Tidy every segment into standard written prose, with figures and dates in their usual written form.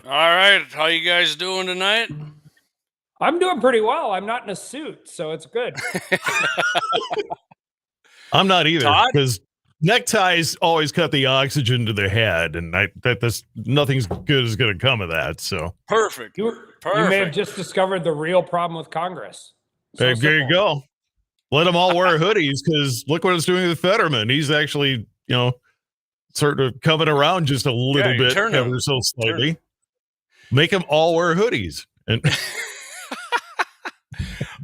All right, how you guys doing tonight? I'm doing pretty well. I'm not in a suit, so it's good. I'm not either, Todd? because neckties always cut the oxygen to the head, and that's nothing's good is going to come of that. So Perfect. You may have Perfect. just discovered the real problem with Congress. there you go. Let them all wear hoodies, because look what it's doing with Fetterman. He's actually, sort of coming around just a little bit, ever so slightly. Make them all wear hoodies. And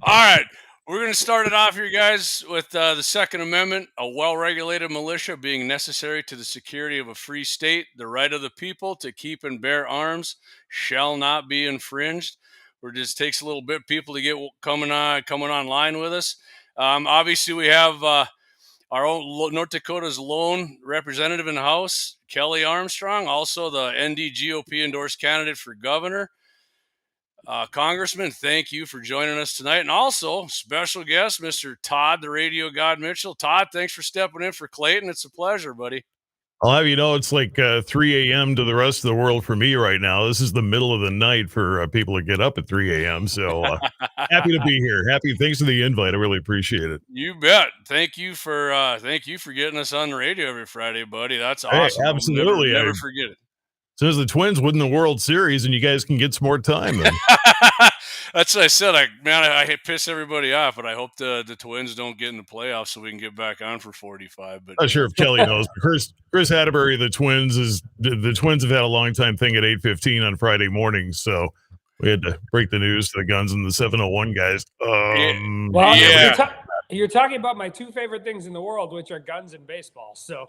All right, we're going to start it off here, guys, with the Second Amendment, a well-regulated militia being necessary to the security of a free state. The right of the people to keep and bear arms shall not be infringed. It just takes a little bit people to get coming online with us. Obviously, we have our own North Dakota's lone representative in the House, Kelly Armstrong, also the NDGOP endorsed candidate for governor. Congressman, thank you for joining us tonight. And also, special guest, Mr. Todd, the radio god Mitchell. Todd, thanks for stepping in for Clayton. It's a pleasure, buddy. I'll have you know, it's like 3 a.m. to the rest of the world for me right now. This is the middle of the night for people to get up at 3 a.m. So happy to be here. Thanks for the invite. I really appreciate it. You bet. Thank you for getting us on the radio every Friday, buddy. That's awesome. Hey, absolutely. Never forget it. As soon as the Twins win the World Series and you guys can get some more time, then. That's what I said. I piss everybody off, but I hope the Twins don't get in the playoffs so we can get back on for 45. But not sure if Kelly knows. Chris Hatterbury, the Twins have had a long time thing at 8:15 on Friday mornings, so we had to break the news to the Guns and the 701 guys. You're talking about my two favorite things in the world, which are guns and baseball. So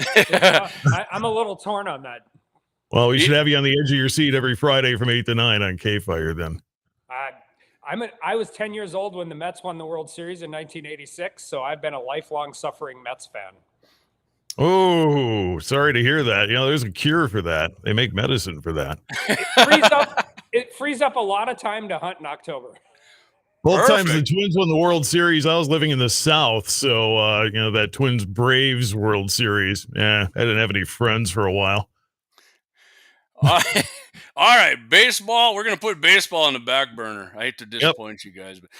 I'm a little torn on that. Well, we should have you on the edge of your seat every Friday from 8 to 9 on KFYR then. I was 10 years old when the Mets won the World Series in 1986, so I've been a lifelong suffering Mets fan. Oh, sorry to hear that. There's a cure for that. They make medicine for that. It frees up a lot of time to hunt in October. Both times the Twins won the World Series, I was living in the South, so that Twins Braves World Series. I didn't have any friends for a while. All right, baseball. We're gonna put baseball on the back burner. I hate to disappoint you guys, but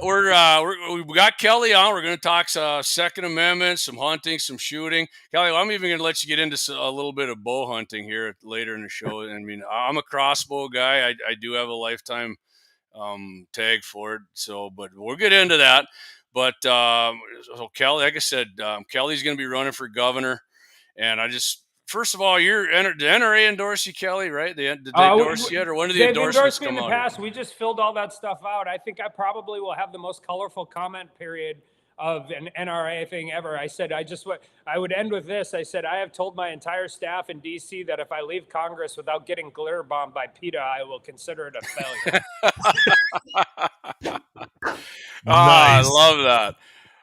we got Kelly on. We're gonna talk Second Amendment, some hunting, some shooting. Kelly, I'm even gonna let you get into a little bit of bow hunting here later in the show. I mean, I'm a crossbow guy. I do have a lifetime tag for it. So, but we'll get into that. But so Kelly, like I said, Kelly's gonna be running for governor, and first of all, the NRA endorse you, Kelly, right? Did they endorse you yet, or when did the endorsements come out? They've endorsed me in the past. We just filled all that stuff out. I think I probably will have the most colorful comment period of an NRA thing ever. I said I would end with this. I said I have told my entire staff in D.C. that if I leave Congress without getting glitter bombed by PETA, I will consider it a failure. Nice.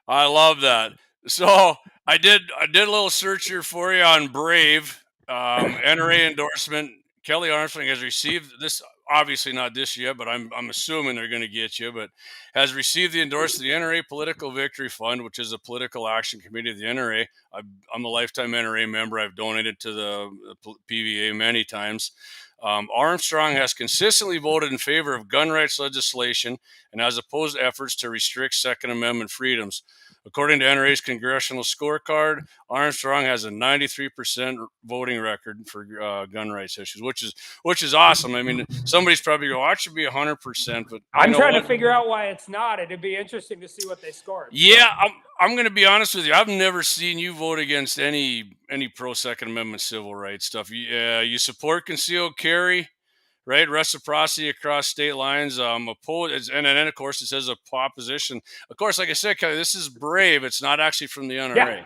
I love that. So I did a little search here for you on Brave. NRA endorsement. Kelly Armstrong has received this. Obviously not this yet, but I'm assuming they're going to get you. But has received the endorsement of the NRA Political Victory Fund, which is a political action committee of the NRA. I'm a lifetime NRA member. I've donated to the PVA many times. Armstrong has consistently voted in favor of gun rights legislation and has opposed efforts to restrict Second Amendment freedoms. According to NRA's congressional scorecard, Armstrong has a 93% voting record for gun rights issues, which is awesome. I mean, somebody's probably going, it should be 100%. But I'm trying to figure out why it's not. It'd be interesting to see what they scored. Yeah, I'm going to be honest with you. I've never seen you vote against any pro Second Amendment civil rights stuff. You support concealed carry, right? Reciprocity across state lines. Opposed, and then of course it says a opposition. Of course, like I said, Kelly, this is Brave. It's not actually from the NRA. Yeah.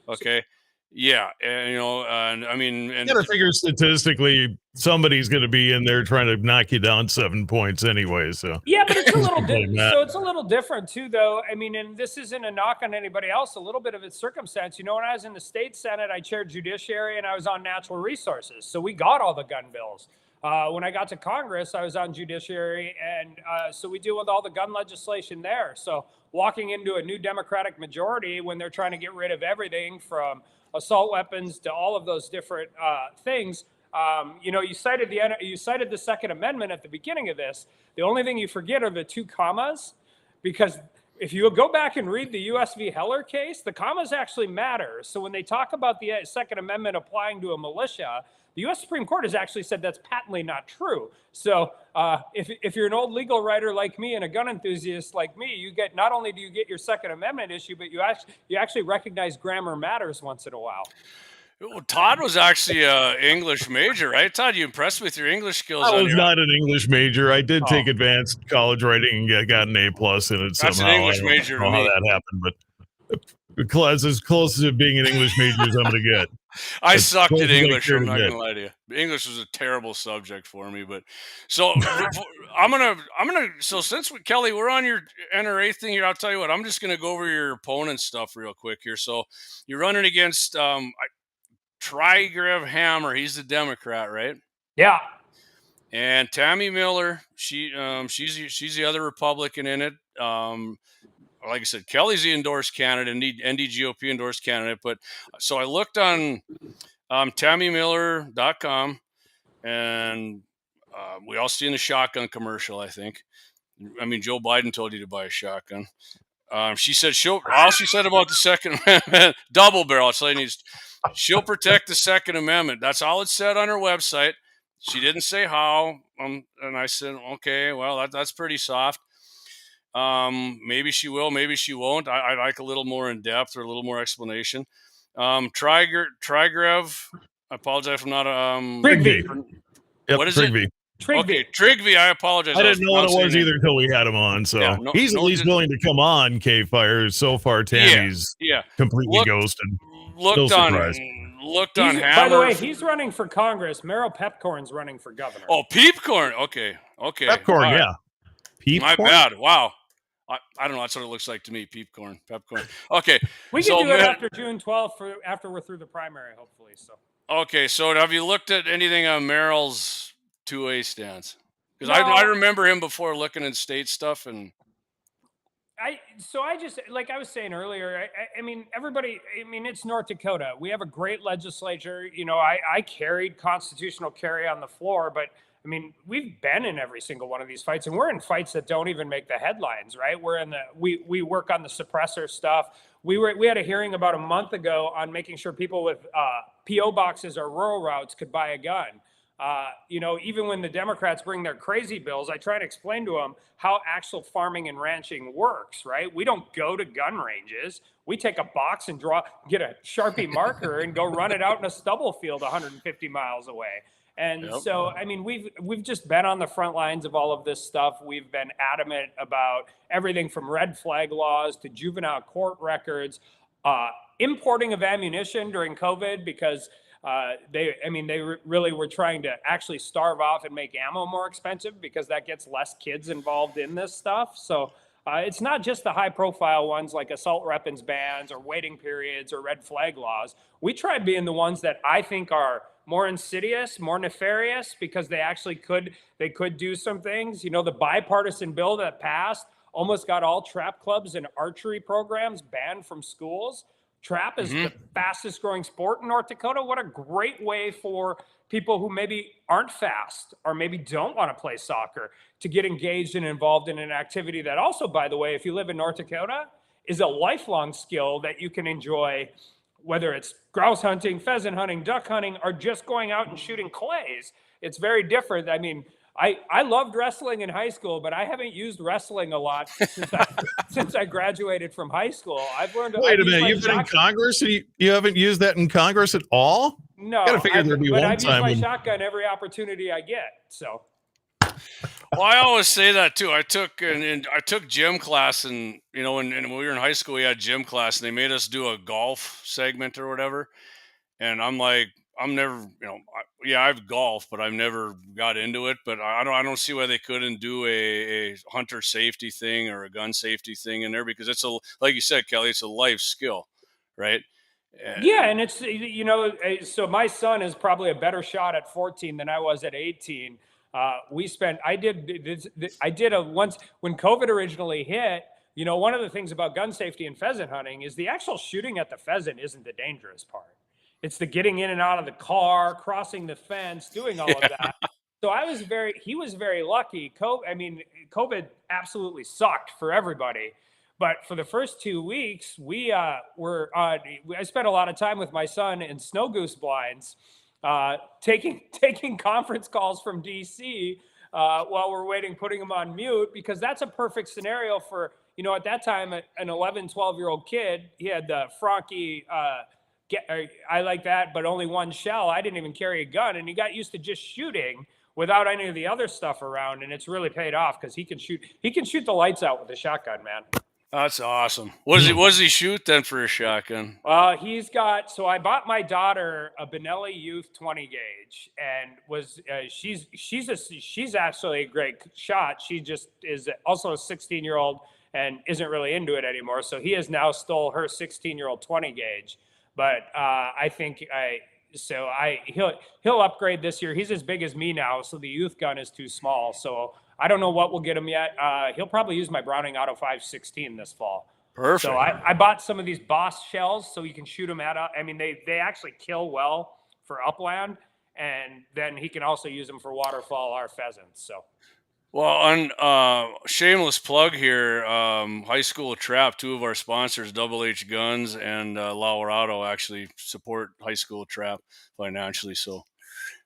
Okay. Yeah, and I mean, you got to figure statistically somebody's going to be in there trying to knock you down 7 points anyway. So yeah, but it's a little different. So it's a little different too, though. I mean, and this isn't a knock on anybody else. A little bit of its circumstance. When I was in the state Senate, I chaired Judiciary and I was on Natural Resources, so we got all the gun bills. When I got to Congress, I was on Judiciary, and so we deal with all the gun legislation there. So walking into a new Democratic majority when they're trying to get rid of everything from assault weapons to all of those different things, You cited the Second Amendment at the beginning of this. The only thing you forget are the 2 commas, because if you go back and read the U.S. v. Heller case, the commas actually matter. So when they talk about the Second Amendment applying to a militia, the U.S. Supreme Court has actually said that's patently not true. So if you're an old legal writer like me and a gun enthusiast like me, you get, not only do you get your Second Amendment issue, but you actually recognize grammar matters once in a while. Well, Todd was actually an English major, right? Todd, you impressed with your English skills? I was not an English major. I did take advanced college writing and got an A+ in it somehow. That's an English major to me. I don't know how that happened, but as close to being an English major as I'm going to get. I sucked at English. I'm not going to lie to you. English was a terrible subject for me, but so so since Kelly, we're on your NRA thing here, I'll tell you what, I'm just going to go over your opponent stuff real quick here. So you're running against Trygrev Hammer. He's the Democrat, right? Yeah. And Tammy Miller, she's the other Republican in it. Like I said, Kelly's the endorsed candidate, NDGOP endorsed candidate. But so I looked on TammyMiller.com, and we all seen the shotgun commercial, I think. I mean, Joe Biden told you to buy a shotgun. She said all she said about the Second Amendment, double barrel. So she'll protect the Second Amendment. That's all it said on her website. She didn't say how. And I said, okay, well, that's pretty soft. Maybe she will, maybe she won't. I like a little more in depth or a little more explanation. Trygrev, I apologize if I'm not Trigby. What is Trigby. it? Okay, Trigby, I apologize. I didn't know what it was either until we had him on. So he's at least willing to come on KFYR. So far, Tammy's completely ghosted. Looked on Hammer. By the way, he's running for Congress. Merrill Pepcorn's running for governor. Oh, Peepcorn. Okay. Pepcorn, right. Yeah. Peepcorn? My bad. Wow. I don't know. That's what it looks like to me. Pepcorn. Okay. We can do it after June 12th, after we're through the primary, hopefully. So. Okay. So have you looked at anything on Merrill's 2A stance? Because I remember him before looking at state stuff and. I just, like I was saying earlier, I mean, everybody, I mean, it's North Dakota. We have a great legislature. I carried constitutional carry on the floor, but I mean, we've been in every single one of these fights, and we're in fights that don't even make the headlines, right? We're in we work on the suppressor stuff. We had a hearing about a month ago on making sure people with PO boxes or rural routes could buy a gun. Even when the Democrats bring their crazy bills, I try and explain to them how actual farming and ranching works, right? We don't go to gun ranges. We take a box and get a Sharpie marker and go run it out in a stubble field 150 miles away. And so, I mean, we've just been on the front lines of all of this stuff. We've been adamant about everything from red flag laws to juvenile court records, importing of ammunition during COVID, because they really were trying to actually starve off and make ammo more expensive, because that gets less kids involved in this stuff. So it's not just the high profile ones like assault weapons bans or waiting periods or red flag laws. We try being the ones that I think are more insidious, more nefarious, because they actually could do some things. The bipartisan bill that passed almost got all trap clubs and archery programs banned from schools. Trap is the fastest growing sport in North Dakota. What a great way for people who maybe aren't fast or maybe don't want to play soccer to get engaged and involved in an activity that also, by the way, if you live in North Dakota, is a lifelong skill that you can enjoy, whether it's grouse hunting, pheasant hunting, duck hunting, or just going out and shooting clays. It's very different. I mean, I loved wrestling in high school, but I haven't used wrestling a lot since I graduated from high school. I've learned. Wait a minute, you've been in Congress? You haven't used that in Congress at all? No, I figure there'd be one time. I've used my shotgun every opportunity I get. So. Well, I always say that too. I took gym class, and when we were in high school, we had gym class, and they made us do a golf segment or whatever. And I'm like, I'm never, I've golfed, but I've never got into it. But I don't see why they couldn't do a hunter safety thing or a gun safety thing in there, because it's like you said, Kelly, it's a life skill, right? Yeah, and it's so my son is probably a better shot at 14 than I was at 18. I did once when COVID originally hit. One of the things about gun safety and pheasant hunting is the actual shooting at the pheasant isn't the dangerous part. It's the getting in and out of the car, crossing the fence, doing all of that. So he was very lucky. COVID absolutely sucked for everybody. But for the first 2 weeks, I spent a lot of time with my son in snow goose blinds, taking conference calls from DC while we're waiting, putting them on mute, because that's a perfect scenario for, at that time, an 11, 12-year-old kid. He had the Franke, I like that, but only one shell. I didn't even carry a gun, and he got used to just shooting without any of the other stuff around, and it's really paid off because he can shoot the lights out with a shotgun, man. That's awesome. What does he shoot then for a shotgun? So I bought my daughter a Benelli Youth 20 gauge, and she's actually a great shot. She just is also a 16-year-old and isn't really into it anymore. So he has now stole her 16-year-old 20 gauge. But I think he'll upgrade this year. He's as big as me now, so the youth gun is too small. So I don't know what will get him yet. He'll probably use my Browning Auto 516 this fall. Perfect. So I bought some of these Boss shells so you can shoot them they actually kill well for upland, and then he can also use them for waterfowl or pheasants. So. Well, on shameless plug here, High School Trap, two of our sponsors, Double H Guns and Lauer Auto, actually support High School Trap financially. So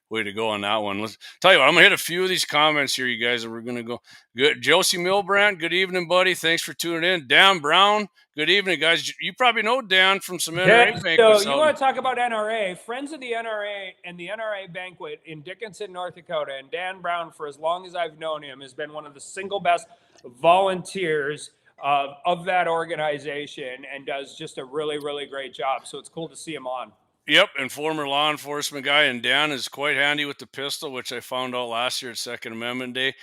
way to go on that one. Let's tell you what, I'm gonna hit a few of these comments here, you guys, and we're gonna go. Good, Josie Milbrandt, good evening, buddy. Thanks for tuning in. Dan Brown, good evening, guys. You probably know Dan from some NRA banquets. So you want to talk about NRA? Friends of the NRA and the NRA banquet in Dickinson, North Dakota, and Dan Brown, for as long as I've known him, has been one of the single best volunteers of that organization, and does just a really, really great job. So it's cool to see him on. Yep, and former law enforcement guy, and Dan is quite handy with the pistol, which I found out last year at Second Amendment Day.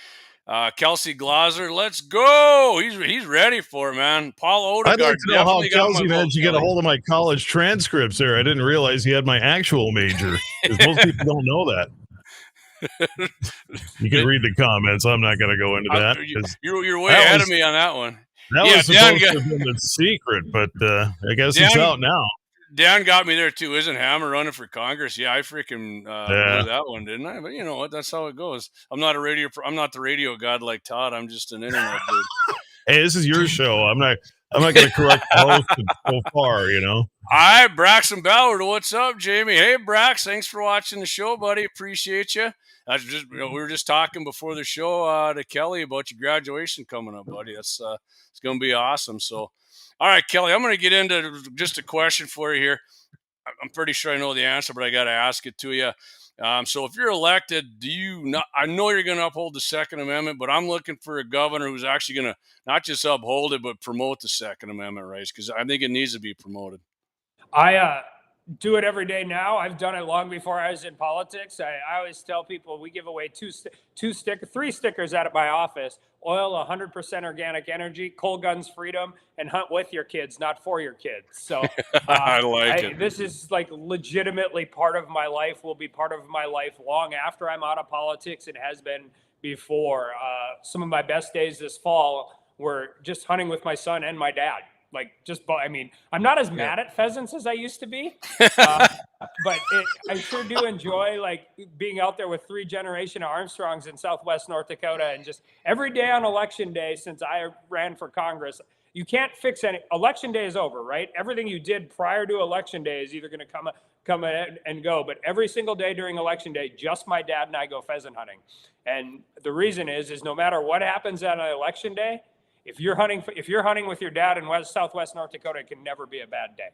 Kelsey Glauser, let's go! He's ready for it, man. Paul Odegaard. I'd like to know how Kelsey managed to get a hold of my college transcripts there. I didn't realize he had my actual major, because most people don't know that. You can read the comments. I'm not going to go into that. You're way ahead of me on that one. That was supposed to have been a secret, but I guess it's out now. Dan got me there too. Isn't Hammer running for Congress? Yeah, I freaking knew that one, didn't I? But you know what? That's how it goes. I'm not the radio god like Todd. I'm just an internet dude. Hey, this is your show. I'm not going to correct the host so far, All right, Braxton Ballard. What's up, Jamie? Hey, Brax. Thanks for watching the show, buddy. Appreciate you. We were just talking before the show to Kelly about your graduation coming up, buddy. It's going to be awesome. So. All right, Kelly, I'm going to get into just a question for you here. I'm pretty sure I know the answer, but I got to ask it to you. So if you're elected, I know you're going to uphold the Second Amendment, but I'm looking for a governor who's actually going to not just uphold it, but promote the Second Amendment rights, because I think it needs to be promoted. I do it every day now. I've done it long before I was in politics. I always tell people we give away three stickers out of my office: oil, 100% organic energy, coal guns freedom, and hunt with your kids, not for your kids. So I like it. This is like legitimately part of my life, will be part of my life long after I'm out of politics. It has been before. Some of my best days this fall were just hunting with my son and my dad. I'm not as mad at pheasants as I used to be, but I sure do enjoy being out there with 3-generation Armstrongs in Southwest North Dakota, and just every day on election day since I ran for Congress. You can't fix election day is over, right? Everything you did prior to election day is either going to come and go, but every single day during election day, just my dad and I go pheasant hunting. And the reason is no matter what happens on an election day, if you're hunting with your dad in Southwest North Dakota, it can never be a bad day.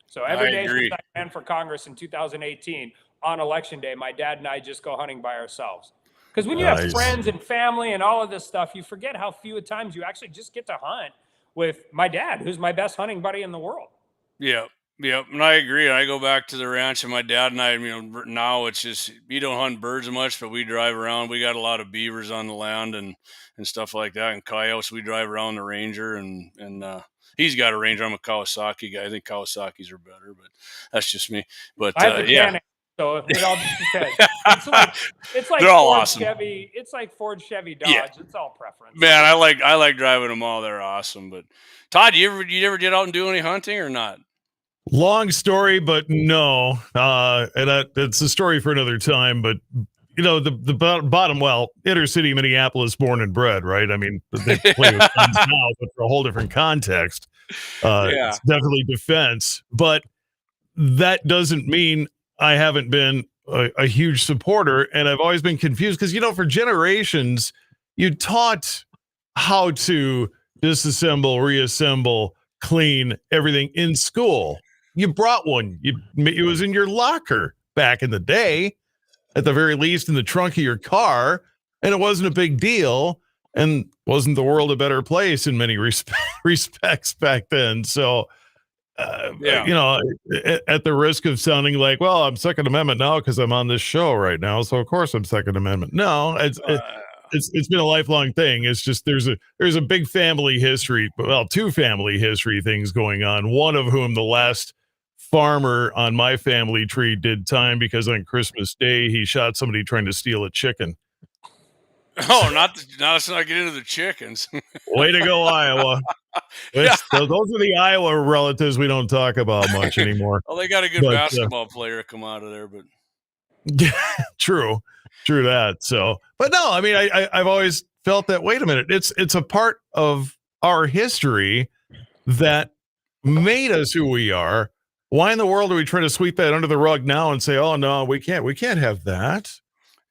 So every day since I ran for Congress in 2018, on election day, my dad and I just go hunting by ourselves. Because when you have friends and family and all of this stuff, you forget how few times you actually just get to hunt with my dad, who's my best hunting buddy in the world. Yeah. Yep, and I agree. I go back to the ranch, and my dad and I, now it's just, we don't hunt birds much, but we drive around. We got a lot of beavers on the land and stuff like that, and coyotes. We drive around the Ranger, and he's got a Ranger. I'm a Kawasaki guy. I think Kawasaki's are better, but that's just me. But I have the Kinetics, so it all just depends. It's like they're all Ford, awesome. Chevy. It's like Ford, Chevy, Dodge. Yeah. It's all preference. Man, I like driving them all. They're awesome. But Todd, you ever get out and do any hunting or not? Long story, but no. And it's a story for another time. But the bottom, inner city Minneapolis, born and bred, right? I mean, they play with guns now, but for a whole different context. It's definitely defense, but that doesn't mean I haven't been a huge supporter, and I've always been confused because for generations you taught how to disassemble, reassemble, clean everything in school. You brought one. It was in your locker back in the day, at the very least in the trunk of your car, and it wasn't a big deal, and wasn't the world a better place in many respects back then. So, at the risk of sounding like, well, I'm Second Amendment now because I'm on this show right now, so of course I'm Second Amendment. No, it's been a lifelong thing. It's just there's a big family history, two family history things going on. One of whom, the last farmer on my family tree, did time because on Christmas Day he shot somebody trying to steal a chicken. Oh, let's not get into the chickens. Way to go, Iowa. Those are the Iowa relatives we don't talk about much anymore. Well, they got a good basketball player come out of there, but true that. So, but no, I mean, I've always felt that. Wait a minute, it's a part of our history that made us who we are. Why in the world are we trying to sweep that under the rug now and say, oh no, we can't have that?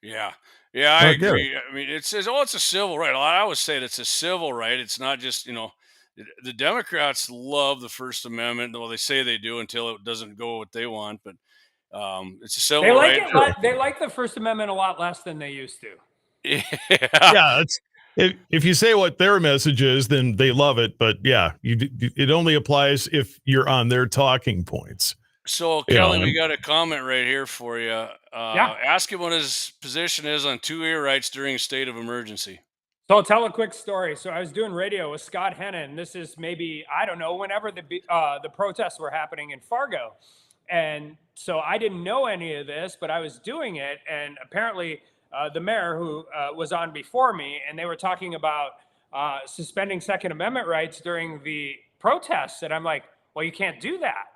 Yeah, I agree. I mean, it says, it's a civil right. I always say it's a civil right. It's not just, the Democrats love the First Amendment. Well, they say they do until it doesn't go what they want, but it's a civil right. They like the First Amendment a lot less than they used to. Yeah. If you say what their message is, then they love it. But yeah, it only applies if you're on their talking points. So, Kelly, we got a comment right here for you. Ask him what his position is on two-ear rights during a state of emergency. So I'll tell a quick story. So I was doing radio with Scott Hennon. This is maybe, I don't know, whenever the protests were happening in Fargo. And so I didn't know any of this, but I was doing it. And apparently the mayor who was on before me, and they were talking about suspending Second Amendment rights during the protests. And I'm like, well, you can't do that.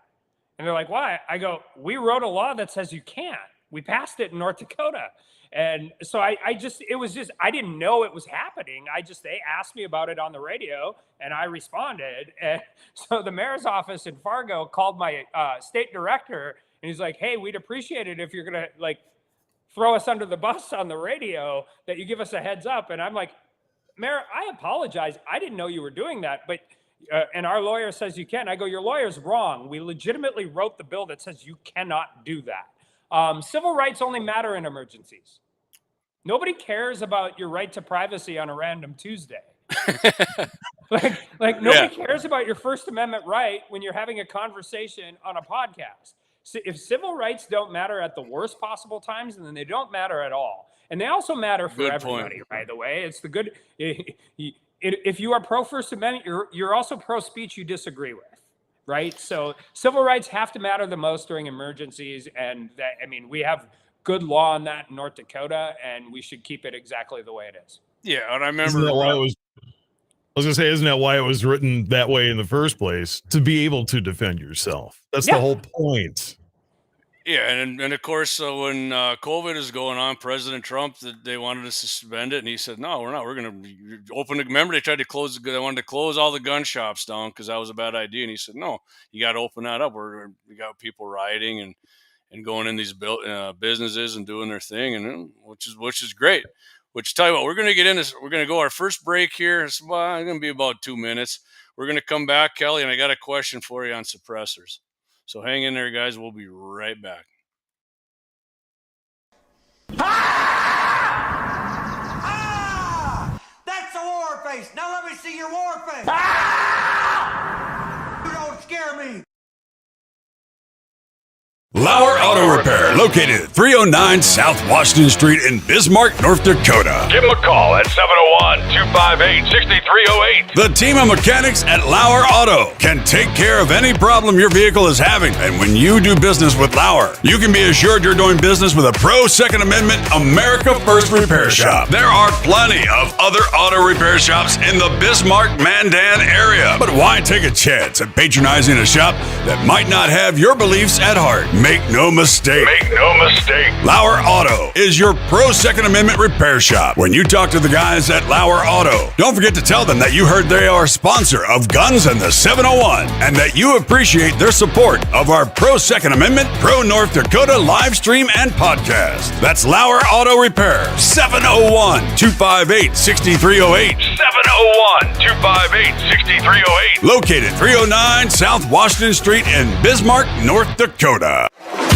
And they're like, why? I go, we wrote a law that says you can't. We passed it in North Dakota. And so I didn't know it was happening. They asked me about it on the radio and I responded. And so the mayor's office in Fargo called my state director and he's like, hey, we'd appreciate it if you're going to throw us under the bus on the radio, that you give us a heads up. And I'm like, Mayor, I apologize. I didn't know you were doing that, but and our lawyer says you can. I go, your lawyer's wrong. We legitimately wrote the bill that says you cannot do that. Civil rights only matter in emergencies. Nobody cares about your right to privacy on a random Tuesday. Nobody cares about your First Amendment right when you're having a conversation on a podcast. So if civil rights don't matter at the worst possible times, then they don't matter at all. And they also matter for everybody, by the way. It's the good. If you are pro First Amendment, you're also pro speech you disagree with, right? So civil rights have to matter the most during emergencies, and we have good law on that in North Dakota, and we should keep it exactly the way it is. Yeah, and I remember. Isn't that why it was written that way in the first place? To be able to defend yourself. That's the whole point. Yeah, and of course, when COVID is going on, President Trump, they wanted to suspend it, and he said, "No, we're not. We're going to open." Remember, they tried to close. They wanted to close all the gun shops down because that was a bad idea, and he said, "No, you got to open that up. We got people rioting and going in these businesses and doing their thing, and which is great." Which, tell you what, we're going to get into. We're going to go our first break here. It's going to be about 2 minutes. We're going to come back, Kelly, and I got a question for you on suppressors. So hang in there, guys. We'll be right back. That's a war face. Now let me see your war face. You don't scare me. Lauer Auto Repair, located at 309 South Washington Street in Bismarck, North Dakota. Give them a call at 701-258-6308. The team of mechanics at Lauer Auto can take care of any problem your vehicle is having. And when you do business with Lauer, you can be assured you're doing business with a pro Second Amendment America First repair shop. There are plenty of other auto repair shops in the Bismarck, Mandan area. But why take a chance at patronizing a shop that might not have your beliefs at heart? Make no mistake. Lauer Auto is your pro Second Amendment repair shop. When you talk to the guys at Lauer Auto, don't forget to tell them that you heard they are a sponsor of Guns and the 701 and that you appreciate their support of our pro Second Amendment, pro North Dakota live stream and podcast. That's Lauer Auto Repair, 701-258-6308. 701-258-6308. Located 309 South Washington Street in Bismarck, North Dakota.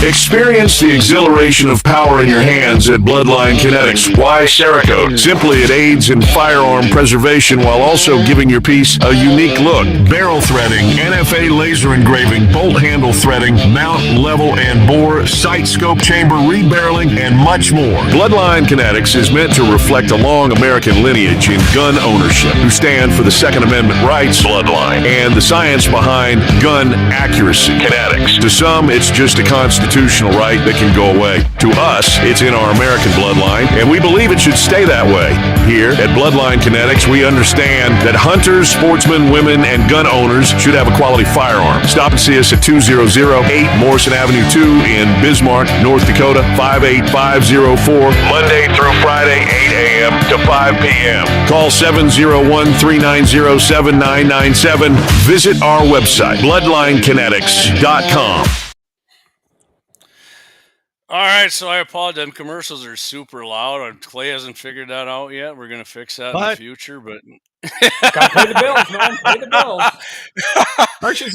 Experience the exhilaration of power in your hands at Bloodline Kinetics. Why Cerakote? Simply, it aids in firearm preservation while also giving your piece a unique look. Barrel threading, NFA laser engraving, bolt handle threading, mount, level, and bore, sight scope chamber, rebarreling, and much more. Bloodline Kinetics is meant to reflect a long American lineage in gun ownership, who stand for the Second Amendment rights, Bloodline, and the science behind gun accuracy, Kinetics. To some, it's just a constitutional right that can go away. To us, it's in our American bloodline, and we believe it should stay that way. Here at Bloodline Kinetics, we understand that hunters, sportsmen, women, and gun owners should have a quality firearm. Stop and see us at 2008 Morrison Avenue 2 in Bismarck, North Dakota, 58504, Monday through Friday, 8 a.m. to 5 p.m. Call 701-390-7997. Visit our website, bloodlinekinetics.com. All right, so I apologize. Them commercials are super loud. Clay hasn't figured that out yet. We're going to fix that in the future, but gotta pay the bills, man. Pay the bills.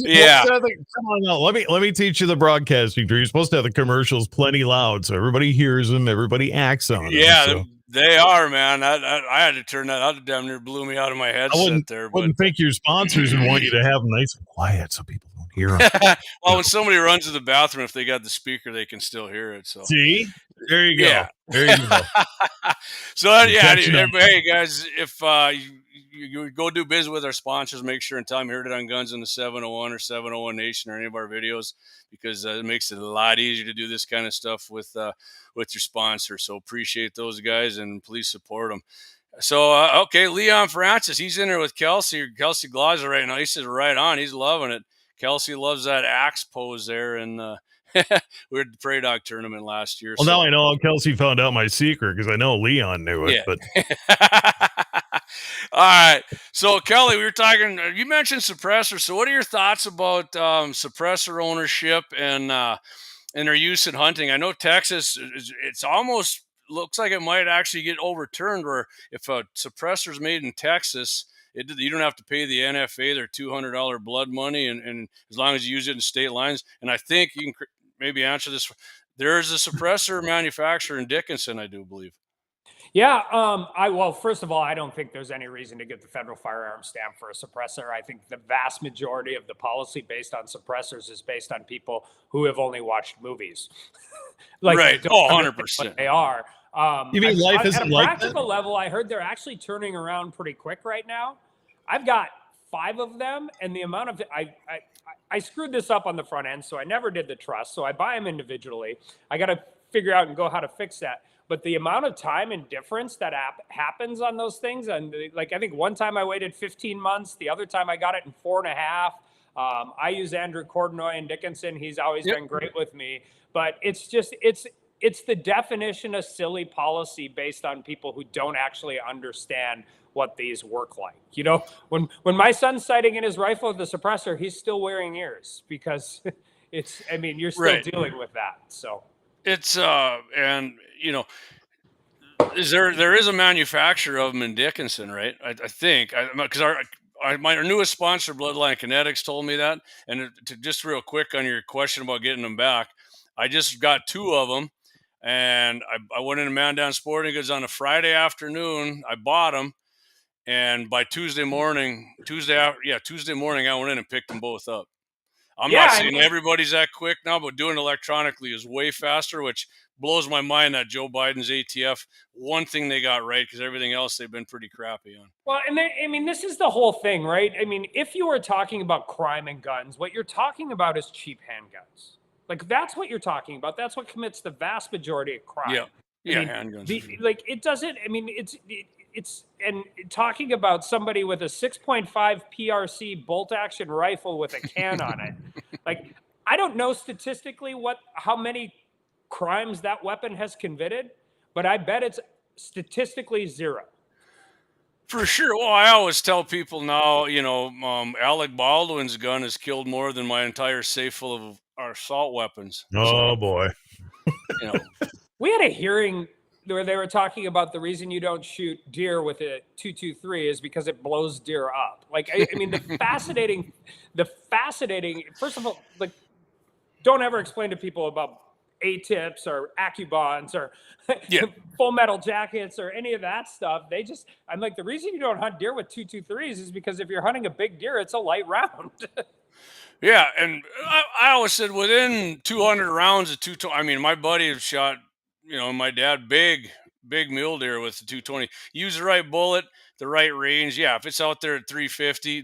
Yeah. Come on now. Let me teach you the broadcasting. You're supposed to have the commercials plenty loud so everybody hears them, everybody acts on them. Yeah, so. They are, man. I had to turn that out. It damn near blew me out of my headset there. I wouldn't think your sponsors would want you to have them nice and quiet so people don't hear them. Well, when somebody runs to the bathroom, if they got the speaker, they can still hear it. So see, there you go. Yeah. There you go. So yeah, hey guys, if you go do business with our sponsors, make sure and tell them you heard it on Guns in the 701 or 701 Nation or any of our videos, because it makes it a lot easier to do this kind of stuff with your sponsor. So appreciate those guys and please support them. So, okay, Leon Francis, he's in there with Kelsey Glauser right now. He says right on. He's loving it. Kelsey loves that axe pose there. And we were at the Prairie Dog tournament last year. Well, now I know how Kelsey found out my secret because I know Leon knew it. Yeah. But all right. So, Kelly, we were talking, you mentioned suppressors. So what are your thoughts about suppressor ownership and their use in hunting? I know Texas, it's almost looks like it might actually get overturned, where if a suppressor is made in Texas, you don't have to pay the NFA their $200 blood money, and as long as you use it in state lines. And I think you can maybe answer this. There is a suppressor manufacturer in Dickinson, I do believe. Yeah. Well, first of all, I don't think there's any reason to get the federal firearm stamp for a suppressor. I think the vast majority of the policy based on suppressors is based on people who have only watched movies. Right. 100%. They are. You mean life isn't like that? At a practical level, I heard they're actually turning around pretty quick right now. I've got 5 of them, and the amount of I screwed this up on the front end, so I never did the trust. So I buy them individually. I got to figure out and go how to fix that. But the amount of time and difference that happens on those things, and like I think one time I waited 15 months, the other time I got it in 4.5. I use Andrew Cordenoy in Dickinson. He's always been great with me. But it's just it's the definition of silly policy based on people who don't actually understand what these work like. You know, when my son's sighting in his rifle with the suppressor, he's still wearing ears because you're still dealing with that. So it's and you know, there is a manufacturer of them in Dickinson, right? I think because our newest sponsor, Bloodline Kinetics, told me that. And to just real quick on your question about getting them back, I just got 2 of them, and I went into Mandan Sporting Goods on a Friday afternoon. I bought them, and by Tuesday morning, I went in and picked them both up. I'm not saying everybody's that quick now, but doing it electronically is way faster, which blows my mind that Joe Biden's ATF, one thing they got right, because everything else they've been pretty crappy on. Well, and I mean, this is the whole thing, right? I mean, if you were talking about crime and guns, what you're talking about is cheap handguns. Like, that's what you're talking about. That's what commits the vast majority of crime. Yeah, I mean, handguns. Like, it doesn't, I mean, it's, and talking about somebody with a 6.5 PRC bolt action rifle with a can on it. Like, I don't know statistically how many crimes that weapon has committed, but I bet it's statistically zero. For sure. Well, I always tell people now, Alec Baldwin's gun has killed more than my entire safe full of our assault weapons. Oh, boy. We had a hearing where they were talking about the reason you don't shoot deer with a 223 is because it blows deer up. Like, I mean, the fascinating, first of all, like, don't ever explain to people about A-tips or AccuBonds or full metal jackets or any of that stuff. I'm like, the reason you don't hunt deer with 223s is because if you're hunting a big deer, it's a light round. Yeah, and I always said within 200 rounds of 220, I mean, my buddy has shot, my dad, big mule deer with the 220. Use the right bullet, the right range. Yeah, if it's out there at 350,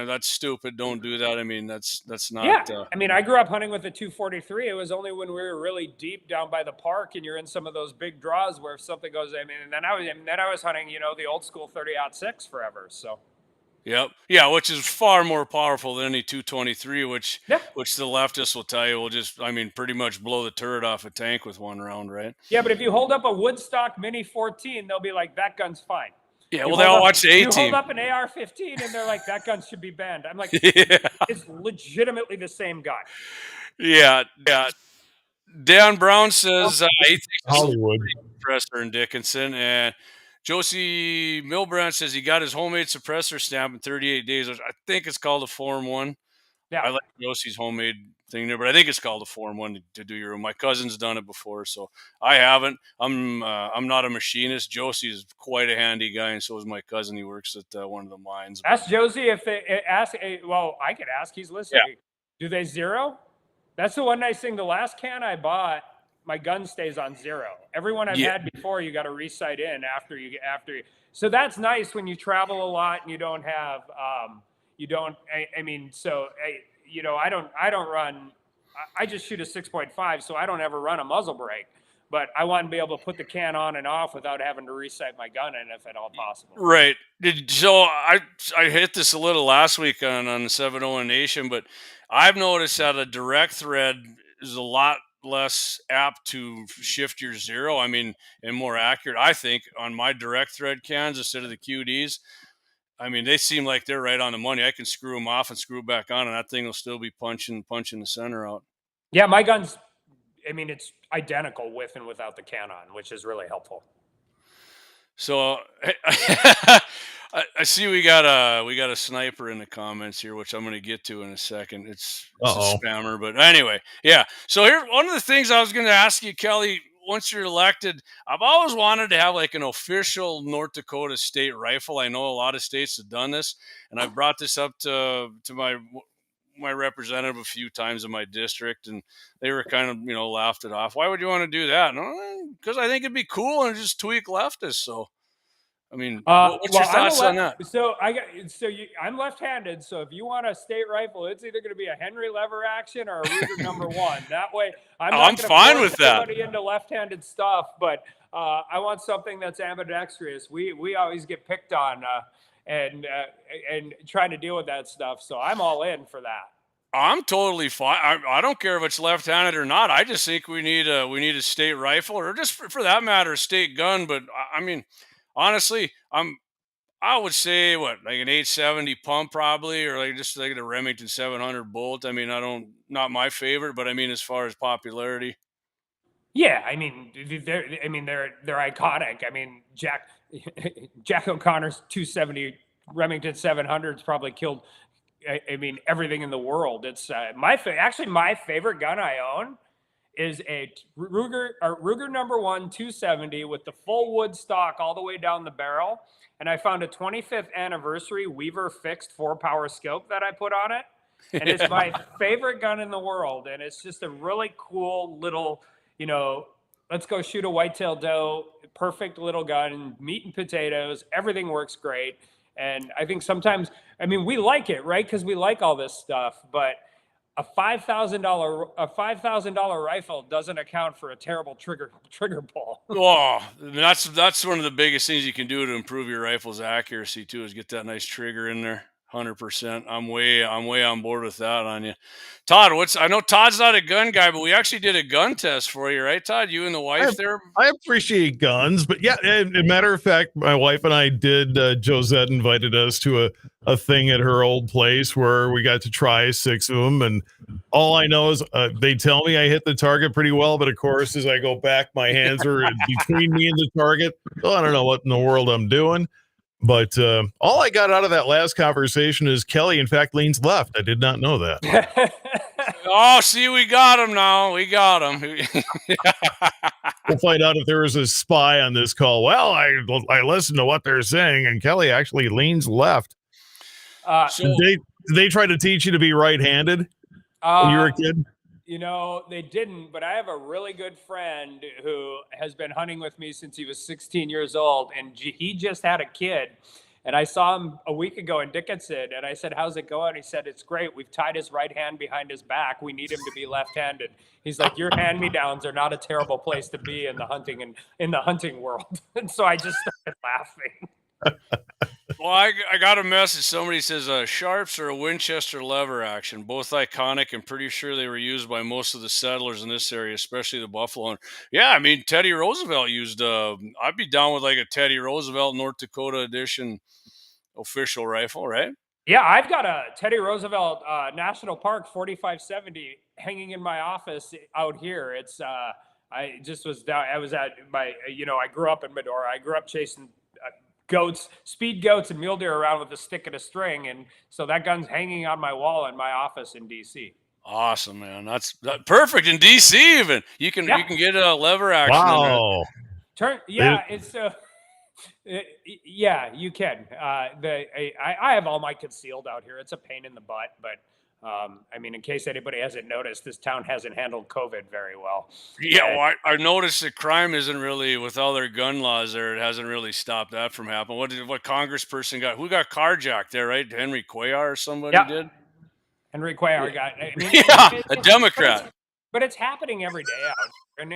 that's stupid. Don't do that. I mean, that's not. Yeah, I mean, I grew up hunting with a 243. It was only when we were really deep down by the park and you're in some of those big draws where if something goes, I mean, and then I was hunting, the old school 30-06 forever. So. Yep. Yeah, which is far more powerful than any 223, which the leftists will tell you will just, pretty much blow the turret off a tank with one round, right? Yeah, but if you hold up a Woodstock Mini 14, they'll be like, that gun's fine. Yeah, well, they'll watch the A-Team. You hold up an AR-15 and they're like, that gun should be banned. I'm like, it's legitimately the same gun. Yeah. Dan Brown says he thinks Hollywood suppressor in Dickinson, and Josie Milbrand says he got his homemade suppressor stamp in 38 days. I think it's called a Form 1. Yeah. I like Josie's homemade thing there, but I think it's called a Form 1 to do your own. My cousin's done it before, so I haven't. I'm not a machinist. Josie is quite a handy guy, and so is my cousin. He works at one of the mines. Ask Josie if they ask. Well, I could ask. He's listening. Yeah. Do they zero? That's the one nice thing. The last can I bought, my gun stays on 0. Everyone I've had before, you got to resight in after you. So that's nice when you travel a lot and you don't have, I don't run, I just shoot a 6.5, so I don't ever run a muzzle brake, but I want to be able to put the can on and off without having to resight my gun in if at all possible. Right. So I hit this a little last week on the 701Nation, but I've noticed that a direct thread is a lot less apt to shift your zero. And more accurate, I think, on my direct thread cans instead of the QDs. They seem like they're right on the money. I can screw them off and screw back on, and that thing will still be punching the center out. Yeah, my gun's, it's identical with and without the can on, which is really helpful. So I see we got a sniper in the comments here, which I'm going to get to in a second. It's a spammer, but anyway, yeah. So here, one of the things I was going to ask you, Kelly, once you're elected, I've always wanted to have like an official North Dakota state rifle. I know a lot of states have done this, and I've brought this up to my representative a few times in my district, and they were kind of, laughed it off. Why would you want to do that? Because I think it'd be cool and just tweak leftists. So, what's your thoughts on that? I'm left-handed, so if you want a state rifle, it's either going to be a Henry lever action or a Ruger number 1. That way, I'm fine with that. Everybody into left-handed stuff, but I want something that's ambidextrous. We always get picked on and trying to deal with that stuff, so I'm all in for that. I'm totally fine. I don't care if it's left-handed or not. I just think we need a state rifle, or just for that matter, a state gun. But honestly, I would say like an 870 pump probably, or like a Remington 700 bolt. Not my favorite, but as far as popularity. Yeah, they're iconic. Jack O'Connor's 270 Remington 700s probably killed everything in the world. It's my favorite gun I own is a Ruger number 1 270 with the full wood stock all the way down the barrel. And I found a 25th anniversary Weaver fixed 4-power scope that I put on it. and it's my favorite gun in the world. And it's just a really cool little, let's go shoot a whitetail doe, perfect little gun, meat and potatoes, everything works great. And I think sometimes, we like it, right? Because we like all this stuff, but a $5,000 rifle doesn't account for a terrible trigger pull. Oh, that's one of the biggest things you can do to improve your rifle's accuracy too, is get that nice trigger in there. 100%. I'm way on board with that on you. Todd, I know Todd's not a gun guy, but we actually did a gun test for you, right, Todd? You and the wife there? I appreciate guns, but yeah, and matter of fact, my wife and I did, Josette invited us to a thing at her old place where we got to try 6 of them. And all I know is they tell me I hit the target pretty well, but of course, as I go back, my hands are between me and the target. So I don't know what in the world I'm doing. But all I got out of that last conversation is Kelly, in fact, leans left. I did not know that. Oh, see, we got him now. We got him. We'll find out if there was a spy on this call. Well, I listened to what they're saying, and Kelly actually leans left. Did they try to teach you to be right-handed when you were a kid? They didn't, but I have a really good friend who has been hunting with me since he was 16 years old, and he just had a kid. And I saw him a week ago in Dickinson, and I said, "How's it going?" He said, "It's great. We've tied his right hand behind his back. We need him to be left-handed." He's like, "Your hand-me-downs are not a terrible place to be in the hunting world." And so I just started laughing. Well, I got a message. Somebody says Sharps or a Winchester lever action, both iconic, and pretty sure they were used by most of the settlers in this area, especially the Buffalo. And yeah, Teddy Roosevelt used. I'd be down with like a Teddy Roosevelt North Dakota edition official rifle, right? Yeah, I've got a Teddy Roosevelt National Park 4570 hanging in my office out here. It's I just was down. I was at my. I grew up in Medora. I grew up chasing speed goats and mule deer around with a stick and a string, and so that gun's hanging on my wall in my office in DC. Awesome, man. That's perfect in DC. Even you can get a lever action. Wow. You can. I have all my concealed out here. It's a pain in the butt, but in case anybody hasn't noticed, this town hasn't handled COVID very well. Yeah, well, I noticed that crime isn't really, with all their gun laws there, it hasn't really stopped that from happening. What congressperson who got carjacked there, right? Henry Cuellar or somebody did? Henry Cuellar got. A Democrat. But it's happening every day out. And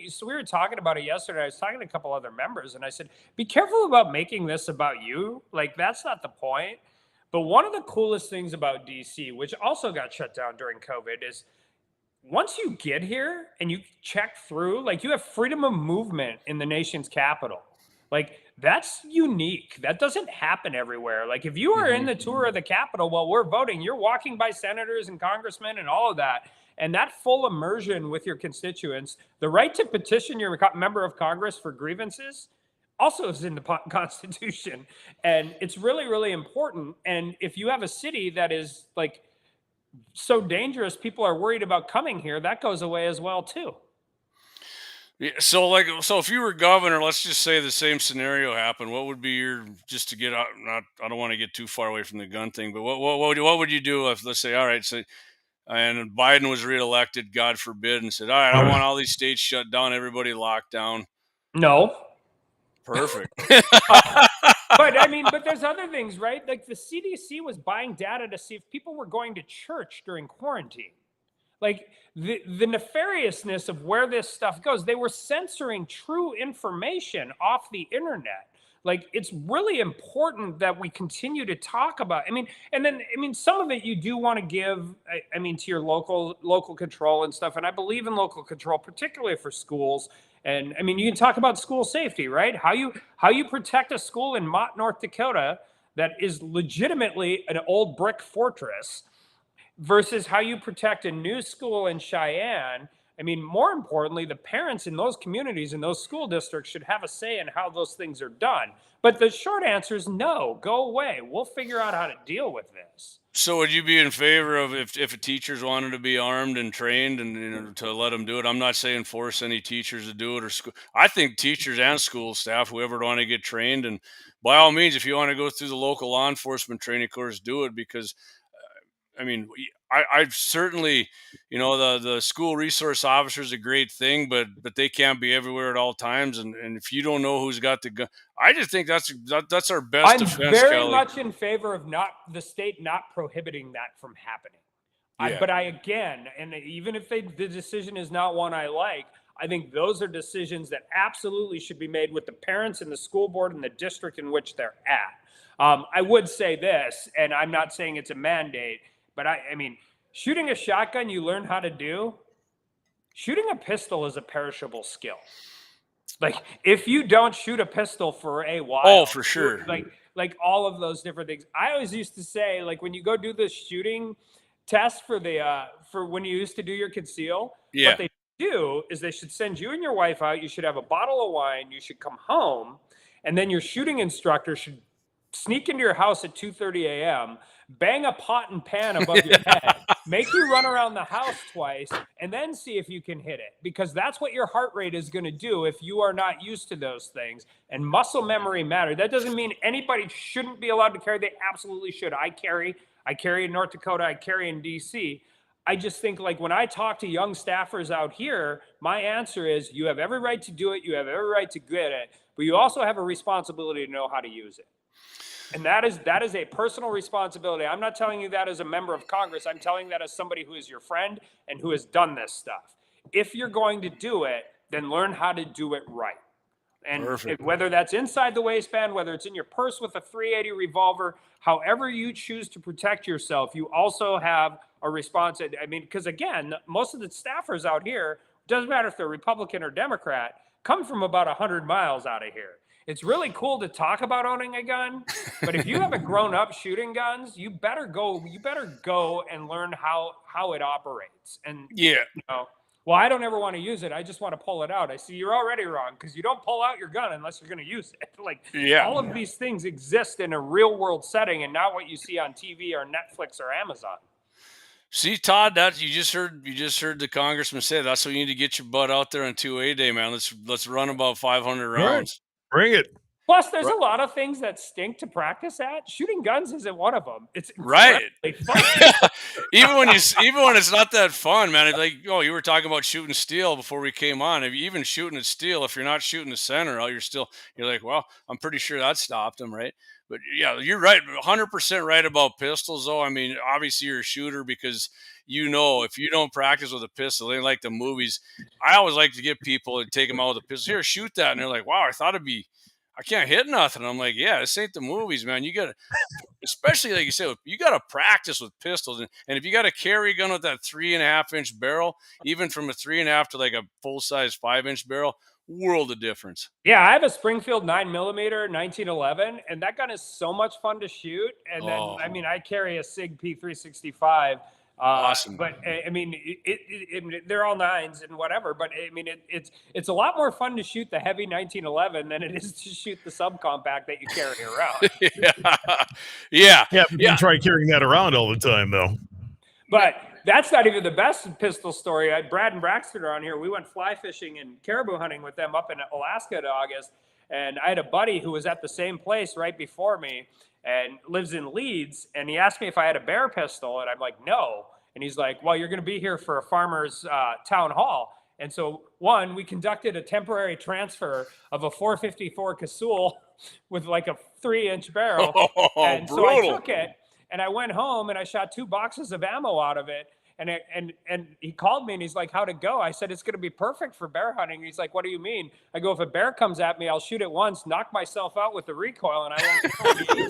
so we were talking about it yesterday. I was talking to a couple other members, and I said, be careful about making this about you. Like, that's not the point. But one of the coolest things about DC, which also got shut down during COVID, is once you get here and you check through, like, you have freedom of movement in the nation's capital. Like, that's unique. That doesn't happen everywhere. Like, if you are in the tour of the Capitol while we're voting, you're walking by senators and congressmen and all of that. And that full immersion with your constituents, the right to petition your member of Congress for grievances also is in the Constitution. And it's really, really important. And if you have a city that is like so dangerous, people are worried about coming here, that goes away as well too. Yeah, so if you were governor, let's just say the same scenario happened, what would be your, just to get out, I don't want to get too far away from the gun thing, but what would you do if, let's say, all right, so and Biden was reelected, God forbid, and said, all right, I want all these states shut down, everybody locked down? No. Perfect. But there's other things, right? Like the CDC was buying data to see if people were going to church during quarantine. Like the nefariousness of where this stuff goes, they were censoring true information off the internet. Like, it's really important that we continue to talk about. Some of it you do want to give, to your local control and stuff. And I believe in local control, particularly for schools. And you can talk about school safety, right? How you protect a school in Mott, North Dakota, that is legitimately an old brick fortress, versus how you protect a new school in Cheyenne. More importantly, the parents in those communities, in those school districts, should have a say in how those things are done. But the short answer is no, go away. We'll figure out how to deal with this. So would you be in favor of if teachers wanted to be armed and trained and to let them do it? I'm not saying force any teachers to do it or school. I think teachers and school staff, whoever want to get trained, and by all means, if you want to go through the local law enforcement training course, do it, because I mean, I've certainly, the school resource officer is a great thing, but they can't be everywhere at all times. And if you don't know who's got the gun, I just think that's our best defense. I'm very Kelly. much in favor of the state not prohibiting that from happening. Yeah. But again, and even if the decision is not one I like, I think those are decisions that absolutely should be made with the parents and the school board and the district in which they're at. I would say this, and I'm not saying it's a mandate, but I mean, shooting a shotgun, you learn how to do. Shooting a pistol is a perishable skill. Like, if you don't shoot a pistol for a while, oh, for sure, like all of those different things. I always used to say, like, when you go do the shooting test for when you used to do your conceal, what they do is they should send you and your wife out. You should have a bottle of wine. You should come home, and then your shooting instructor should sneak into your house at 2:30 a.m., bang a pot and pan above your head, make you run around the house twice, and then see if you can hit it. Because that's what your heart rate is going to do if you are not used to those things. And muscle memory matters. That doesn't mean anybody shouldn't be allowed to carry. They absolutely should. I carry in North Dakota. I carry in D.C. I just think, like, when I talk to young staffers out here, my answer is you have every right to do it. You have every right to get it. But you also have a responsibility to know how to use it. And that is a personal responsibility. I'm not telling you that as a member of Congress. I'm telling you that as somebody who is your friend and who has done this stuff. If you're going to do it, then learn how to do it right. And whether that's inside the waistband, whether it's in your purse with a .380 revolver, however you choose to protect yourself, you also have a response. I mean, because again, most of the staffers out here, doesn't matter if they're Republican or Democrat, come from about 100 miles out of here. It's really cool to talk about owning a gun, but if you haven't grown up shooting guns, you better go and learn how it operates. And well, I don't ever want to use it. I just want to pull it out. I see you're already wrong, because you don't pull out your gun unless you're going to use it. All of these things exist in a real world setting and not what you see on TV or Netflix or Amazon. See, Todd, that you just heard the congressman say that's what you need to get your butt out there on 2A day, man. Let's run about 500 rounds. Bring it. Plus, there's a lot of things that stink to practice at. Shooting guns isn't one of them. It's right. Fun. even when it's not that fun, man. It's like, you were talking about shooting steel before we came on. If you even shooting at steel, if you're not shooting the center, you're like, well, I'm pretty sure that stopped them, right? But yeah, you're right, 100% right about pistols, though. I mean, obviously you're a shooter because if you don't practice with a pistol, they like the movies. I always like to get people to take them out with a pistol. Here, shoot that, and they're like, wow, I can't hit nothing. I'm like, yeah, this ain't the movies, man. You got to, especially like you said, you got to practice with pistols. And if you got a carry gun with that 3.5-inch barrel, even from a 3.5 to like a full size 5-inch barrel, world of difference. Yeah, I have a Springfield 9mm 1911, and that gun is so much fun to shoot. And then, I carry a SIG P365. Awesome. But I mean, they're all 9s and whatever. But I mean, it's a lot more fun to shoot the heavy 1911 than it is to shoot the subcompact that you carry around. Yeah. You try carrying that around all the time, though. But that's not even the best pistol story. Brad and Braxton are on here. We went fly fishing and caribou hunting with them up in Alaska in August. And I had a buddy who was at the same place right before me and lives in Leeds. And he asked me if I had a bear pistol. And I'm like, no. And he's like, well, you're going to be here for a farmer's town hall. And so, we conducted a temporary transfer of a 454 Casull with like a 3-inch barrel. And brutal. So I took it and I went home and I shot 2 boxes of ammo out of it. And he called me and he's like, how'd it go? I said, it's going to be perfect for bear hunting. He's like, what do you mean? I go, if a bear comes at me, I'll shoot it once, knock myself out with the recoil, and I won't kill me.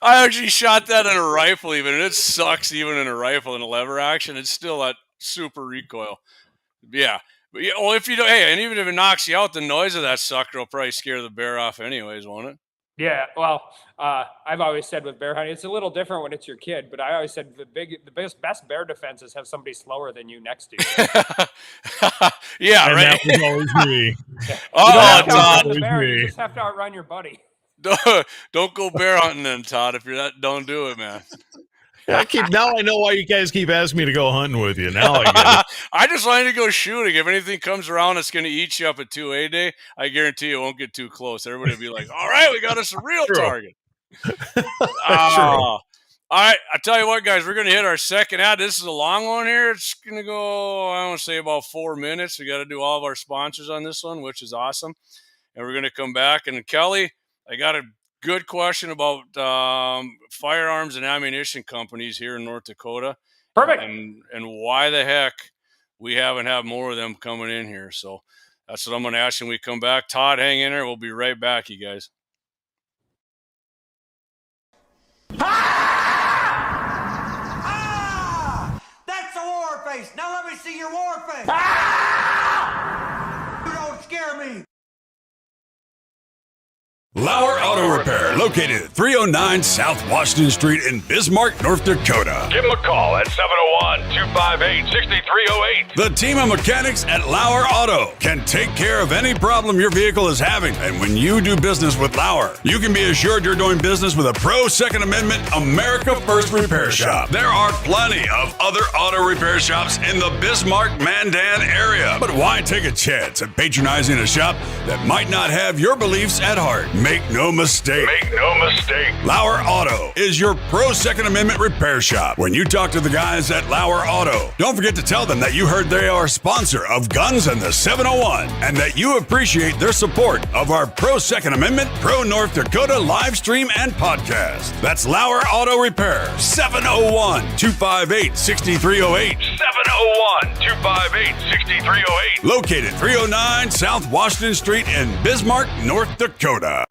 I actually shot that in a rifle even, and it sucks even in a rifle in a lever action. It's still that super recoil. Yeah. But well, if you don't, and even if it knocks you out, the noise of that sucker will probably scare the bear off anyways, won't it? Yeah, well, I've always said with bear hunting, it's a little different when it's your kid, but I always said the best bear defense is have somebody slower than you next to you. Yeah, and right. That was always me. Todd. You just have to outrun your buddy. Don't go bear hunting then, Todd. If you're that, don't do it, man. Now I know why you guys keep asking me to go hunting with you. Now I get it. I just wanted to go shooting. If anything comes around that's going to eat you up at 2A day, I guarantee you it won't get too close. Everybody will be like, all right, we got us a real target. All right, I tell you what, guys, we're going to hit our second ad. This is a long one here. It's going to go, I want to say about 4 minutes. We got to do all of our sponsors on this one, which is awesome. And we're going to come back. And Kelly, I got a good question about firearms and ammunition companies here in North Dakota. Perfect. And why the heck we haven't had more of them coming in here. So that's what I'm going to ask when we come back. Todd, hang in there. We'll be right back, you guys. That's a war face. Now let me see your war face. You don't scare me. Lauer Auto Repair, located at 309 South Washington Street in Bismarck, North Dakota. Give them a call at 701-258-6308. The team of mechanics at Lauer Auto can take care of any problem your vehicle is having. And when you do business with Lauer, you can be assured you're doing business with a pro Second Amendment America First repair shop. There are plenty of other auto repair shops in the Bismarck, Mandan area. But why take a chance at patronizing a shop that might not have your beliefs at heart? Make no mistake. Lauer Auto is your pro Second Amendment repair shop. When you talk to the guys at Lauer Auto, don't forget to tell them that you heard they are a sponsor of Guns and the 701 and that you appreciate their support of our pro Second Amendment, pro North Dakota live stream and podcast. That's Lauer Auto Repair, 701-258-6308. 701-258-6308. Located 309 South Washington Street in Bismarck, North Dakota.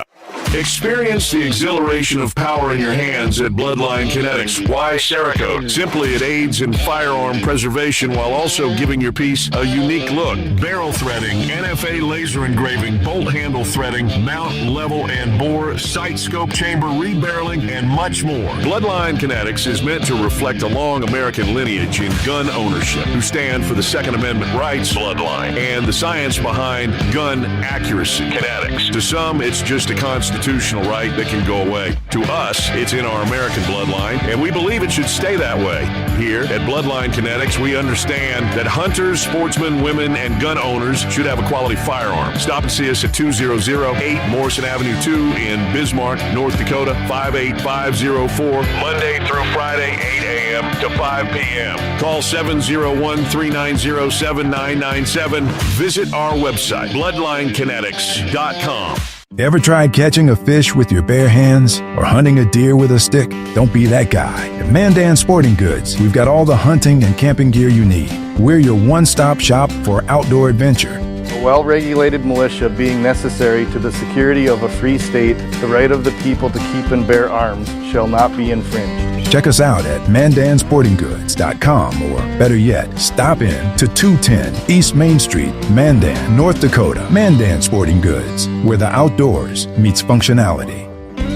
Experience the exhilaration of power in your hands at Bloodline Kinetics. Why Cerakote? Simply, it aids in firearm preservation while also giving your piece a unique look. Barrel threading, NFA laser engraving, bolt handle threading, mount, level, and bore, sight scope chamber, rebarreling, and much more. Bloodline Kinetics is meant to reflect a long American lineage in gun ownership, who stand for the Second Amendment rights, Bloodline, and the science behind gun accuracy, Kinetics. To some, it's just a constitutional right that can go away. To us, it's in our American bloodline, and we believe it should stay that way. Here at Bloodline Kinetics, we understand that hunters, sportsmen, women, and gun owners should have a quality firearm. Stop and see us at 2008 Morrison Avenue 2 in Bismarck, North Dakota, 58504, Monday through Friday, 8 a.m. to 5 p.m. Call 701-390-7997. Visit our website, bloodlinekinetics.com. Ever tried catching a fish with your bare hands or hunting a deer with a stick? Don't be that guy. At Mandan Sporting Goods, we've got all the hunting and camping gear you need. We're your one-stop shop for outdoor adventure. A well-regulated militia being necessary to the security of a free state, the right of the people to keep and bear arms shall not be infringed. Check us out at mandansportinggoods.com, or better yet, stop in to 210 East Main Street, Mandan, North Dakota. Mandan Sporting Goods, where the outdoors meets functionality.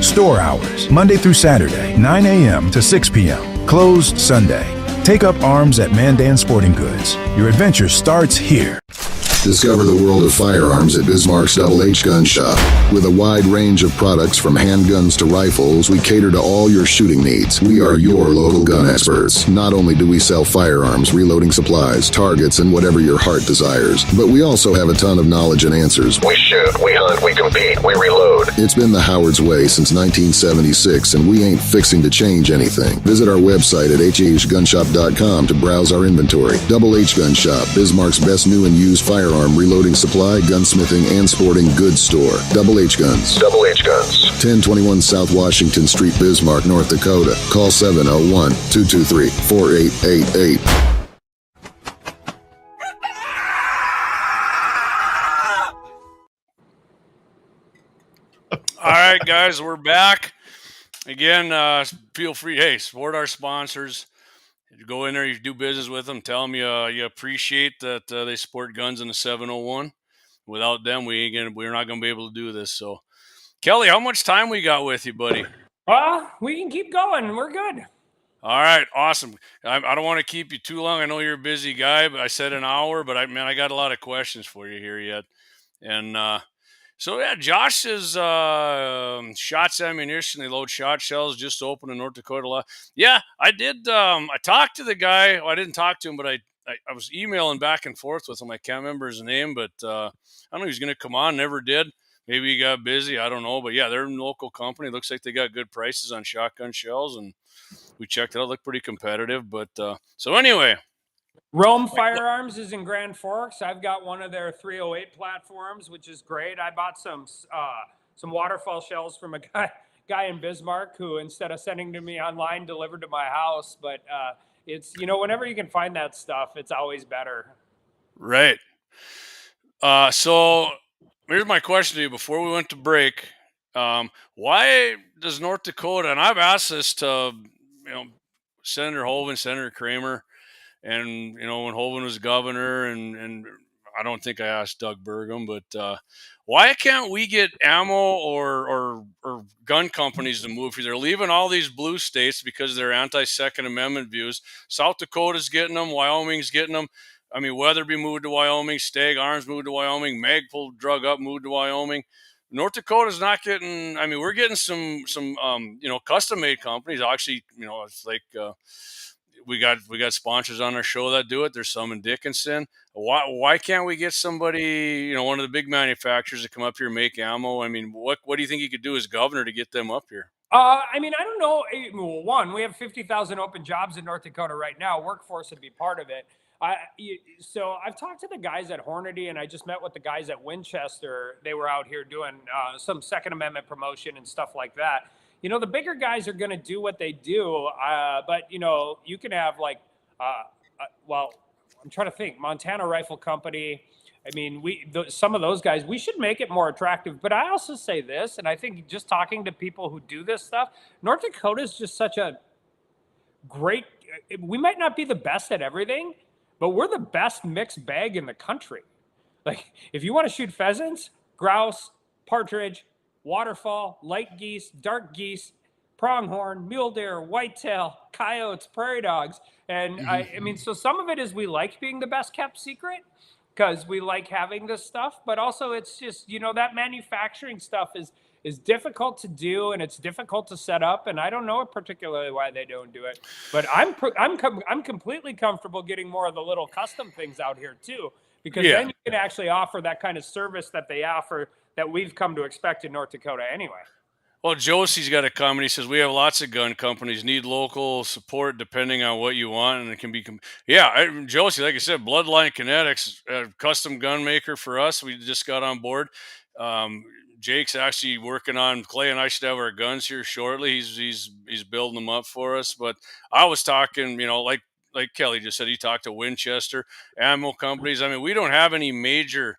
Store hours, Monday through Saturday, 9 a.m. to 6 p.m. Closed Sunday. Take up arms at Mandan Sporting Goods. Your adventure starts here. Discover the world of firearms at Bismarck's Double H Gun Shop. With a wide range of products from handguns to rifles, we cater to all your shooting needs. We are your local gun experts. Not only do we sell firearms, reloading supplies, targets, and whatever your heart desires, but we also have a ton of knowledge and answers. We shoot, we hunt, we compete, we reload. It's been the Howard's way since 1976, and we ain't fixing to change anything. Visit our website at hhgunshop.com to browse our inventory. Double H Gun Shop, Bismarck's best new and used firearm reloading supply, gunsmithing, and sporting goods store. Double H Guns. Double H Guns. 1021 South Washington Street, Bismarck, North Dakota. Call 701-223-4888. All right, guys, we're back. Again, feel free, hey, support our sponsors. You go in there, you do business with them, tell them you appreciate that they support Guns in the 701. Without them, we're not going to be able to do this. So, Kelly, how much time we got with you, buddy? We can keep going. We're good. All right, awesome. I don't want to keep you too long. I know you're a busy guy, but I said an hour, but I got a lot of questions for you here yet. And so, yeah, Josh's shots ammunition, they load shot shells, just opened in North Dakota. Yeah, I did. I talked to the guy. Well, I didn't talk to him, but I was emailing back and forth with him. I can't remember his name, but I don't know. He was going to come on, never did. Maybe he got busy. I don't know. But, yeah, they're a local company. Looks like they got good prices on shotgun shells. And we checked it out. It looked pretty competitive. But so anyway. Rome Firearms is in Grand Forks. I've got one of their 308 platforms, which is great. I bought some waterfall shells from a guy in Bismarck who, instead of sending to me online, delivered to my house. But it's, whenever you can find that stuff, it's always better. Right. So here's my question to you before we went to break. Why does North Dakota, and I've asked this to, Senator Hoeven, Senator Kramer, and, when Hoeven was governor, and I don't think I asked Doug Burgum, but why can't we get ammo or gun companies to move here? They're leaving all these blue states because of their anti-Second Amendment views. South Dakota's getting them. Wyoming's getting them. I mean, Weatherby moved to Wyoming. Stag Arms moved to Wyoming. Magpul drug up, moved to Wyoming. North Dakota's not getting. I mean, we're getting some custom-made companies. Actually, it's like we got sponsors on our show that do it. There's some in Dickinson. Why can't we get somebody, one of the big manufacturers to come up here and make ammo? I mean, what do you think you could do as governor to get them up here? I mean, I don't know. Well, one, we have 50,000 open jobs in North Dakota right now. Workforce would be part of it. So I've talked to the guys at Hornady, and I just met with the guys at Winchester. They were out here doing some Second Amendment promotion and stuff like that. The bigger guys are going to do what they do, but you can have I'm trying to think, Montana Rifle Company. I mean, some of those guys, we should make it more attractive. But I also say this, and I think just talking to people who do this stuff, North Dakota is just such a great. We might not be the best at everything, but we're the best mixed bag in the country. Like, if you want to shoot pheasants, grouse, partridge, waterfall, light geese, dark geese, pronghorn, mule deer, whitetail, coyotes, prairie dogs. And I mean, so some of it is we like being the best kept secret because we like having this stuff, but also it's just, that manufacturing stuff is difficult to do, and it's difficult to set up, and I don't know particularly why they don't do it. But I'm completely comfortable getting more of the little custom things out here too, because then you can actually offer that kind of service that they offer that we've come to expect in North Dakota anyway. Well, Josie's got a comment. He says, we have lots of gun companies, need local support depending on what you want. And it can be, Josie, like I said, Bloodline Kinetics, a custom gun maker for us. We just got on board. Jake's actually working on, Clay and I should have our guns here shortly. He's building them up for us. But I was talking, like Kelly just said, he talked to Winchester, ammo companies. I mean, we don't have any major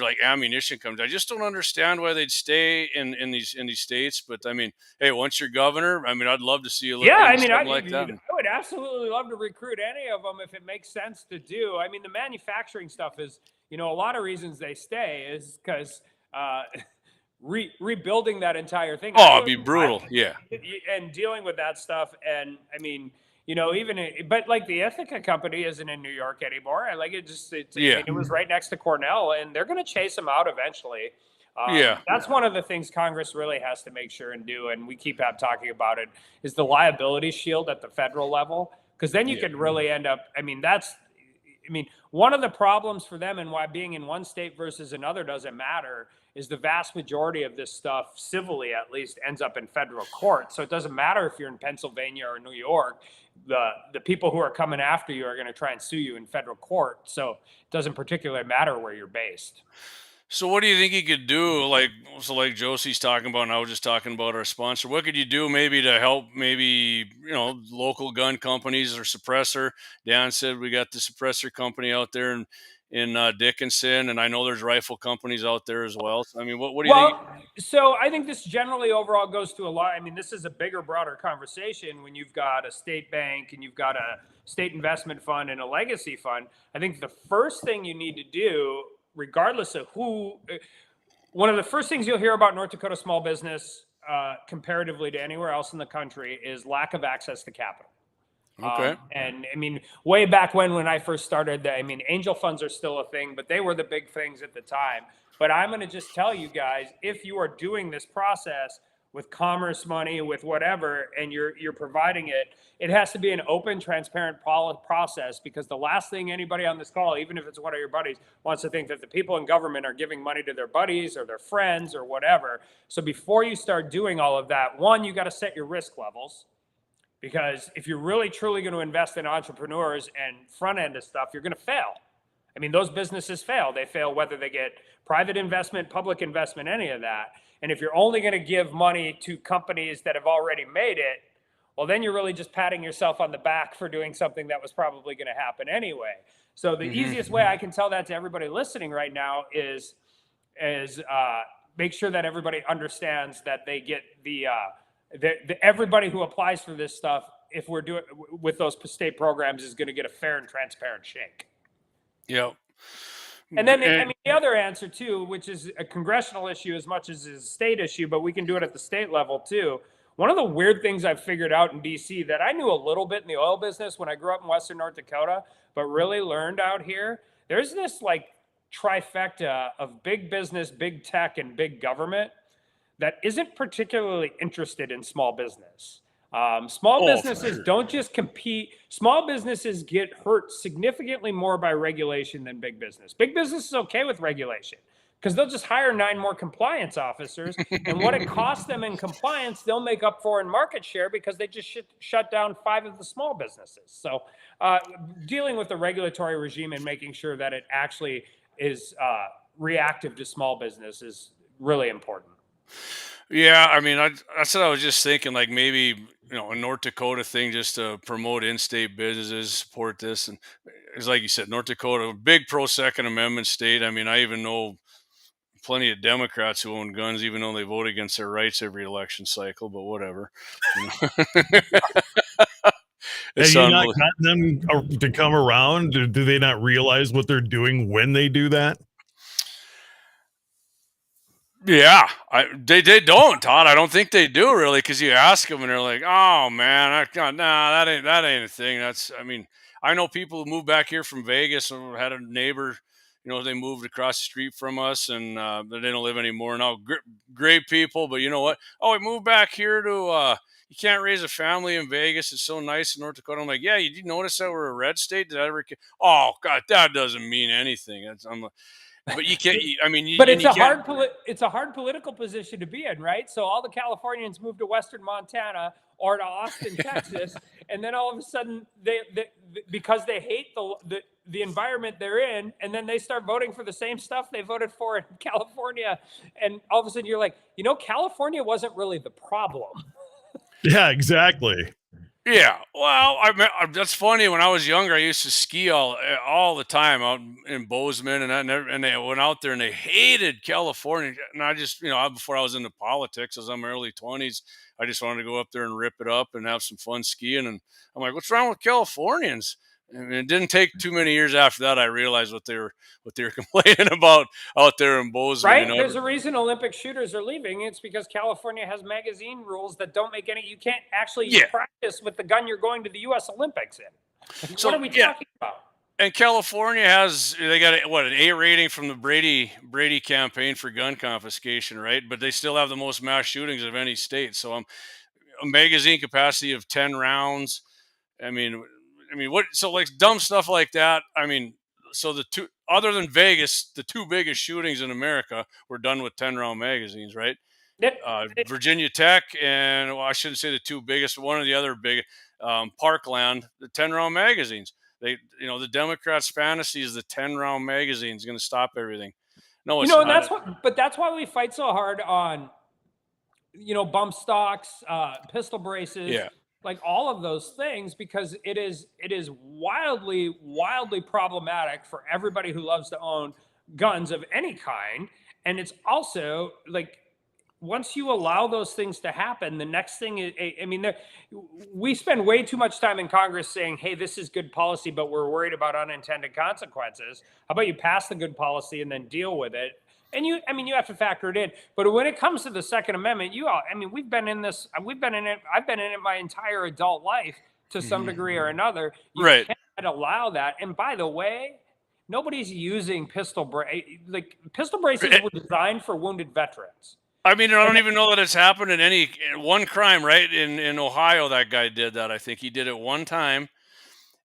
like ammunition companies. I just don't understand why they'd stay in these states. But I mean, hey, once you're governor, I mean, I'd love to see you look into something like that. I would absolutely love to recruit any of them if it makes sense to do. I mean, the manufacturing stuff is, a lot of reasons they stay is because rebuilding that entire thing. Oh, it'd be brutal. Yeah. And dealing with that stuff. And I mean, but like the Ithaca company isn't in New York anymore. I like it. It was right next to Cornell, and they're going to chase them out eventually. That's one of the things Congress really has to make sure and do. And we keep talking about it, is the liability shield at the federal level. Because then you could really end up, one of the problems for them and why being in one state versus another doesn't matter is the vast majority of this stuff, civilly at least, ends up in federal court. So it doesn't matter if you're in Pennsylvania or New York. The people who are coming after you are going to try and sue you in federal court. So it doesn't particularly matter where you're based. So what do you think you could do? Like Josie's talking about, and I was just talking about our sponsor. What could you do maybe to help local gun companies or suppressor? Dan said we got the suppressor company out there in Dickinson, and I know there's rifle companies out there as well. So, I mean, what do you think? So I think this generally overall goes to a lot. I mean, this is a bigger, broader conversation when you've got a state bank and you've got a state investment fund and a legacy fund. I think the first thing you need to do, regardless of one of the first things you'll hear about North Dakota small business comparatively to anywhere else in the country is lack of access to capital. Okay. And I mean, way back when I first started, angel funds are still a thing, but they were the big things at the time. But I'm going to just tell you guys, if you are doing this process with commerce money, with whatever, and you're providing it, it has to be an open, transparent process, because the last thing anybody on this call, even if it's one of your buddies, wants to think that the people in government are giving money to their buddies or their friends or whatever. So before you start doing all of that, one, you got to set your risk levels. Because if you're really truly going to invest in entrepreneurs and front end of stuff, you're going to fail. I mean, those businesses fail. They fail whether they get private investment, public investment, any of that. And if you're only going to give money to companies that have already made it, well, then you're really just patting yourself on the back for doing something that was probably going to happen anyway. So the easiest way I can tell that to everybody listening right now is make sure that everybody understands that they get everybody who applies for this stuff, if we're doing with those state programs, is going to get a fair and transparent shake. Yep. And then the other answer too, which is a congressional issue as much as a state issue, but we can do it at the state level too. One of the weird things I've figured out in DC that I knew a little bit in the oil business when I grew up in Western North Dakota, but really learned out here, there's this like trifecta of big business, big tech, and big government that isn't particularly interested in small business. Small businesses don't just compete. Small businesses get hurt significantly more by regulation than big business. Big business is okay with regulation because they'll just hire 9 more compliance officers. And what it costs them in compliance, they'll make up for in market share because they just shut down 5 of the small businesses. So dealing with the regulatory regime and making sure that it actually is reactive to small business is really important. Yeah, I mean, that's what I was just thinking, like maybe, a North Dakota thing just to promote in-state businesses, support this. And it's like you said, North Dakota, a big pro-Second Amendment state. I mean, I even know plenty of Democrats who own guns, even though they vote against their rights every election cycle, but whatever. Have you not gotten them to come around? Do they not realize what they're doing when they do that? Yeah, they don't, Todd. I don't think they do really, because you ask them and they're like, "Oh man, that ain't a thing." I know people who moved back here from Vegas and had a neighbor. They moved across the street from us, and they don't live anymore now. Great people, but you know what? Oh, we moved back here to. You can't raise a family in Vegas. It's so nice in North Dakota. I'm like, yeah. You did notice that we're a red state? Did I ever? Oh God, that doesn't mean anything. But you can't. But it's a hard political position to be in, right? So all the Californians move to Western Montana or to Austin, Texas, and then all of a sudden they because they hate the environment they're in, and then they start voting for the same stuff they voted for in California, and all of a sudden you're like, California wasn't really the problem. Yeah, exactly. Yeah, well, that's funny. When I was younger, I used to ski all the time out in Bozeman, and they went out there and they hated California. And I just, before I was into politics, I was in my early 20s. I just wanted to go up there and rip it up and have some fun skiing. And I'm like, what's wrong with Californians? And it didn't take too many years after that I realized what they were complaining about out there in Bozeman. Right? There's a reason Olympic shooters are leaving. It's because California has magazine rules that don't make you can't actually practice with the gun you're going to the U.S. Olympics in. So, what are we talking about? And California they got an A rating from the Brady campaign for gun confiscation, right? But they still have the most mass shootings of any state. So a magazine capacity of 10 rounds. What? So like dumb stuff like that. So other than Vegas, the 2 biggest shootings in America were done with 10-round magazines, right? Virginia Tech and I shouldn't say the 2 biggest. One of the other big, Parkland, the 10-round magazines. The Democrats' fantasy is the 10-round magazine is going to stop everything. No, it's not. That's why we fight so hard on, bump stocks, pistol braces. Yeah. Like all of those things, because it is wildly problematic for everybody who loves to own guns of any kind. And it's also like, once you allow those things to happen, the next thing is, we spend way too much time in Congress saying, hey, this is good policy, but we're worried about unintended consequences. How about you pass the good policy and then deal with it? And you have to factor it in. But when it comes to the Second Amendment, we've been in this. I've been in it my entire adult life to some degree or another. You can't allow that. And by the way, nobody's using pistol braces. Like pistol braces were designed for wounded veterans. I don't even know that it's happened in one crime, right? In Ohio, that guy did that. I think he did it one time.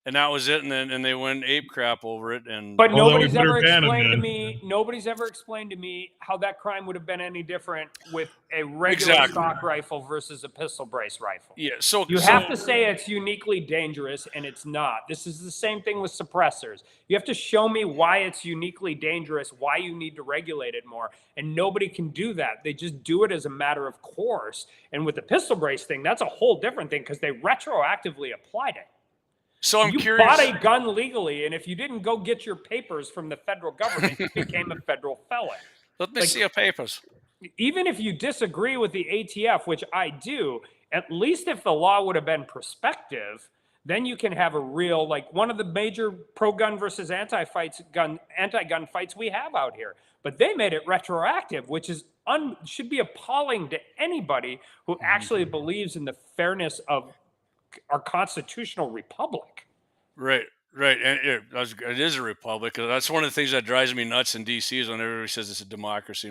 and that was it. And then they went ape crap over it. And but nobody's ever explained to me. Nobody's ever explained to me how that crime would have been any different with a regular stock rifle versus a pistol brace rifle. Yeah. So you have to say it's uniquely dangerous, and it's not. This is the same thing with suppressors. You have to show me why it's uniquely dangerous, why you need to regulate it more, and nobody can do that. They just do it as a matter of course. And with the pistol brace thing, that's a whole different thing because they retroactively applied it. So I'm curious. You bought a gun legally, and if you didn't go get your papers from the federal government, you became a federal felon. Let me see your papers. Even if you disagree with the ATF, which I do, at least if the law would have been prospective, then you can have a real, like one of the major pro-gun versus anti-gun fights we have out here. But they made it retroactive, which is should be appalling to anybody who actually believes in the fairness of our constitutional republic. Right. And it is a republic. That's one of the things that drives me nuts in D.C. is when everybody says it's a democracy.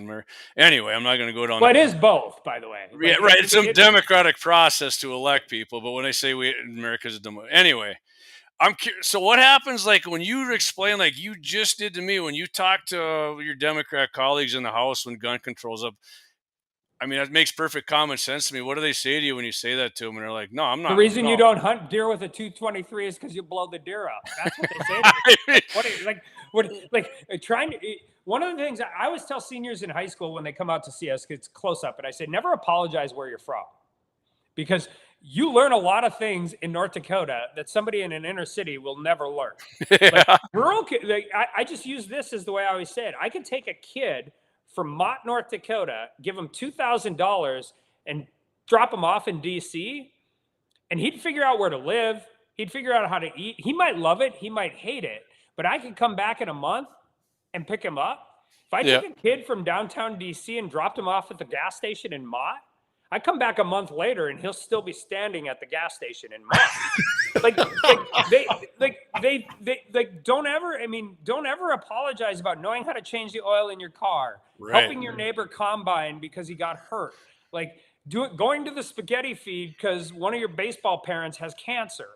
Anyway, I'm not going to go down. But it is both, by the way. Yeah, right. It's a democratic process to elect people. But when they say America's a democracy. Anyway, I'm curious. So what happens like when you explain, like you just did to me, when you talk to your Democrat colleagues in the House when gun control's up? I mean, that makes perfect common sense to me. What do they say to you when you say that to them? And they're like, no, I'm not. The reason you don't hunt deer with a 223 is because you blow the deer up. That's what they say to me. One of the things I always tell seniors in high school when they come out to see us, it's close up, and I say, never apologize where you're from. Because you learn a lot of things in North Dakota that somebody in an inner city will never learn. Yeah. I just use this as the way I always say it. I can take a kid from Mott, North Dakota, give him $2,000 and drop him off in DC, and he'd figure out where to live. He'd figure out how to eat. He might love it. He might hate it. But I could come back in a month and pick him up. If I took a kid from downtown DC and dropped him off at the gas station in Mott, I come back a month later and he'll still be standing at the gas station in Mott. Don't ever apologize about knowing how to change the oil in your car, helping your neighbor combine because he got hurt, going to the spaghetti feed because one of your baseball parents has cancer.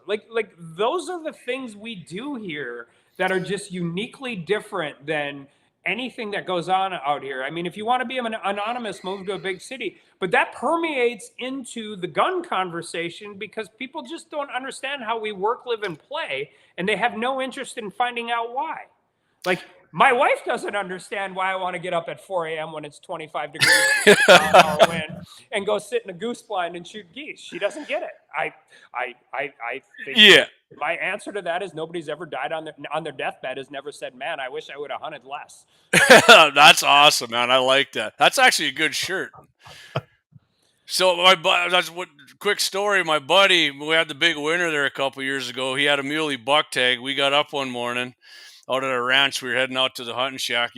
Those are the things we do here that are just uniquely different than anything that goes on out here. I mean, if you want to be an anonymous, move to a big city. But that permeates into the gun conversation because people just don't understand how we work, live, and play, and they have no interest in finding out why. Like, my wife doesn't understand why I want to get up at 4 a.m. when it's 25 degrees wind and go sit in a goose blind and shoot geese. She doesn't get it. I think my answer to that is nobody's ever died on their deathbed has never said, man, I wish I would have hunted less. That's awesome, man. I like that. That's actually a good shirt. So quick story. My buddy, we had the big winter there a couple years ago. He had a muley buck tag. We got up one morning out at a ranch. We were heading out to the hunting shack,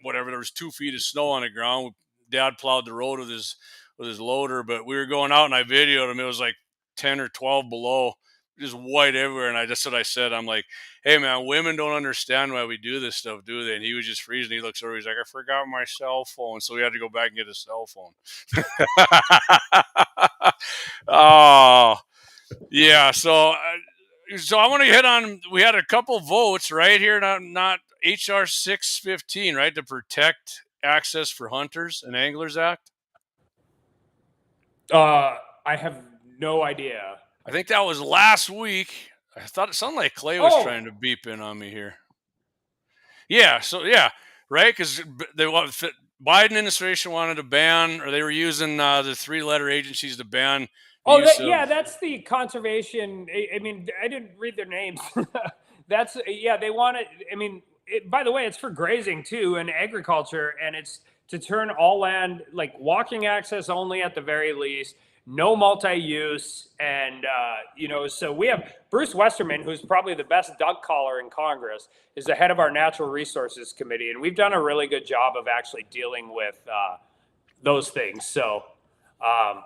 whatever. There was 2 feet of snow on the ground. Dad plowed the road with his loader, but we were going out and I videoed him. It was like 10 or 12 below, just white everywhere. And that's what I said. I'm like, hey man, women don't understand why we do this stuff, do they? And he was just freezing. He looks over. He's like, I forgot my cell phone. So we had to go back and get a cell phone. Oh, yeah. So I want to hit on, we had a couple votes right here, not HR 615, right, to protect access for hunters and anglers act. I have no idea. I think that was last week. I thought it sounded like Clay was trying to beep in on me here. Yeah. So right. Cause Biden administration wanted to ban, or they were using the 3-letter agencies to ban. That's the conservation. I mean, I didn't read their names. They want it. I mean, by the way, it's for grazing too and agriculture, and it's to turn all land like walking access only at the very least, no multi-use. And, so we have Bruce Westerman, who's probably the best duck caller in Congress, is the head of our Natural Resources Committee. And we've done a really good job of actually dealing with those things. So, I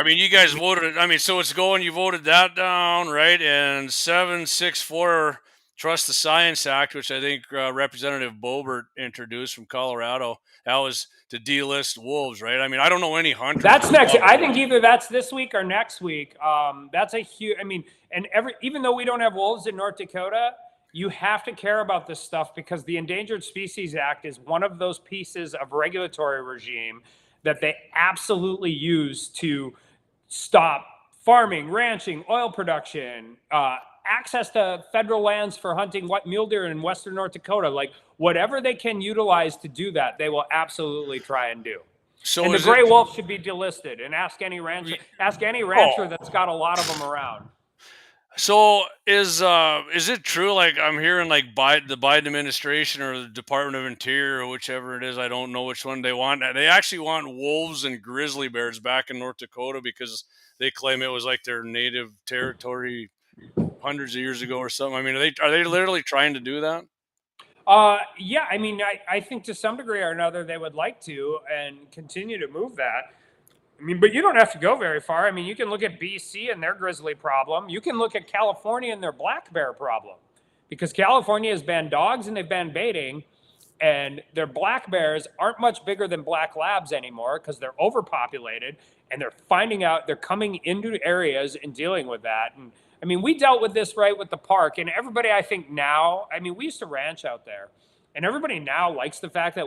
mean, you guys voted. I mean, so it's going. You voted that down, right? And 764 Trust the Science Act, which I think Representative Boebert introduced from Colorado. That was to delist wolves, right? I mean, I don't know any hunters. That's next. I think either that's this week or next week. That's a huge. I mean, and even though we don't have wolves in North Dakota, you have to care about this stuff because the Endangered Species Act is one of those pieces of regulatory regime that they absolutely use to stop farming, ranching, oil production, access to federal lands for hunting mule deer in western North Dakota. Like whatever they can utilize to do that, they will absolutely try and do. So and the gray wolf should be delisted. And ask any rancher that's got a lot of them around. So is it true? Like I'm hearing, like the Biden administration or the Department of Interior or whichever it is, I don't know which one they want. They actually want wolves and grizzly bears back in North Dakota because they claim it was like their native territory hundreds of years ago or something. I mean, are they literally trying to do that? Yeah. I mean, I think to some degree or another they would like to and continue to move that. I mean, but you don't have to go very far. I mean, you can look at BC and their grizzly problem. You can look at California and their black bear problem because California has banned dogs and they've banned baiting, and their black bears aren't much bigger than black labs anymore because they're overpopulated, and they're coming into areas and dealing with that. And I mean, we dealt with this right with the park, and everybody, I think now, I mean, we used to ranch out there, and everybody now likes the fact that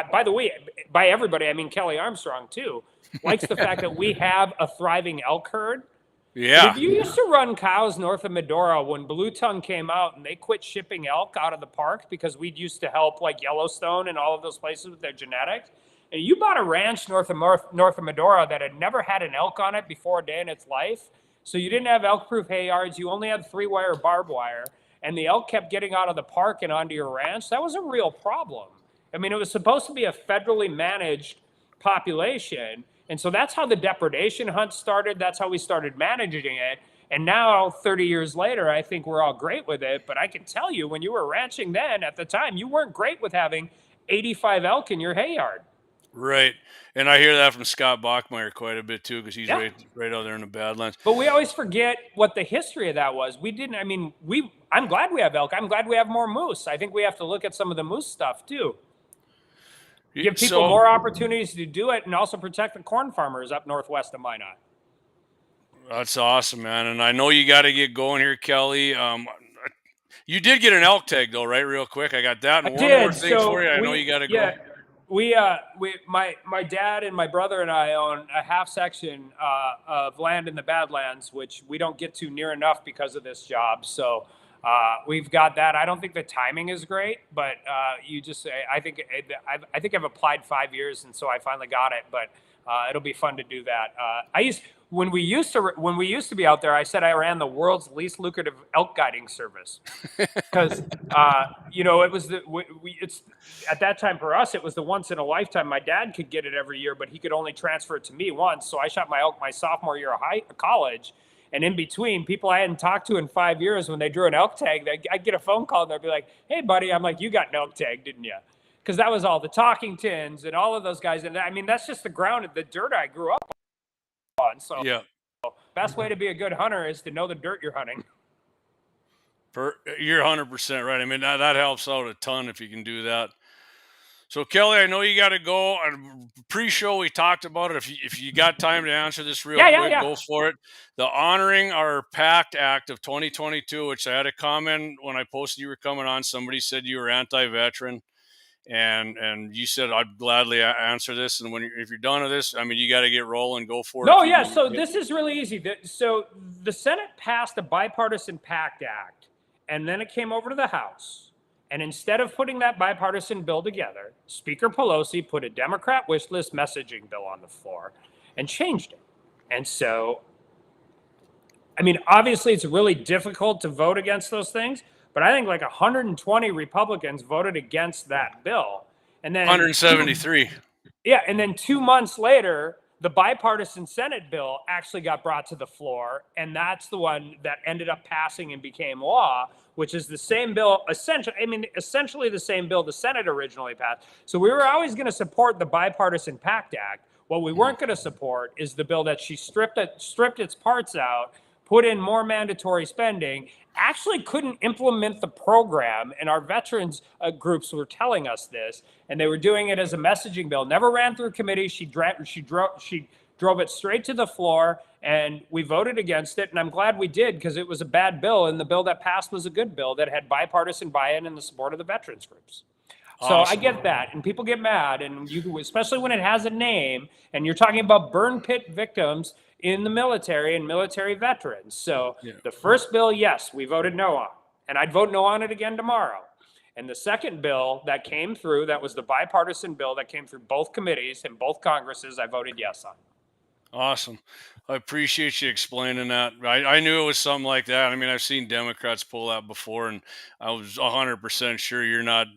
by the way, by everybody, I mean Kelly Armstrong too, likes the fact that we have a thriving elk herd. Yeah. But if you used to run cows north of Medora when Blue Tongue came out and they quit shipping elk out of the park because we used to help like Yellowstone and all of those places with their genetics, and you bought a ranch north of Medora that had never had an elk on it before a day in its life, so you didn't have elk-proof hay yards, you only had 3-wire barbed wire, and the elk kept getting out of the park and onto your ranch, that was a real problem. I mean, it was supposed to be a federally managed population, and so that's how the depredation hunt started. That's how we started managing it. And now, 30 years later, I think we're all great with it. But I can tell you, when you were ranching then, at the time, you weren't great with having 85 elk in your hay yard. Right. And I hear that from Scott Bachmeyer quite a bit too, because he's right out there in the Badlands. But we always forget what the history of that was. I'm glad we have elk. I'm glad we have more moose. I think we have to look at some of the moose stuff too. Give people more opportunities to do it and also protect the corn farmers up northwest of Minot. That's awesome, man. And I know you got to get going here, Kelly. You did get an elk tag though, right? Real quick. I got that. And one more thing for you. I know you got to go. My dad and my brother and I own a half section of land in the Badlands, which we don't get to near enough because of this job. So we've got that. I don't think the timing is great, but I think I've applied 5 years, and so I finally got it. But it'll be fun to do that. When we used to be out there, I said I ran the world's least lucrative elk guiding service because it was at that time for us it was the once in a lifetime. My dad could get it every year, but he could only transfer it to me once. So I shot my elk my sophomore year of college, and in between, people I hadn't talked to in 5 years, when they drew an elk tag, I'd get a phone call and they'd be like, "Hey, buddy," I'm like, "You got an elk tag, didn't you?" Because that was all the Talking Tins and all of those guys, and I mean that's just the ground, the dirt I grew up on. So best way to be a good hunter is to know the dirt you're hunting. You're 100% right. I mean, that helps out a ton if you can do that. So Kelly, I know you got to go. Pre-show we talked about it. If you got time to answer this real quick, go for it. The Honoring Our Pact Act of 2022, which I had a comment when I posted you were coming on. Somebody said you were anti-veteran. And you said I'd gladly answer this. And if you're done with this, I mean, you got to get rolling, go for it. No, yeah. So this is really easy. So the Senate passed a Bipartisan Pact Act, and then it came over to the House. And instead of putting that bipartisan bill together, Speaker Pelosi put a Democrat wish list messaging bill on the floor and changed it. And so, I mean, obviously it's really difficult to vote against those things. But I think like 120 Republicans voted against that bill. And then 173. Yeah. And then 2 months later, the bipartisan Senate bill actually got brought to the floor. And that's the one that ended up passing and became law, which is the same bill, essentially the same bill the Senate originally passed. So we were always going to support the Bipartisan Pact Act. What we weren't going to support is the bill that she stripped its parts out, put in more mandatory spending, actually couldn't implement the program, and our veterans groups were telling us this, and they were doing it as a messaging bill. Never ran through committee. She drove it straight to the floor, and we voted against it. And I'm glad we did, because it was a bad bill, and the bill that passed was a good bill that had bipartisan buy-in and the support of the veterans groups. So I get that, and people get mad, and you, especially when it has a name, and you're talking about burn pit victims in the military and military veterans. So the first bill, yes, we voted no on, and I'd vote no on it again tomorrow. And the second bill that came through, that was the bipartisan bill that came through both committees and both Congresses, I voted yes on. Awesome. I appreciate you explaining that. I knew it was something like that. I mean, I've seen Democrats pull that before, and I was 100% sure you're not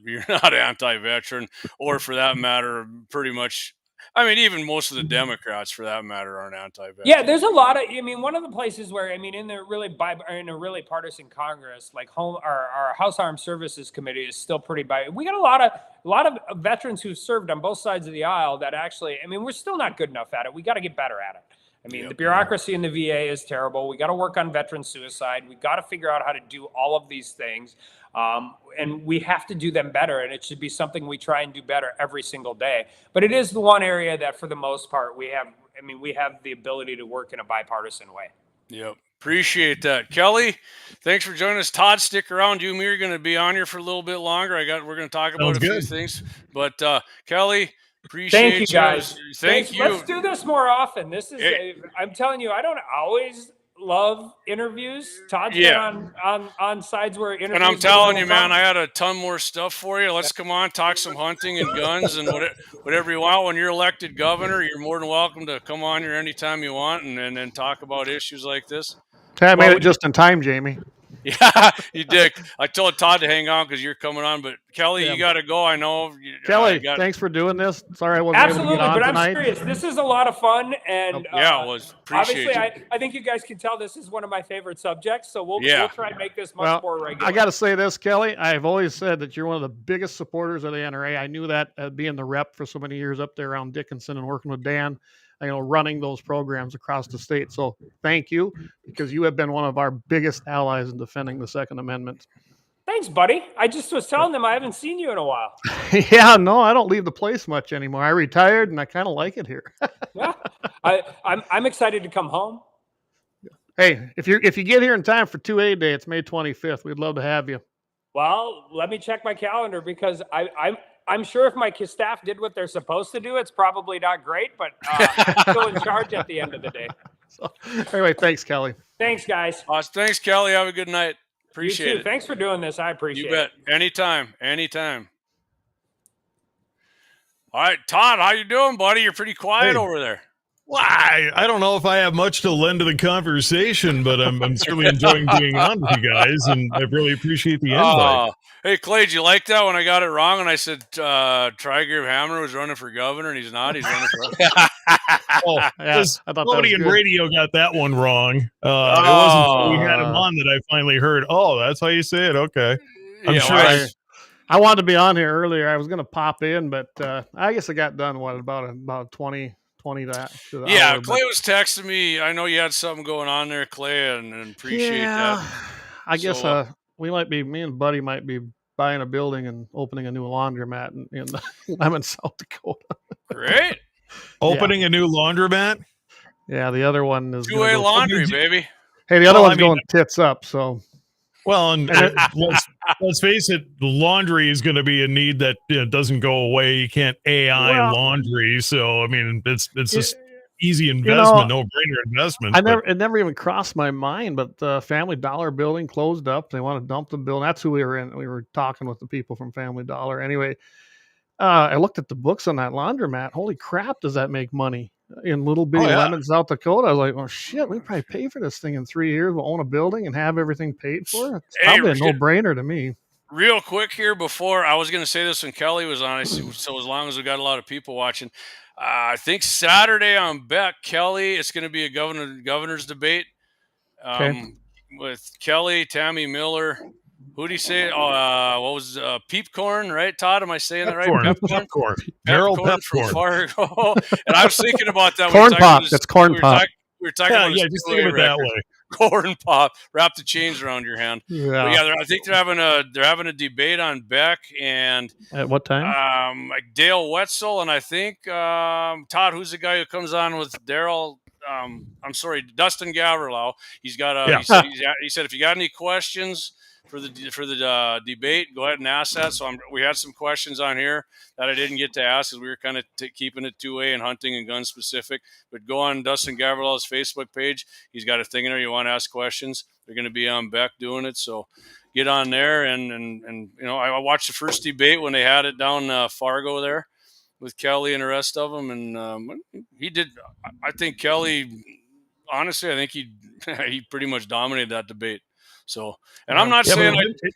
anti-veteran, or for that matter, pretty much. I mean, even most of the Democrats, for that matter, aren't anti-veteran. Yeah, there's a lot of. I mean, one of the places where in a really partisan Congress, like our House Armed Services Committee is still pretty We got a lot of veterans who've served on both sides of the aisle that actually. I mean, we're still not good enough at it. We got to get better at it. I mean, the bureaucracy in the VA is terrible. We got to work on veteran suicide. We got to figure out how to do all of these things. And we have to do them better. And it should be something we try and do better every single day. But it is the one area that, for the most part, we have the ability to work in a bipartisan way. Yep. Appreciate that. Kelly, thanks for joining us. Todd, stick around. You and me are going to be on here for a little bit longer. We're going to talk about few things. But Kelly, appreciate Thank you, guys. Thank you. Let's do this more often. This is, I'm telling you, I don't always love interviews. Todd's been on sides where interviews. And I'm telling you, man, I had a ton more stuff for you. Let's come on, talk some hunting and guns and whatever you want. When you're elected governor, you're more than welcome to come on here anytime you want and then talk about issues like this. I made it just in time, Jamie. Yeah, you did. I told Todd to hang on because you're coming on, but Kelly, you got to go. I know. Kelly, thanks for doing this. Sorry I wasn't able to get on tonight. I'm serious. This is a lot of fun, and it was. Appreciate obviously, I think you guys can tell this is one of my favorite subjects. So we'll try and make this much more regular. I got to say this, Kelly. I've always said that you're one of the biggest supporters of the NRA. I knew that being the rep for so many years up there around Dickinson and working with Dan. Running those programs across the state. So thank you, because you have been one of our biggest allies in defending the Second Amendment. Thanks, buddy. I just was telling them I haven't seen you in a while. Yeah, no, I don't leave the place much anymore. I retired, and I kind of like it here. Yeah, I'm excited to come home. Hey, if you get here in time for 2A Day, it's May 25th. We'd love to have you. Well, let me check my calendar, because I'm sure if my staff did what they're supposed to do, it's probably not great, but I'm still in charge at the end of the day. So, anyway, thanks, Kelly. Thanks, guys. Awesome. Thanks, Kelly. Have a good night. Appreciate it. Thanks for doing this. I appreciate it. You bet. Anytime. All right, Todd, how you doing, buddy? You're pretty quiet over there. Well, I don't know if I have much to lend to the conversation, but I'm certainly enjoying being on with you guys, and I really appreciate the invite. Hey, Clay, did you like that when I got it wrong and I said Trigrave Hammer was running for governor, and he's not? He's running for I thought Cody and radio got that one wrong. It wasn't until we had him on that I finally heard, that's how you say it? Okay. I'm sure I wanted to be on here earlier. I was going to pop in, but I guess I got done, about 20 to the hour, Clay was texting me. I know you had something going on there, Clay, and appreciate that. I guess me and Buddy might be buying a building and opening a new laundromat in Lemon, South Dakota. Great. Opening a new laundromat? Yeah, the other one is 2A laundry, baby. Hey, the other one's going tits up, so. Well, and let's face it, laundry is going to be a need that doesn't go away. You can't AI laundry, so I mean, it's just easy investment, no-brainer investment. It never even crossed my mind, but the Family Dollar building closed up. They want to dump the building. That's who we were in. We were talking with the people from Family Dollar. Anyway, I looked at the books on that laundromat. Holy crap, does that make money? In little bitty Lemon, South Dakota. I was like, oh shit, we probably pay for this thing in 3 years. We'll own a building and have everything paid for. It's probably a no-brainer to me. Real quick here, before I was going to say this when Kelly was on, so as long as we got a lot of people watching, I think Saturday on Beck, Kelly, it's going to be a governor's debate with Kelly, Tammy Miller. Who do you say? What was Peepcorn, right, Todd? Am I saying that right? Pepcorn. Harold Pepcorn from Fargo. And I was thinking about that. Corn pop. That's corn pop. We were talking about just think of it that way. corn pop, wrap the chains around your hand. Yeah. But yeah, I think they're having a debate on Beck and at what time? Like Dale Wetzel, and I think Todd, who's the guy who comes on with Daryl. I'm sorry, Dustin Gaverlau. He's got a. He said if you got any questions for the debate, go ahead and ask that. So we had some questions on here that I didn't get to ask because we were kind of keeping it 2A and hunting and gun specific. But go on Dustin Gaverlau's Facebook page. He's got a thing in there. You want to ask questions? They're going to be on Beck doing it. So get on there and I watched the first debate when they had it down Fargo there with Kelly and the rest of them, and he did. I think Kelly, honestly, I think he pretty much dominated that debate. So, and I'm not saying it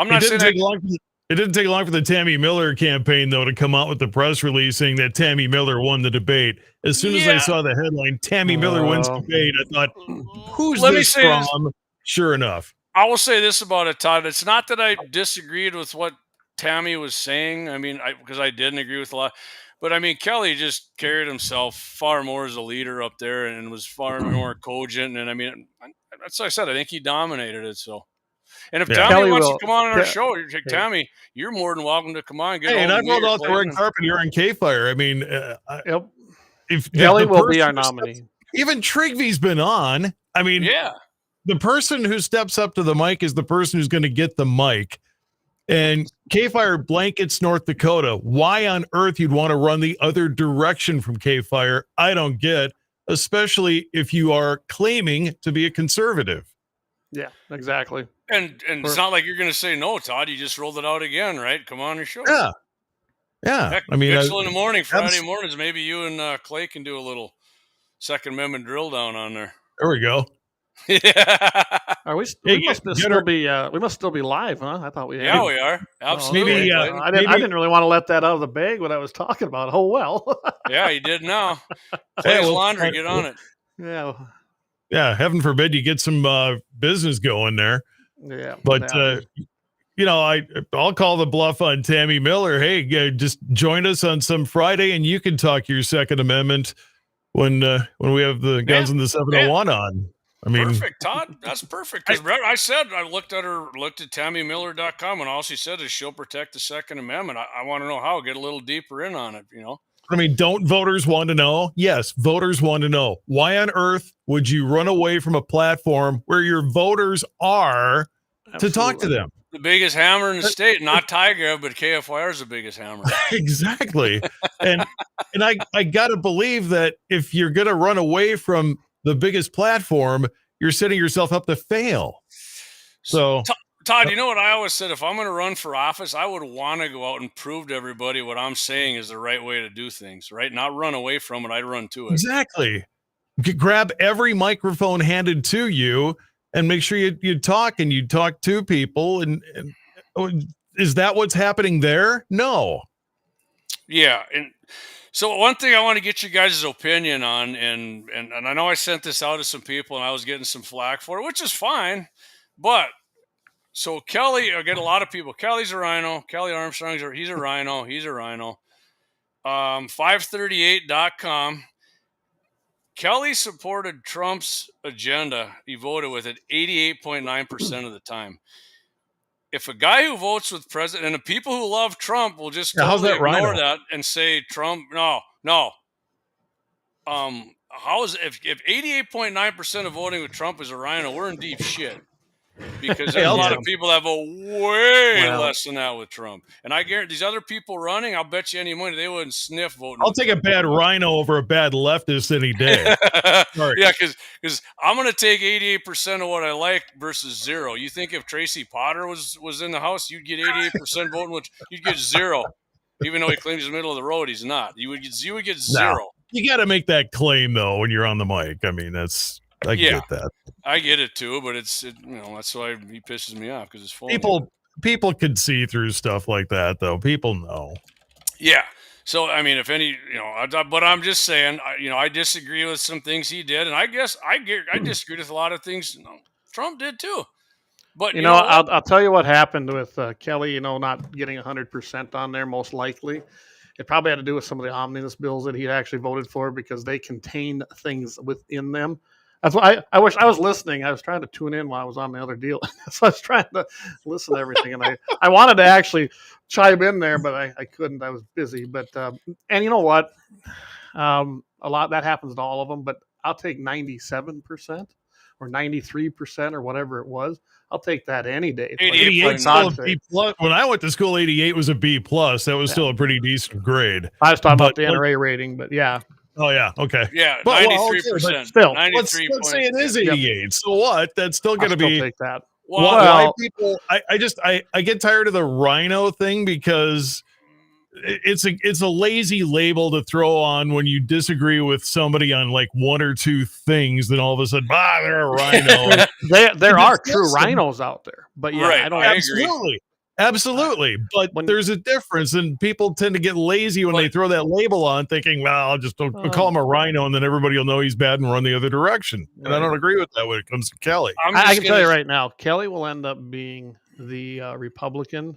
didn't take long for the Tammy Miller campaign though to come out with the press release saying that Tammy Miller won the debate. As soon as I saw the headline, Tammy Miller wins debate, I thought, who's this from? Sure enough. I will say this about it, Todd. It's not that I disagreed with what Tammy was saying. I mean, because I didn't agree with a lot. But, I mean, Kelly just carried himself far more as a leader up there and was far more cogent. And, I mean, that's what I said. I think he dominated it. So, and if Tammy wants to come on our show, Tammy, you're more than welcome to come on. And I rolled out the red carpet here on KFYR. I mean, if Kelly will be our nominee. Even Trigvy's been on. I mean, the person who steps up to the mic is the person who's going to get the mic. And KFYR blankets North Dakota. Why on earth you'd want to run the other direction from KFYR, I don't get, especially if you are claiming to be a conservative. Yeah, exactly. And it's not like you're going to say no, Todd. You just rolled it out again, right? Come on your show. Yeah. Heck, I mean, Mitchell in the morning, Friday mornings, maybe you and Clay can do a little Second Amendment drill down on there. There we go. Are we? We must still be live, huh? I thought we had. Yeah, we are. Absolutely. I didn't really want to let that out of the bag. What I was talking about. Oh well. Yeah, you did now. Clay's laundry. Get on it. Yeah. Heaven forbid you get some business going there. Yeah. But I'll call the bluff on Tammy Miller. Hey, just join us on some Friday, and you can talk your Second Amendment when we have the guns and the 701 on. I mean, perfect, Todd. That's perfect. Because I looked at TammyMiller.com, and all she said is she'll protect the Second Amendment. I want to know how. Get a little deeper in on it, I mean, don't voters want to know? Yes, voters want to know. Why on earth would you run away from a platform where your voters are to talk to them? The biggest hammer in the state, not Tiger, but KFYR is the biggest hammer. Exactly. And I got to believe that if you're going to run away from the biggest platform, you're setting yourself up to fail. So, Todd, you know what I always said? If I'm going to run for office, I would want to go out and prove to everybody what I'm saying is the right way to do things, right? Not run away from it. I'd run to it. Exactly. Grab every microphone handed to you and make sure you talk and you talk to people. And is that what's happening there? No. Yeah. And so one thing I want to get you guys' opinion on, and I know I sent this out to some people and I was getting some flack for it, which is fine. But so Kelly, I get a lot of people. Kelly's a rhino. Kelly Armstrong's he's a rhino. He's a rhino. 538.com. Kelly supported Trump's agenda. He voted with it 88.9% of the time. If a guy who votes with president and the people who love Trump will just totally ignore that and say Trump, no. How is if 88.9% of voting with Trump is a rhino, we're in deep shit. Because there's a lot of people that vote way less than that with Trump. And I guarantee these other people running, I'll bet you any money they wouldn't sniff voting. I'll take a bad rhino over a bad leftist any day. Yeah, because I'm going to take 88% of what I like versus zero. You think if Tracy Potter was in the House, you'd get 88% voting, which you'd get zero. Even though he claims he's middle of the road, he's not. You would get zero. No. You got to make that claim, though, when you're on the mic. I mean, I get that. I get it too, but that's why he pisses me off because it's full. People could see through stuff like that, though. People know. Yeah. So I mean, if any, but I'm just saying, I disagree with some things he did, and I guess I disagreed with a lot of things Trump did too. But I'll tell you what happened with Kelly. Not getting 100% on there, most likely. It probably had to do with some of the omnibus bills that he actually voted for because they contained things within them That's why I wish I was listening. I was trying to tune in while I was on the other deal. So I was trying to listen to everything. And I wanted to actually chime in there, but I couldn't. I was busy. But, and you know what? A lot that happens to all of them, but I'll take 97% or 93% or whatever it was. I'll take that any day. 88 still a B plus. When I went to school, 88 was a B plus. That was still a pretty decent grade. I was talking about the NRA rating, but yeah. Oh yeah, okay. Yeah, 93%. Still, let's say it is 88. Yep. So what? That's still going to be. Take that. Why people? I get tired of the rhino thing because it's a lazy label to throw on when you disagree with somebody on like one or two things. Then all of a sudden, they're a rhino. there are true rhinos out there, but yeah, right. I agree. Absolutely. But there's a difference, and people tend to get lazy when they throw that label on, thinking, well, I'll just call him a rhino, and then everybody will know he's bad and run the other direction. And I don't agree with that when it comes to Kelly. I can tell you right now, Kelly will end up being the Republican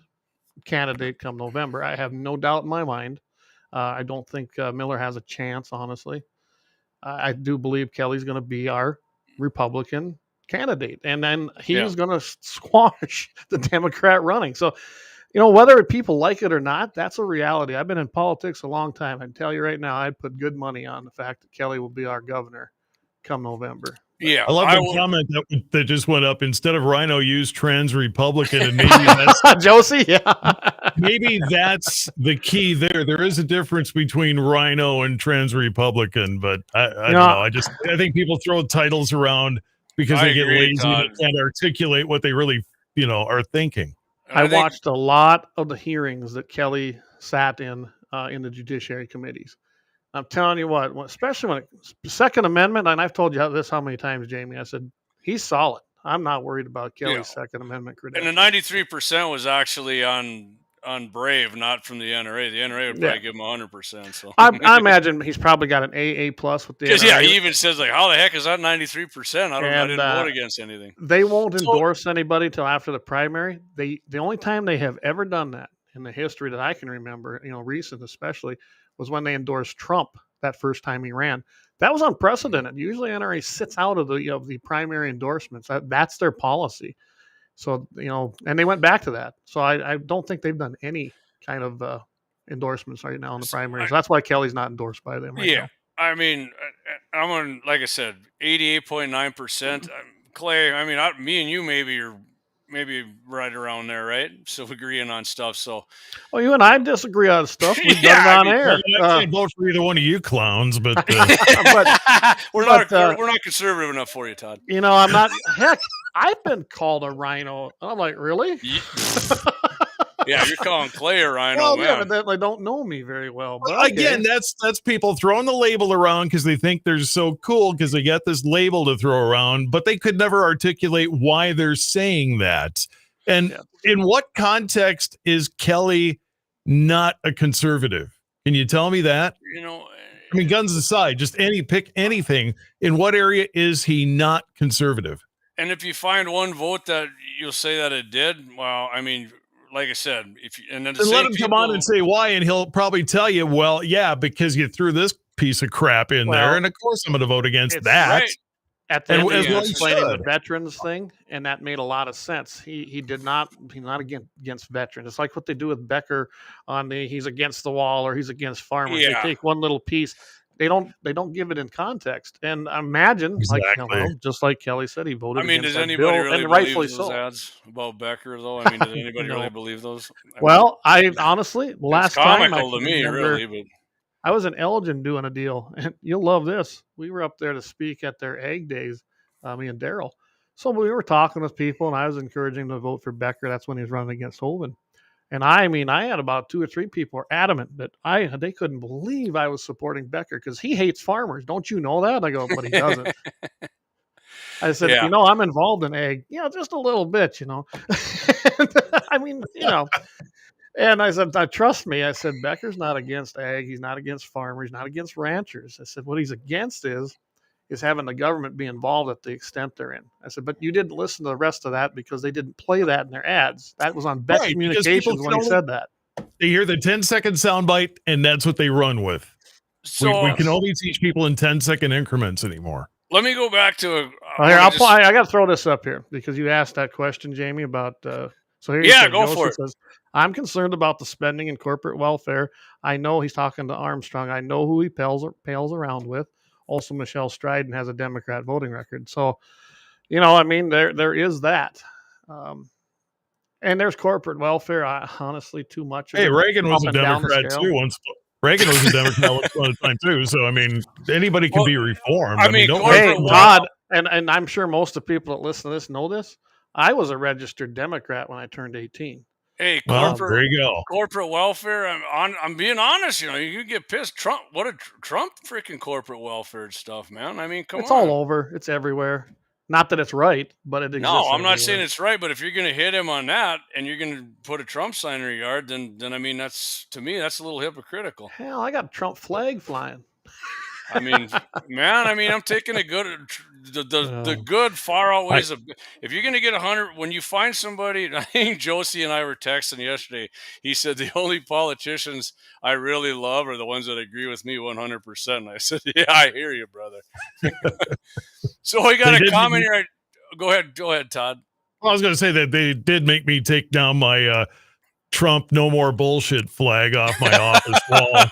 candidate come November. I have no doubt in my mind. I don't think Miller has a chance, honestly. I do believe Kelly's going to be our Republican candidate, and then he's going to squash the Democrat running. So, whether people like it or not, that's a reality. I've been in politics a long time. I can tell you right now, I'd put good money on the fact that Kelly will be our governor come November. Yeah, I love the comment that just went up. Instead of rhino, use trans Republican, and maybe that's Josie. Yeah, maybe that's the key there. There is a difference between rhino and trans Republican, but I don't know. I think people throw titles around because they get lazy and can't articulate what they really, are thinking. I watched a lot of the hearings that Kelly sat in the judiciary committees. I'm telling you what, especially when Second Amendment, and I've told you this how many times, Jamie, I said, he's solid. I'm not worried about Kelly's Second Amendment credentials. And the 93% was actually on Brave, not from the NRA. The NRA would probably give him 100%. So I imagine he's probably got an AA plus with the NRA. Yeah, he even says, like, how the heck is that 93%? I didn't vote against anything. They won't endorse anybody till after the primary. The only time they have ever done that in the history that I can remember, recent especially, was when they endorsed Trump that first time he ran. That was unprecedented. Usually NRA sits out of the primary endorsements. That's their policy. So, and they went back to that. So I don't think they've done any kind of endorsements right now in the primaries. That's why Kelly's not endorsed by them right now. I mean, I'm on, like I said, 88.9%. Clay, I mean, me and you maybe right around there, right? So agreeing on stuff. So, well, you and I disagree on stuff. We've done it on air. I can't vote for either one of you clowns, but we're not conservative enough for you, Todd. I'm not. Heck, I've been called a rhino, and I'm like, really? Yeah, you're calling Clay a rhino. Well, yeah, but they don't know me very well. But again, that's people throwing the label around because they think they're so cool because they get this label to throw around, but they could never articulate why they're saying that. And in what context is Kelly not a conservative? Can you tell me that? I mean, guns aside, just pick anything. In what area is he not conservative? And if you find one vote that you'll say that it did, well, I mean, like I said, then let him come on and say why, and he'll probably tell you, well, yeah, because you threw this piece of crap in there, and of course I'm going to vote against that. Right. At the end, he was explaining the veterans thing, and that made a lot of sense. He's not against veterans. It's like what they do with Becker on he's against the wall or he's against farmers. Yeah. They take one little piece. They don't give it in context. And imagine, just like Kelly said, he voted. I mean, against does anybody bill, really and believe rightfully those so. ads about Becker, though? I mean, does anybody really believe those? I honestly, last time comical to me, really. But I was in Elgin doing a deal, and you'll love this. We were up there to speak at their Ag Days, me and Daryl. So we were talking with people, and I was encouraging them to vote for Becker. That's when he was running against Hovind. And I had about 2 or 3 people were adamant that they couldn't believe I was supporting Becker because he hates farmers. Don't you know that? And I go, but he doesn't. I said, I'm involved in ag. Just a little bit, I mean, And I said, trust me. I said, Becker's not against ag. He's not against farmers. He's not against ranchers. I said, what he's against is having the government be involved at the extent they're in. I said, but you didn't listen to the rest of that because they didn't play that in their ads. That was on Beck Communications when he said that. They hear the 10-second soundbite, and that's what they run with. So we can only teach people in 10-second increments anymore. let me go back to. I got to throw this up here because you asked that question, Jamie, about. So here, yeah, go for it. Says, I'm concerned about the spending and corporate welfare. I know he's talking to Armstrong. I know who he pals around with. Also, Michelle Stryden has a Democrat voting record. So, I mean, there is that. And there's corporate welfare. Honestly, too much. Hey, Reagan was a Democrat too once. Reagan was a Democrat once upon a time too. So I mean, anybody can be reformed. I mean, Todd, and I'm sure most of the people that listen to this know this. I was a registered Democrat when I turned 18. Hey, there you go. Corporate welfare. I'm being honest. You get pissed. Trump freaking corporate welfare stuff, man. I mean, come on. It's all over. It's everywhere. Not that it's right, but it exists. No, I'm not saying it's right, but if you're going to hit him on that and you're going to put a Trump sign in your yard, then I mean, to me, that's a little hypocritical. Hell, I got a Trump flag flying. I mean, man, I'm taking the good far outweighs if you're going to get 100, when you find somebody, I think Josie and I were texting yesterday, he said the only politicians I really love are the ones that agree with me 100%. And I said, yeah, I hear you, brother. So we got a comment here. Go ahead, Todd. Well, I was going to say that they did make me take down my Trump no more bullshit flag off my office wall.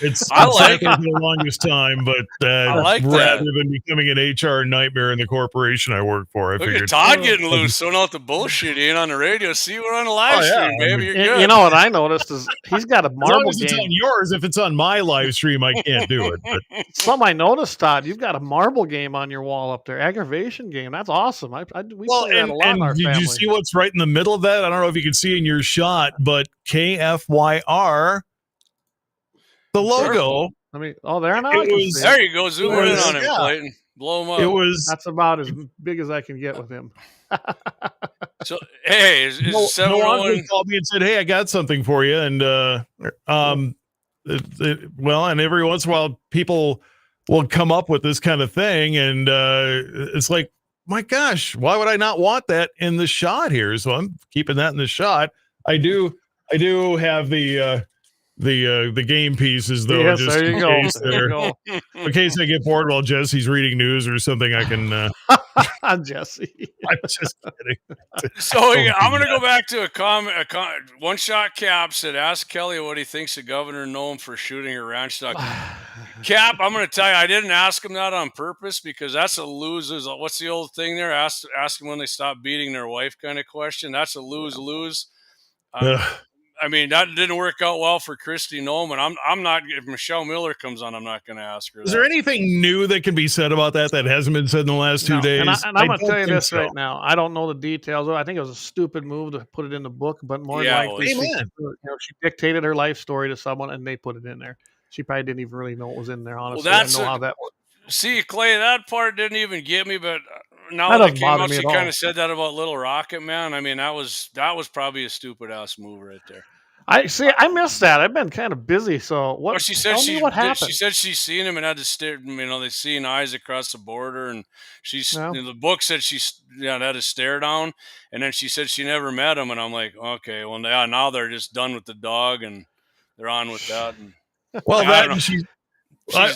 It's for the longest time, but rather than becoming an HR nightmare in the corporation I work for, I figured Todd getting loose, throwing out the bullshit. He ain't on the radio. See, we're on the live stream, baby. You're good. You know what I noticed is he's got a marble game. It's on yours. If it's on my live stream, I can't do it. But something I noticed, Todd, you've got a marble game on your wall up there. Aggravation game. That's awesome. We play that a lot in our family. Did you see what's right in the middle of that? I don't know if you can see in your shot, but KFYR. The logo. I mean, there now. There you go. Zoom in on him, Clayton. Blow him up. That's about as big as I can get with him. So hey, is 701 called me and said, "Hey, I got something for you." And and every once in a while, people will come up with this kind of thing, and it's like, my gosh, why would I not want that in the shot here? So I'm keeping that in the shot. I do have the game pieces though, yes, just in case in case I get bored while Jesse's reading news or something. I can. I'm Jesse. I'm just kidding. So I'm going to go back to a one shot. Cap said, "Ask Kelly what he thinks of Governor Noem for shooting a ranch dog." Cap, I'm going to tell you, I didn't ask him that on purpose because that's a lose. What's the old thing there? Ask them when they stop beating their wife kind of question. That's a lose. I mean, that didn't work out well for Kristi Noem, and I'm not. If Michelle Miller comes on, I'm not going to ask her. Is there anything new that can be said about that hasn't been said in the last 2 days? And I'm going to tell you this right now. I don't know the details. I think it was a stupid move to put it in the book, but more likely, she dictated her life story to someone, and they put it in there. She probably didn't even really know what was in there. Honestly, I don't know how that worked. See, Clay, that part didn't even get me, but now that came out, she kind of said that about Little Rocket Man. I mean, that was probably a stupid ass move right there. I missed that. I've been kind of busy. So what? Well, she said what happened. She said she's seen him and had to stare. They seen eyes across the border, and the book said had to stare down, and then she said she never met him, and I'm like, okay, well, now they're just done with the dog, and they're on with that. And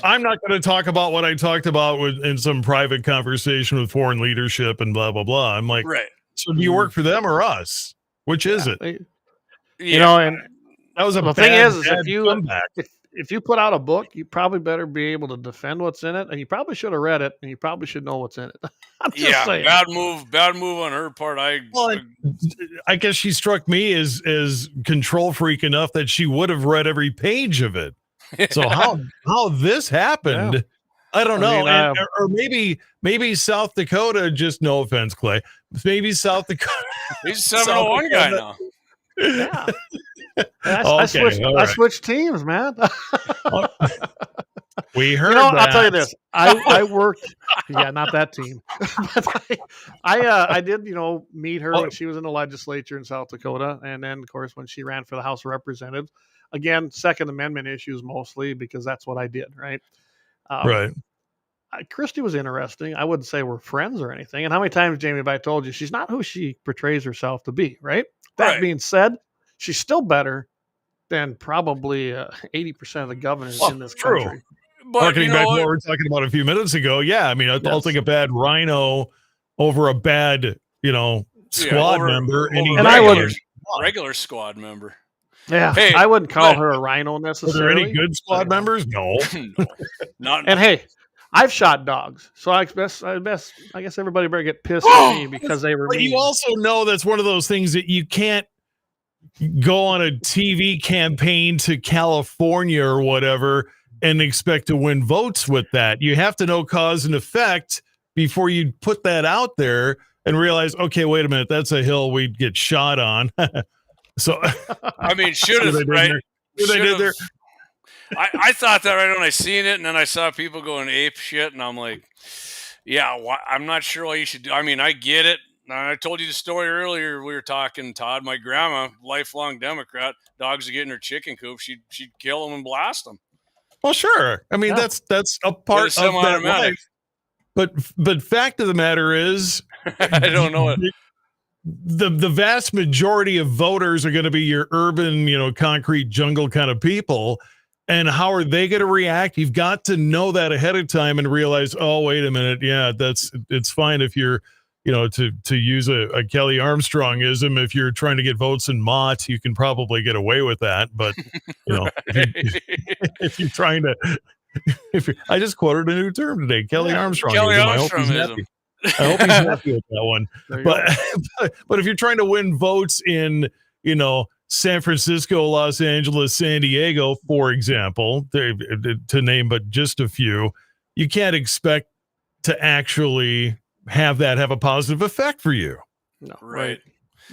I'm not going to talk about what I talked about in some private conversation with foreign leadership and blah blah blah. I'm like, right. So do you work for them or us? Which is it? And that was the thing is if you put out a book, you probably better be able to defend what's in it, and you probably should have read it, and you probably should know what's in it. I'm just saying. Bad move on her part. I guess she struck me as control freak enough that she would have read every page of it. So how this happened, I don't know. Or maybe South Dakota, just no offense, Clay. Maybe South Dakota. He's a 701 guy now. Yeah. I switched teams, man. We heard that. I'll tell you this. I worked not that team. But I did, meet her when she was in the legislature in South Dakota, and then of course when she ran for the House of Representatives. Again, Second Amendment issues mostly because that's what I did, right? Right. Kristi was interesting. I wouldn't say we're friends or anything. And how many times, Jamie, have I told you she's not who she portrays herself to be, right? That being said, she's still better than probably 80% of the governors in this country. Harkening back to what we were talking about a few minutes ago. Yeah, I mean, I'll take a bad rhino over a bad, squad member. Regular squad member. Yeah, hey, I wouldn't call her a rhino necessarily. Are there any good squad members? No. Not. And hey, I've shot dogs, so I guess everybody better get pissed at me because they were. But you also know that's one of those things that you can't go on a TV campaign to California or whatever and expect to win votes with that. You have to know cause and effect before you put that out there and realize, okay, wait a minute, that's a hill we'd get shot on. So, I mean, should have, right? I thought that right when I seen it, and then I saw people going ape shit, and I'm like, yeah, I'm not sure why you should do. I mean, I get it. I told you the story earlier. We were talking, Todd. My grandma, lifelong Democrat, dogs would get in her chicken coop. She'd kill them and blast them. Well, sure. I mean, that's a part of that life. But fact of the matter is, I don't know it. The vast majority of voters are going to be your urban, concrete jungle kind of people. And how are they going to react? You've got to know that ahead of time and realize, oh, wait a minute. Yeah, it's fine if you're, to use a Kelly Armstrongism, if you're trying to get votes in Mott, you can probably get away with that. But, if you're trying to, I just quoted a new term today, Kelly Armstrong. I hope he's happy with that one. But if you're trying to win votes in, San Francisco, Los Angeles, San Diego, for example, to name but just a few, you can't expect to actually have a positive effect for you. No, right.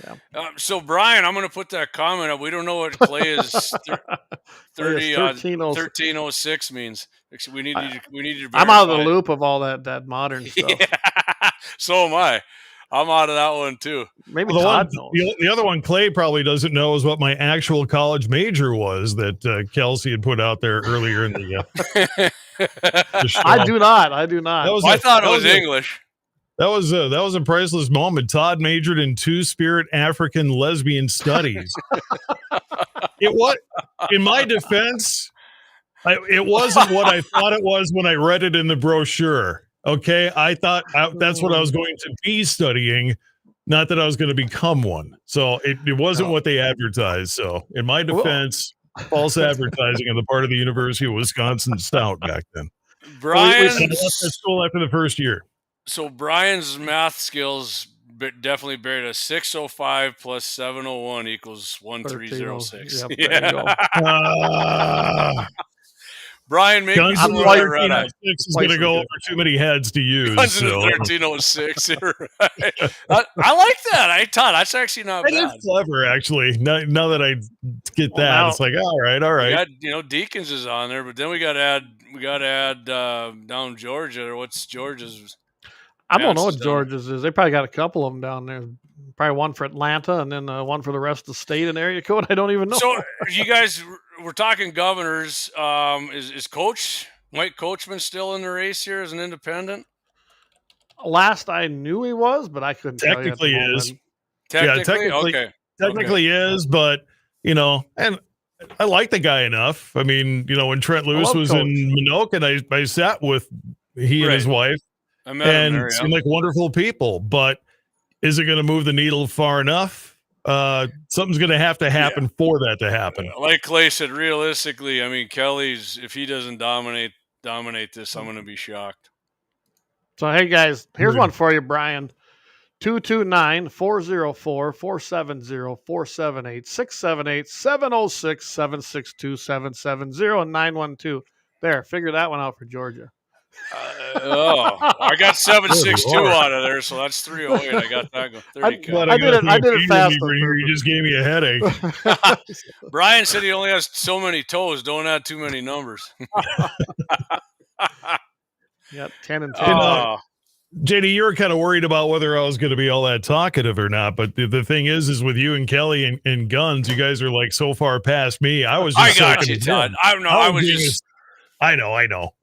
Yeah. So Brian, I'm going to put that comment up. We don't know what Clay is 1306 means. We need to verify. I'm out of the loop of all that modern stuff. Yeah. So am I. I'm out of that one too. Maybe Todd knows. The other one Clay probably doesn't know is what my actual college major was that Kelsey had put out there earlier in the show. I do not. I thought it was English. That was a priceless moment. Todd majored in Two-Spirit African Lesbian Studies. In my defense, it wasn't what I thought it was when I read it in the brochure. Okay, I thought that's what I was going to be studying, not that I was going to become one. So it wasn't what they advertised. So in my defense, false advertising on the part of the University of Wisconsin Stout back then. Brian's left that school after the first year. So Brian's math skills definitely buried a 605 plus 701 equals 1306. Yep, yeah. Brian, maybe Guns in the 1306 is going to go over too many heads to use. Guns in the 1306. Right. I like that. Todd, that's actually not bad. It is clever, actually. Now that I get that, it's like, all right. We got, Deacons is on there, but then we got to add down Georgia. Or what's Georgia's? I don't know what Georgia's is. They probably got a couple of them down there. Probably one for Atlanta and then one for the rest of the state and area code. I don't even know. So you guys, we're talking governors. Is Mike Coachman still in the race here as an independent? Last I knew he was, but I couldn't technically tell you is. Technically, okay. Technically is, but and I like the guy enough. I mean, when Trent Lewis was Coach in Minook, and I sat with he and his wife, and seemed like wonderful people, but is it going to move the needle far enough? Something's going to have to happen for that to happen. Like Clay said, realistically, I mean, Kelly's, if he doesn't dominate this, I'm going to be shocked. So, hey, guys, here's one for you, Brian. 229-404-470-478-678-706-762-770 and 912. There, figure that one out for Georgia. I got 762 out of there, so that's 308. I got that going. I did it fast. You just gave me a headache. Brian said he only has so many toes. Don't add too many numbers. Yep, 10 and 10. JD, you were kind of worried about whether I was going to be all that talkative or not, but the thing is with you and Kelly and Guns, you guys are like so far past me. I was just I got you, Todd. I know. I was just. I know.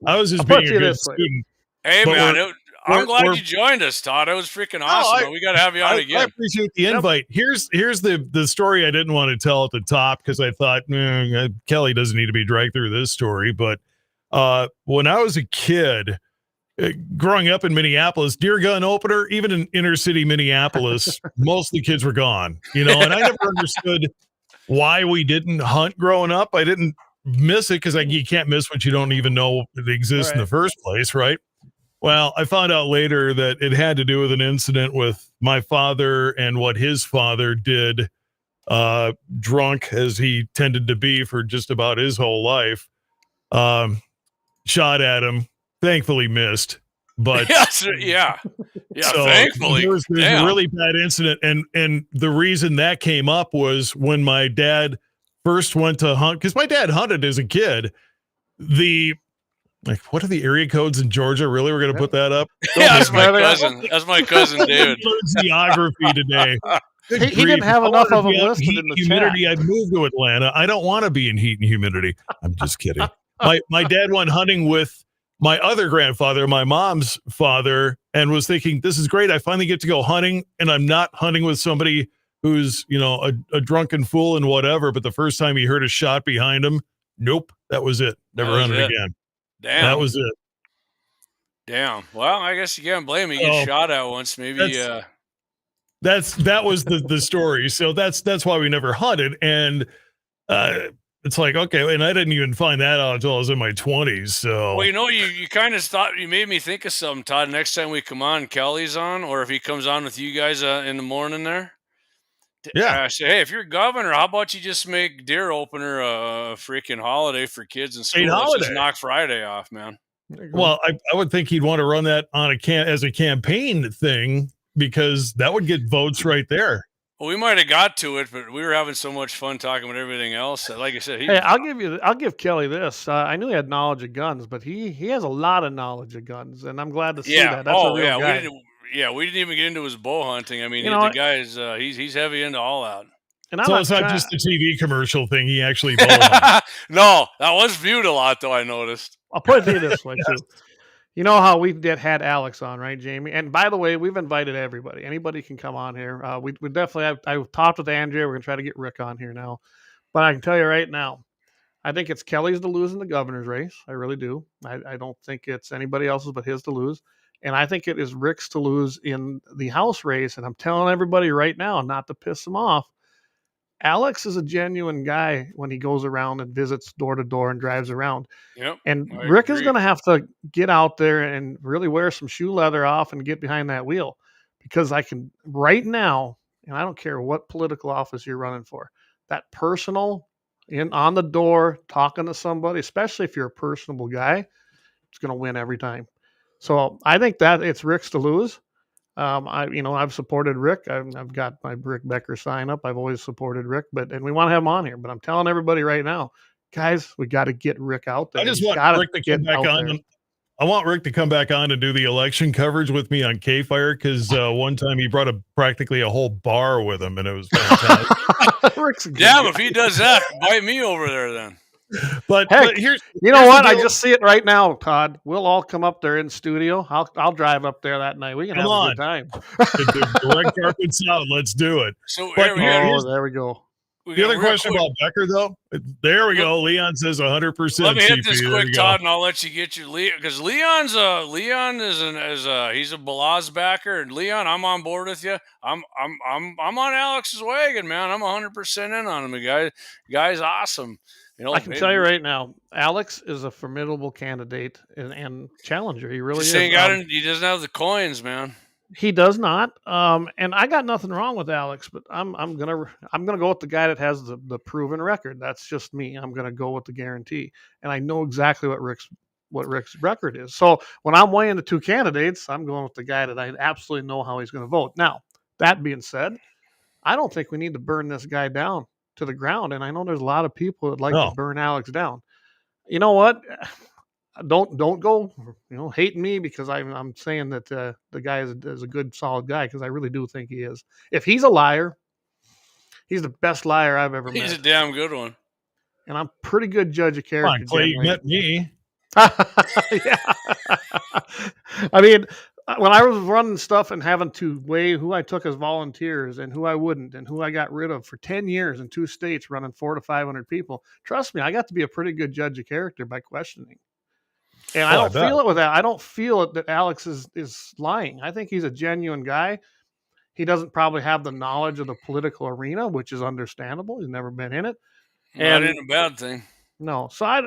I was just being a good student. Hey, man, I'm glad you joined us, Todd. It was freaking awesome. We got to have you on again. I appreciate the invite. Here's the story I didn't want to tell at the top because I thought Kelly doesn't need to be dragged through this story. But when I was a kid, growing up in Minneapolis, deer gun opener, even in inner city Minneapolis, most of the kids were gone, and I never understood why we didn't hunt growing up. I didn't miss it because you can't miss what you don't even know it exists in the first place, right? Well, I found out later that it had to do with an incident with my father and what his father did, drunk as he tended to be for just about his whole life. Shot at him, thankfully missed, but yeah, so thankfully there's a really bad incident, and the reason that came up was when my dad first went to hunt, because my dad hunted as a kid. What are the area codes in Georgia? Really, we're going to put that up? Yeah, that's my cousin. That's my cousin David. Geography today. He didn't have enough of them listed in the humidity. chat. I'd moved to Atlanta. I don't want to be in heat and humidity. I'm just kidding. My dad went hunting with my other grandfather, my mom's father, and was thinking, this is great. I finally get to go hunting, and I'm not hunting with somebody who's, a drunken fool and whatever. But the first time he heard a shot behind him, nope, that was it. Never hunted again. Damn. That was it. Damn. Well, I guess you can't blame me. You get shot at once, maybe. That was the story. So that's why we never hunted. And it's like, okay, and I didn't even find that out until I was in my 20s. So well, you kind of thought, you made me think of something, Todd. Next time we come on, Kelly's on, or if he comes on with you guys in the morning there. Yeah. I say, hey, if you're governor, how about you just make deer opener a freaking holiday for kids in school? Let's just knock Friday off, man. Well, I would think he'd want to run that on as a campaign thing, because that would get votes right there. Well, we might have got to it, but we were having so much fun talking about everything else. Like I said, hey, I'll give Kelly this. I knew he had knowledge of guns, but he has a lot of knowledge of guns, and I'm glad to see that. That's a real guy. We didn't even get into his bow hunting. I mean, the guy's he's heavy into all that. And so it's not just the TV commercial thing. He actually bow hunts. No, that was viewed a lot, though, I noticed. I'll put it to you this way, too. You know how we had Alex on, right, Jamie? And by the way, we've invited everybody. Anybody can come on here. We definitely I've talked with Andrea. We're going to try to get Rick on here now. But I can tell you right now, I think it's Kelly's to lose in the governor's race. I really do. I don't think it's anybody else's but his to lose. And I think it is Rick's to lose in the House race. And I'm telling everybody right now, not to piss them off, Alex is a genuine guy when he goes around and visits door to door and drives around. Yep, and Rick is going to have to get out there and really wear some shoe leather off and get behind that wheel, because I can right now, and I don't care what political office you're running for, that personal on the door, talking to somebody, especially if you're a personable guy, it's going to win every time. So I think that it's Rick's to lose. I've supported Rick. I've got my Rick Becker sign up. I've always supported Rick, and we want to have him on here. But I'm telling everybody right now, guys, we got to get Rick out there. I just want Rick to come back on. I want Rick to come back on and do the election coverage with me on KFYR, because one time he brought practically a whole bar with him, and it was fantastic. Rick's a good Damn, guy. If he does that, invite me over there then. But here's what? I just see it right now, Todd. We'll all come up there in studio. I'll drive up there that night. We can have a good time. The red carpet's out. Let's do it. So there we go. The other question about Becker, though, there we go. Leon says 100%. Let me hit this quick, Todd, and I'll let you get your Leon, because Leon is he's a Balaz backer, and Leon, I'm on board with you. I'm on Alex's wagon, man. I'm 100% in on him. The guy's awesome. I can tell you right now, Alex is a formidable candidate and challenger. He really is. He doesn't have the coins, man. He does not. And I got nothing wrong with Alex, but I'm gonna go with the guy that has the proven record. That's just me. I'm gonna go with the guarantee, and I know exactly what Rick's record is. So when I'm weighing the two candidates, I'm going with the guy that I absolutely know how he's going to vote. Now, that being said, I don't think we need to burn this guy down to the ground. And I know there's a lot of people that like to burn Alex down. You know what? Don't go, hating me because I'm saying that the guy is a good, solid guy, because I really do think he is. If he's a liar, he's the best liar I've ever met. He's a damn good one. And I'm a pretty good judge of character. Come on, Clay, you met me. Yeah. I mean, when I was running stuff and having to weigh who I took as volunteers and who I wouldn't and who I got rid of for 10 years in 2 states running 400 to 500 people, trust me, I got to be a pretty good judge of character by questioning. And I don't feel it with that. I don't feel it that Alex is lying. I think he's a genuine guy. He doesn't probably have the knowledge of the political arena, which is understandable. He's never been in it. Not in a bad thing. No. So I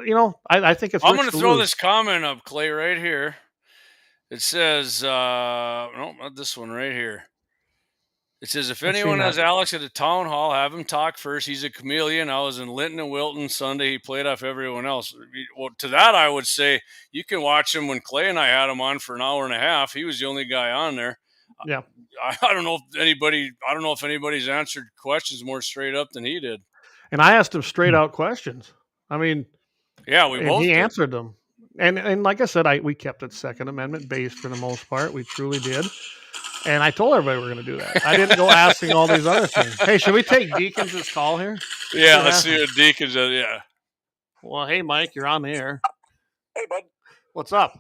think it's. I'm going to throw this comment up, Clay, right here. It says, no, not this one right here. It says, if anyone has Alex at a town hall, have him talk first. He's a chameleon. I was in Linton and Wilton Sunday. He played off everyone else. Well, to that, I would say you can watch him when Clay and I had him on for an hour and a half. He was the only guy on there. Yeah. I don't know if anybody's answered questions more straight up than he did. And I asked him straight out questions. I mean, yeah, he answered them. And like I said, we kept it Second Amendment based for the most part. We truly did. And I told everybody we were going to do that. I didn't go asking all these other things. Hey, should we take Deacons' call here? Yeah, let's see what Deacons does. Yeah. Well, hey, Mike, you're on the air. Hey, bud. What's up?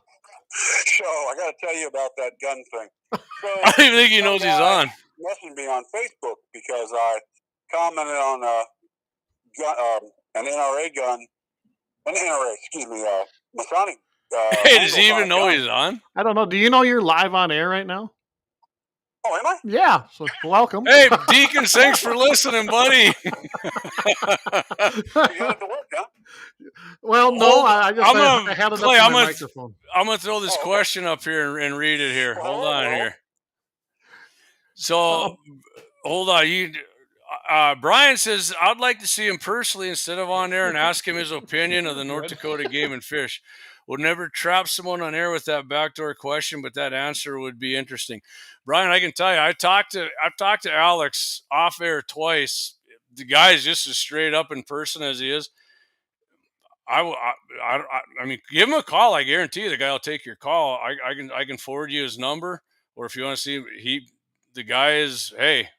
So I got to tell you about that gun thing. So, I don't even think he knows he's on. Messaged me on Facebook because I commented on an NRA gun, Masonic. Hey, does he even know he's on? I don't know. Do you know you're live on air right now? Oh, am I? Yeah. So welcome. Hey, Deacon, thanks for listening, buddy. You have to work, huh? Well, no, I had it Clay, up on my microphone. I'm going to throw this question up here and read it here. Hold on here. So, hold on. Brian says, I'd like to see him personally instead of on air and ask him his opinion of the North Dakota Game and Fish. Would never trap someone on air with that backdoor question, but that answer would be interesting. Brian, I can tell you, I've talked to Alex off air twice. The guy is just as straight up in person as he is. I mean, give him a call. I guarantee you the guy will take your call. I can forward you his number, or if you want to see him, the guy is, hey,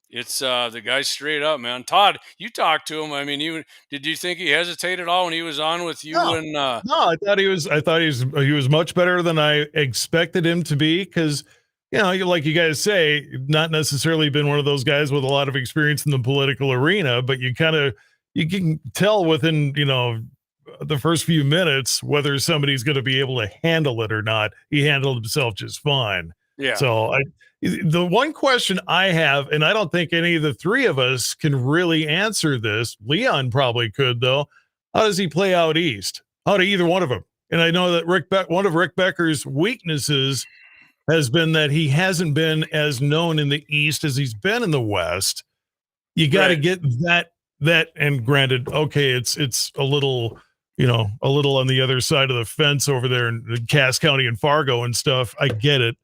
it's the guy's straight up, man. Todd, you talked to him. I mean, did you think he hesitated at all when he was on with you? No, no, I thought he was much better than I expected him to be, because like you guys say, not necessarily been one of those guys with a lot of experience in the political arena, but you can tell within the first few minutes whether somebody's going to be able to handle it or not. He handled himself just fine. Yeah. So the one question I have, and I don't think any of the three of us can really answer this. Leon probably could, though. How does he play out east? How do either one of them? And I know that one of Rick Becker's weaknesses has been that he hasn't been as known in the East as he's been in the West. You got to get that, and granted, okay, it's a little on the other side of the fence over there in Cass County and Fargo and stuff. I get it.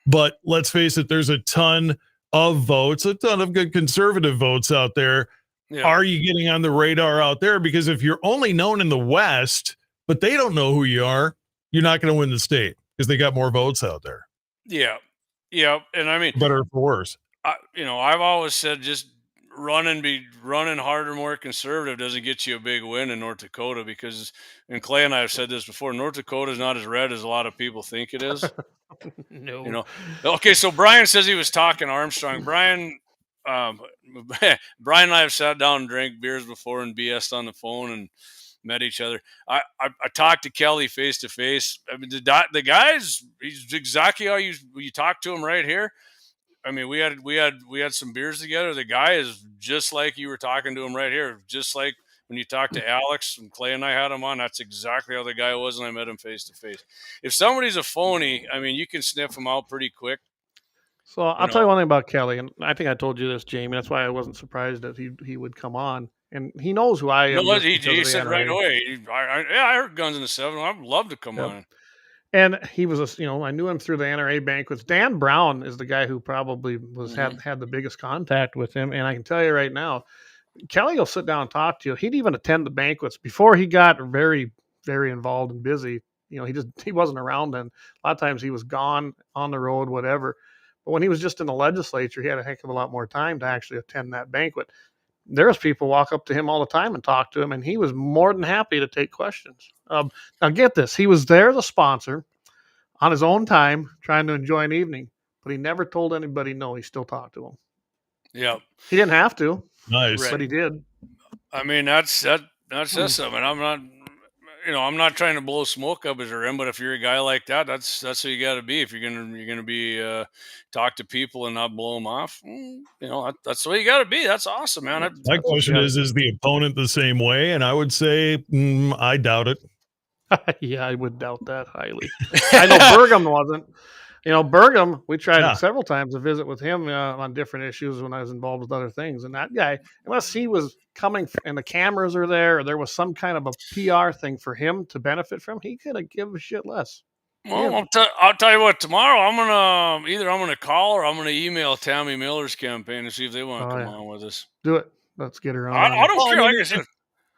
But let's face it, there's a ton of votes, a ton of good conservative votes out there. Yeah. Are you getting on the radar out there? Because if you're only known in the West, but they don't know who you are, you're not going to win the state because they got more votes out there. Yeah. Yeah. And I mean, better for worse. I've always said just running harder, more conservative doesn't get you a big win in North Dakota, because, and Clay and I have said this before, North Dakota is not as red as a lot of people think it is. No. Okay, so Brian says he was talking Armstrong. Brian and I have sat down and drank beers before and BS'd on the phone and met each other. I talked to Kelly face to face. I mean, the guy's, he's exactly how you talk to him right here. I mean, we had some beers together. The guy is just like you were talking to him right here. Just like when you talked to Alex and Clay and I had him on, that's exactly how the guy was when I met him face to face. If somebody's a phony, I mean, you can sniff them out pretty quick. So I'll tell you one thing about Kelly, and I think I told you this, Jamie. That's why I wasn't surprised that he would come on, and he knows who I am. No, he said right away, I heard Guns in the 7. I'd love to come on. And he was, I knew him through the NRA banquets. Dan Brown is the guy who probably had the biggest contact with him. And I can tell you right now, Kelly will sit down and talk to you. He'd even attend the banquets before he got very, very involved and busy. He wasn't around then. A lot of times he was gone, on the road, whatever. But when he was just in the legislature, he had a heck of a lot more time to actually attend that banquet. There's people walk up to him all the time and talk to him, and he was more than happy to take questions. Now get this, he was there as a sponsor on his own time, trying to enjoy an evening, but he never told anybody no. He still talked to him. Yeah, he didn't have to. Nice, but he did. I mean, that says something. I'm not. I'm not trying to blow smoke up his rim, but if you're a guy like that, that's who you got to be. If you're gonna be talk to people and not blow them off, that's the way you got to be. That's awesome, man. My question is the opponent the same way? And I would say, I doubt it. Yeah, I would doubt that highly. I know Burgum wasn't. Burgum, we tried several times to visit with him on different issues when I was involved with other things. And that guy, unless he was coming and the cameras are there, or there was some kind of a PR thing for him to benefit from, he could have given a shit less. Well, I'll tell you what. Tomorrow, I'm gonna call or I'm gonna email Tammy Miller's campaign to see if they want to come on with us. Do it. Let's get her on. I don't care. Like I said,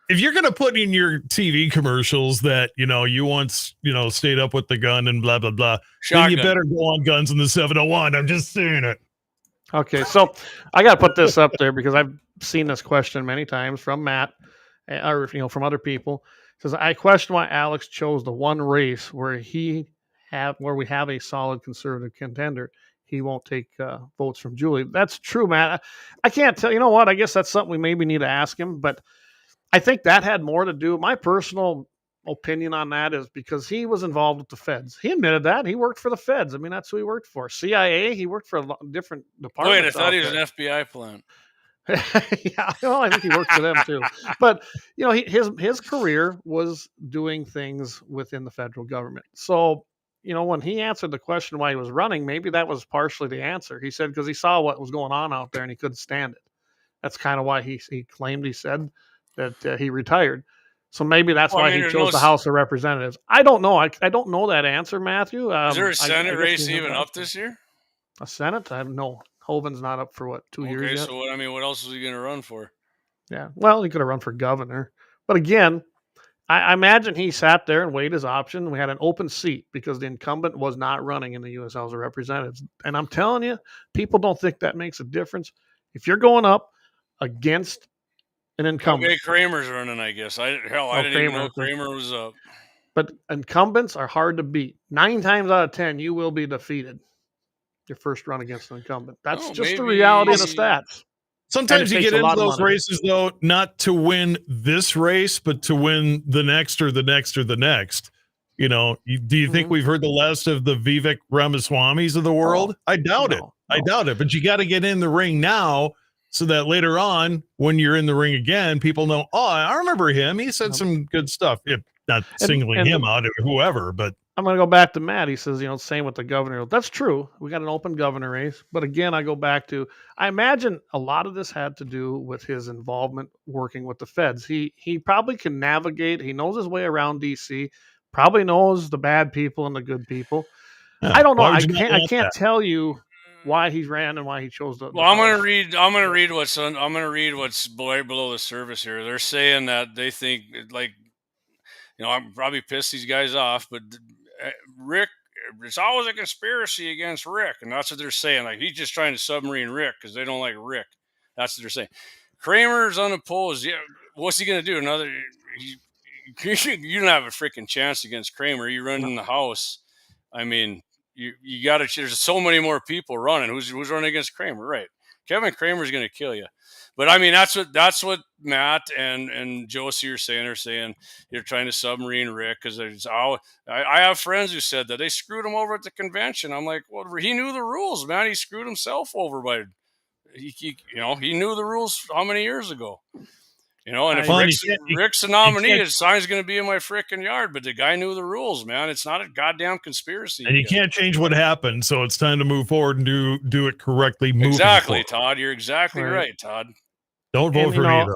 if you're going to put in your TV commercials that, you once, stayed up with the gun and blah, blah, blah, then you better go on Guns in the 701. I'm just saying it. Okay. So I got to put this up there because I've seen this question many times from Matt or, from other people. It says, I question why Alex chose the one race where we have a solid conservative contender. He won't take votes from Julie. That's true, Matt. I can't tell. You know what? I guess that's something we maybe need to ask him, but I think that had more to do. My personal opinion on that is because he was involved with the feds. He admitted that. He worked for the feds. I mean, that's who he worked for. CIA, he worked for a different departments. Wait, I thought he was an FBI plant. Yeah, well, I think he worked for them too. But, his career was doing things within the federal government. So, when he answered the question why he was running, maybe that was partially the answer. He said because he saw what was going on out there and he couldn't stand it. That's kind of why he claimed, he said, that he retired. So maybe that's why he chose the House of Representatives. I don't know. I don't know that answer, Matthew. Is there a Senate race even up this year? A Senate? I don't know. Hoven's not up for 2 years yet. Okay, so what else is he going to run for? Yeah, well, he could have run for governor. But again, I imagine he sat there and weighed his option. We had an open seat because the incumbent was not running in the U.S. House of Representatives. And I'm telling you, people don't think that makes a difference. If you're going up against an incumbent. Okay, Kramer's running, I guess. I didn't even know Kramer was up. But incumbents are hard to beat. 9 times out of 10, you will be defeated your first run against an incumbent. That's just the reality of the stats. Sometimes you get into those races, though, not to win this race, but to win the next or the next or the next. Do you think we've heard the last of the Vivek Ramaswamis of the world? I doubt it. I doubt it. But you got to get in the ring now, so that later on, when you're in the ring again, people know, I remember him. He said some good stuff. Not singling him out or whoever, but I'm going to go back to Matt. He says, same with the governor. That's true. We got an open governor race. But again, I go back to, I imagine a lot of this had to do with his involvement working with the feds. He probably can navigate. He knows his way around D.C., probably knows the bad people and the good people. I don't know. I can't tell you why he ran and why he chose the. Well, I'm going to read what's below the surface here. They're saying that they think, I'm probably pissed these guys off, but Rick, there's always a conspiracy against Rick, and that's what they're saying. Like, he's just trying to submarine Rick because they don't like Rick. That's what they're saying. Kramer's unopposed. Yeah, what's he going to do? You don't have a freaking chance against Kramer. You run in the House. I mean. You got to. There's so many more people running. Who's running against Kramer? Right, Kevin Kramer's going to kill you. But I mean, that's what Matt and Josie are saying. They're saying you're trying to submarine Rick because I have friends who said that they screwed him over at the convention. I'm like, well, he knew the rules, man. He screwed himself over by he knew the rules how many years ago. And if Rick's the nominee, his sign's going to be in my freaking yard. But the guy knew the rules, man. It's not a goddamn conspiracy. And you can't change what happened, so it's time to move forward and do it correctly. Exactly, Todd. You're exactly right, Todd. Don't vote for me, though.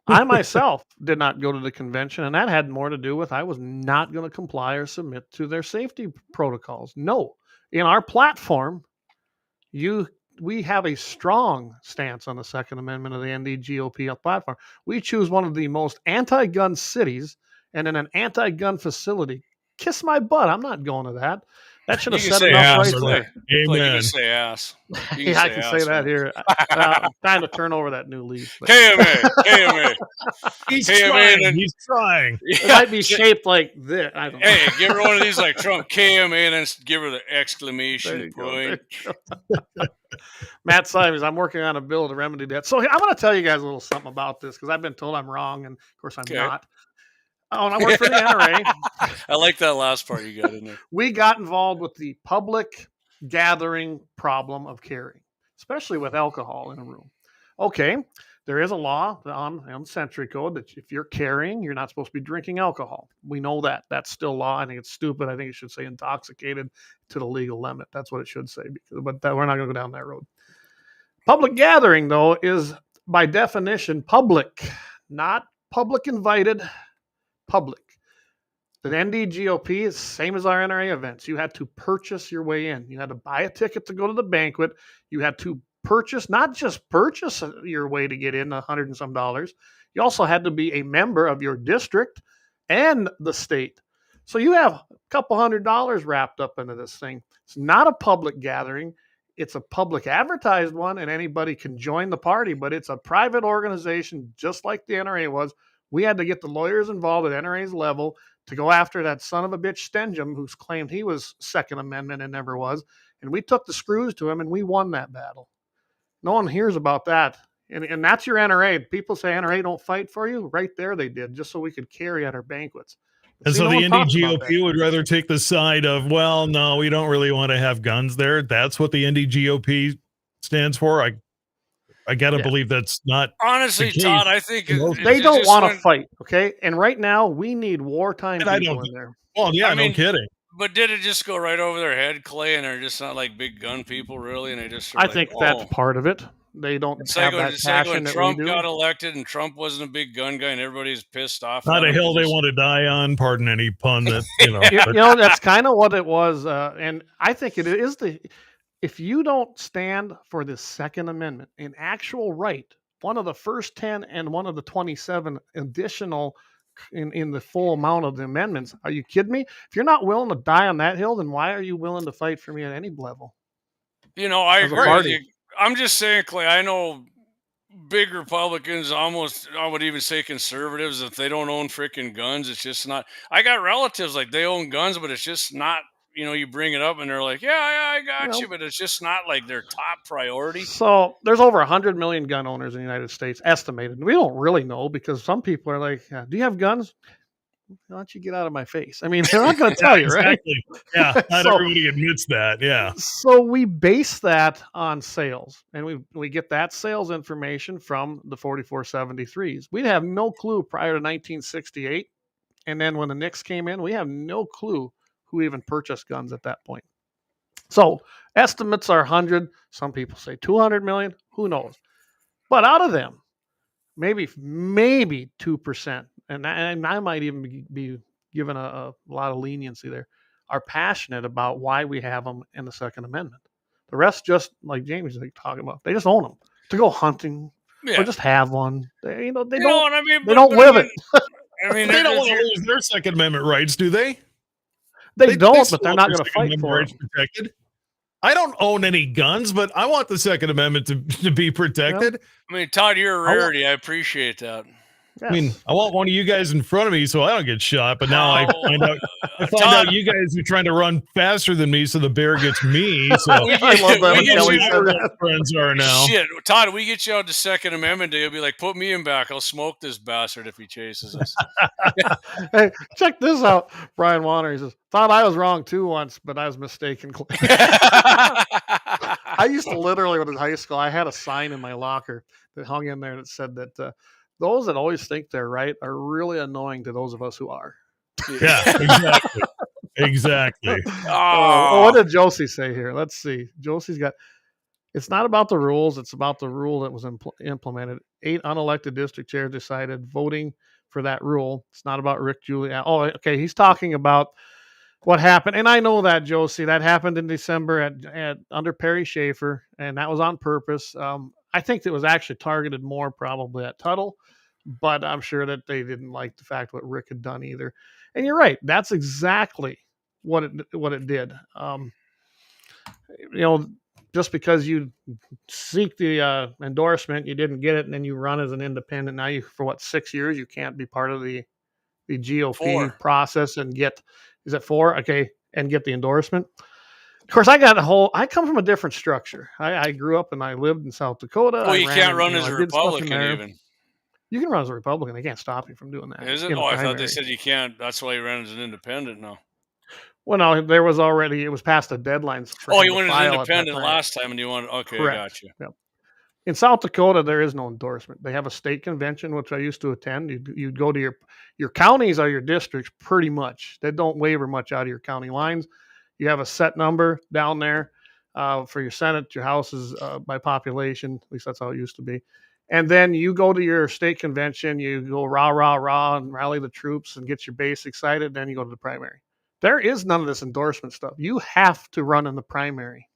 I myself did not go to the convention, and that had more to do with I was not going to comply or submit to their safety protocols. No. In our platform, we have a strong stance on the Second Amendment of the NDGOP platform. We choose one of the most anti-gun cities and in an anti-gun facility. Kiss my butt. I'm not going to that. That should have said enough right there. Amen. You can say ass. Yeah, I can say that here. I'm trying to turn over that new leaf. KMA. He's trying. It might be shaped like this. I don't know. Hey, give her one of these like Trump. KMA, and then give her the exclamation point. Matt Simons, I'm working on a bill to remedy that. So I'm going to tell you guys a little something about this because I've been told I'm wrong, and of course I'm not. Oh, and I work for the NRA. I like that last part you got in there. We got involved with the public gathering problem of carrying, especially with alcohol in a room. Okay, there is a law on Century Code that if you're carrying, you're not supposed to be drinking alcohol. We know that. That's still law. I think it's stupid. I think it should say intoxicated to the legal limit. That's what it should say. But we're not going to go down that road. Public gathering, though, is by definition public, not public invited, public. The NDGOP is the same as our NRA events. You had to purchase your way in. You had to buy a ticket to go to the banquet. You had to purchase, not just purchase your way to get in, $100 and some. You also had to be a member of your district and the state. So you have a couple $100 wrapped up into this thing. It's not a public gathering. It's a public advertised one, and anybody can join the party, but it's a private organization, just like the NRA was. We had to get the lawyers involved at NRA's level to go after that son of a bitch Stenjum, who's claimed he was Second Amendment and never was. And we took the screws to him, and we won that battle. No one hears about that. And that's your NRA. People say NRA don't fight for you. Right there they did, just so we could carry at our banquets. And so the NDGOP would rather take the side of, well, no, we don't really want to have guns there. That's what the NDGOP stands for. I got to believe that's not. Honestly, Todd, I think they don't want to fight. Okay. And right now we need wartime people in there. Well, yeah, no kidding. But did it just go right over their head, Clay? And they're just not like big gun people, really? And they just. I think that's part of it. They don't have that passion that Trump we do. got elected and Trump wasn't a big gun guy and everybody's pissed off. Not a hill they want to die on. Pardon any pun that, that's kind of what it was. And I think it is if you don't stand for the Second Amendment, an actual right, one of the first 10 and one of the 27 additional in the full amount of the amendments, are you kidding me? If you're not willing to die on that hill, then why are you willing to fight for me at any level? I agree. I'm just saying, Clay, I know big Republicans, almost, I would even say conservatives, if they don't own freaking guns, it's just not. I got relatives, like, they own guns, but it's just not, you bring it up and they're like, yeah, I got you, but it's just not like their top priority. So there's over 100 million gun owners in the United States, estimated. We don't really know because some people are like, do you have guns? Why don't you get out of my face? I mean, they're not going to tell you, right? Exactly. Yeah, not everybody admits that. Yeah. So we base that on sales, and we get that sales information from the 4473s. We'd have no clue prior to 1968, and then when the NICS came in, we have no clue who even purchased guns at that point. So estimates are 100. Some people say 200 million. Who knows? But out of them, maybe 2%. And I might even be given a lot of leniency there, are passionate about why we have them in the Second Amendment. The rest, just like Jamie's talking about, they just own them to go hunting or just have one. They don't live it. I mean, they don't want to lose their Second Amendment rights, do they? They don't, but they're not going to fight for it. Protected. I don't own any guns, but I want the Second Amendment to be protected. Yep. I mean, Todd, you're a rarity. I appreciate that. Yes. I mean, I want one of you guys in front of me so I don't get shot. But now I find out you guys are trying to run faster than me, so the bear gets me. So I love that. Friends are now. Shit, Todd, we get you out the Second Amendment Day. You'll be like, put me in back. I'll smoke this bastard if he chases us. Hey, check this out. Brian Warner, he says, thought I was wrong too once, but I was mistaken. I used to literally, when I was in high school, I had a sign in my locker that hung in there that said that those that always think they're right are really annoying to those of us who are. Yeah, exactly. Exactly. What did Josie say here? Let's see. Josie's got, it's not about the rules. It's about the rule that was implemented. 8 unelected district chairs decided voting for that rule. It's not about Rick Julian. Oh, okay. He's talking about what happened. And I know that, Josie, that happened in December at under Perry Schaefer, and that was on purpose. I think it was actually targeted more probably at Tuttle, but I'm sure that they didn't like the fact what Rick had done either. And you're right. That's exactly what it did. Just because you seek the endorsement, you didn't get it, and then you run as an independent. Now for 6 years, you can't be part of the GOP process and get, is it 4? Okay. And get the endorsement. Of course, I come from a different structure. I grew up and I lived in South Dakota. Well, you can't run as a Republican even. You can run as a Republican. They can't stop you from doing that. Is it? Oh, I thought they said you can't. That's why you ran as an independent now. Well, no, there was already, it was past the deadlines. For you went as independent last time and you wanted, okay, correct. I got you. Yep. In South Dakota, there is no endorsement. They have a state convention, which I used to attend. You'd go to your counties or your districts pretty much. They don't waver much out of your county lines. You have a set number down there for your Senate. Your House is by population. At least that's how it used to be. And then you go to your state convention. You go rah, rah, rah, and rally the troops and get your base excited. Then you go to the primary. There is none of this endorsement stuff. You have to run in the primary.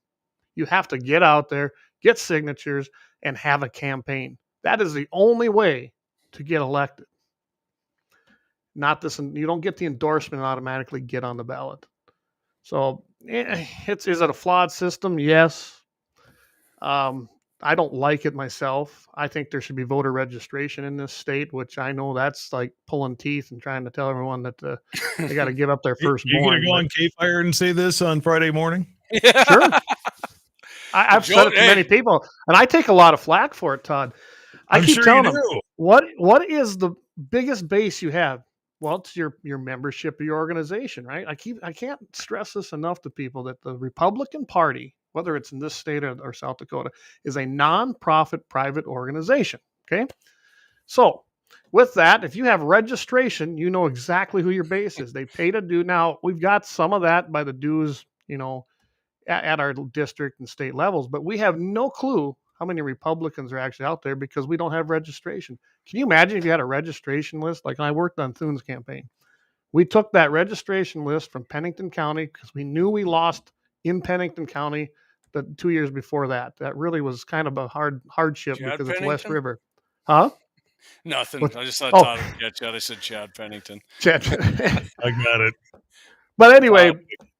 You have to get out there, get signatures, and have a campaign. That is the only way to get elected. Not this, you don't get the endorsement and automatically get on the ballot. So is it a flawed system? Yes. I don't like it myself. I think there should be voter registration in this state, which I know that's like pulling teeth and trying to tell everyone that they got to give up their firstborn. You going to go on KFYR and say this on Friday morning? Yeah. Sure. I've said it to many people, and I take a lot of flack for it, Todd. I keep telling them, what is the biggest base you have? Well, it's your membership of your organization, right? I can't stress this enough to people that the Republican Party, whether it's in this state or South Dakota, is a nonprofit private organization. Okay. So with that, if you have registration, you know exactly who your base is. They pay to do. Now we've got some of that by the dues, at our district and state levels, but we have no clue how many Republicans are actually out there because we don't have registration. Can you imagine if you had a registration list? Like I worked on Thune's campaign. We took that registration list from Pennington County because we knew we lost in Pennington County the 2 years before that. That really was kind of a hardship because it's West River. Huh? Nothing. I just thought Todd would get you. I said Chad Pennington. I got it. But anyway,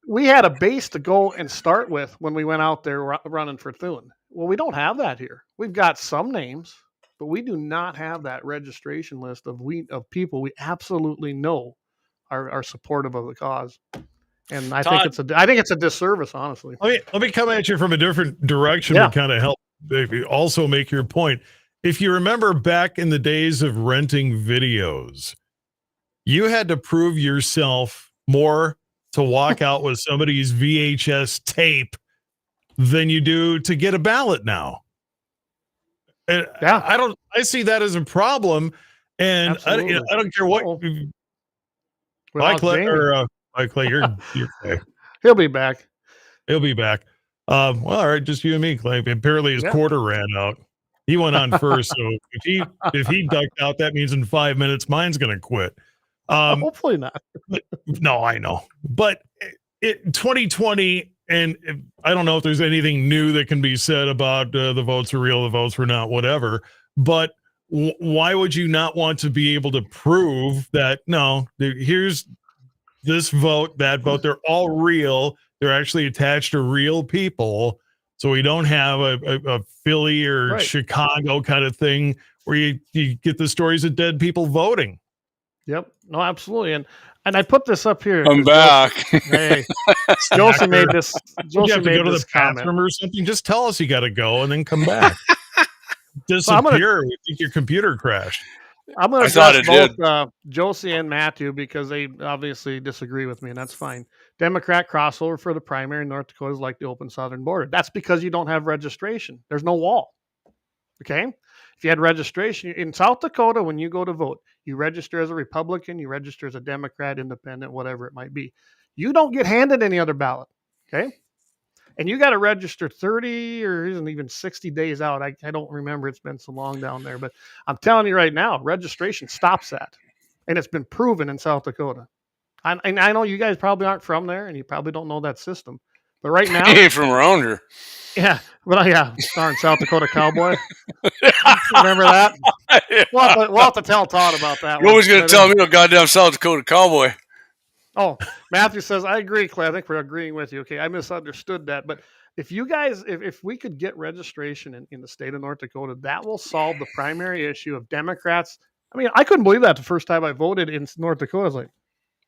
we had a base to go and start with when we went out there running for Thune. Well, we don't have that here. We've got some names, but we do not have that registration list of people we absolutely know are supportive of the cause. And I think it's a disservice, honestly. Let me come at you from a different direction to kind of help also make your point. If you remember back in the days of renting videos, you had to prove yourself more to walk out with somebody's VHS tape than you do to get a ballot now. And I see that as a problem. And I don't care what Clay, you're He'll be back. He'll be back. Well, all right, just you and me, Clay. Apparently his quarter ran out. He went on first, so if he ducked out, that means in 5 minutes mine's gonna quit. Hopefully not. No, I know. But 2020, and I don't know if there's anything new that can be said about the votes are real, the votes were not, whatever. But why would you not want to be able to prove that, no, here's this vote, that vote, they're all real. They're actually attached to real people. So we don't have a Philly or Chicago kind of thing where you get the stories of dead people voting. Yep. No, absolutely. And I put this up here. I'm back. Josie made this. You have to go to the bathroom or something. Just tell us you got to go and then come back. Disappear. We think your computer crashed. I'm going to address both Josie and Matthew because they obviously disagree with me, and that's fine. Democrat crossover for the primary in North Dakota is like the open southern border. That's because you don't have registration. There's no wall. Okay? If you had registration in South Dakota, when you go to vote, you register as a Republican, you register as a Democrat, independent, whatever it might be. You don't get handed any other ballot. Okay? And you got to register 30 or even 60 days out. I don't remember. It's been so long down there. But I'm telling you right now, registration stops that. And it's been proven in South Dakota. And I know you guys probably aren't from there, and you probably don't know that system. But right now... He ain't from around here. Yeah. But darn South Dakota cowboy. Remember that? Yeah. We'll have to tell Todd about that. You're always going to tell me a goddamn South Dakota cowboy. Oh, Matthew says, I agree, Clay. I think we're agreeing with you. Okay, I misunderstood that. But if you guys, if we could get registration in the state of North Dakota, that will solve the primary issue of Democrats. I mean, I couldn't believe that the first time I voted in North Dakota. I was like,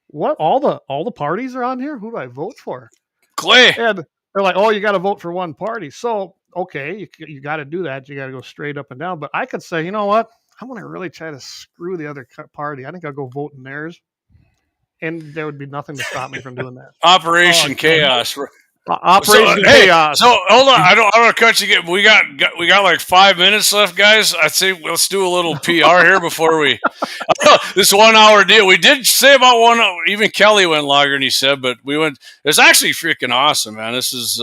what? All the parties are on here? Who do I vote for? Clay. And they're like, oh, you got to vote for one party. So, okay, you got to do that. You got to go straight up and down. But I could say, you know what? I'm going to really try to screw the other party. I think I'll go vote in theirs. And there would be nothing to stop me from doing that. Operation Chaos. Operation Chaos. So hold on, I don't want to cut you. We got like 5 minutes left, guys. I'd say let's do a little PR here before we this 1 hour deal. We did say about 1 hour. Even Kelly went longer than he said, but we went. It's actually freaking awesome, man. This is.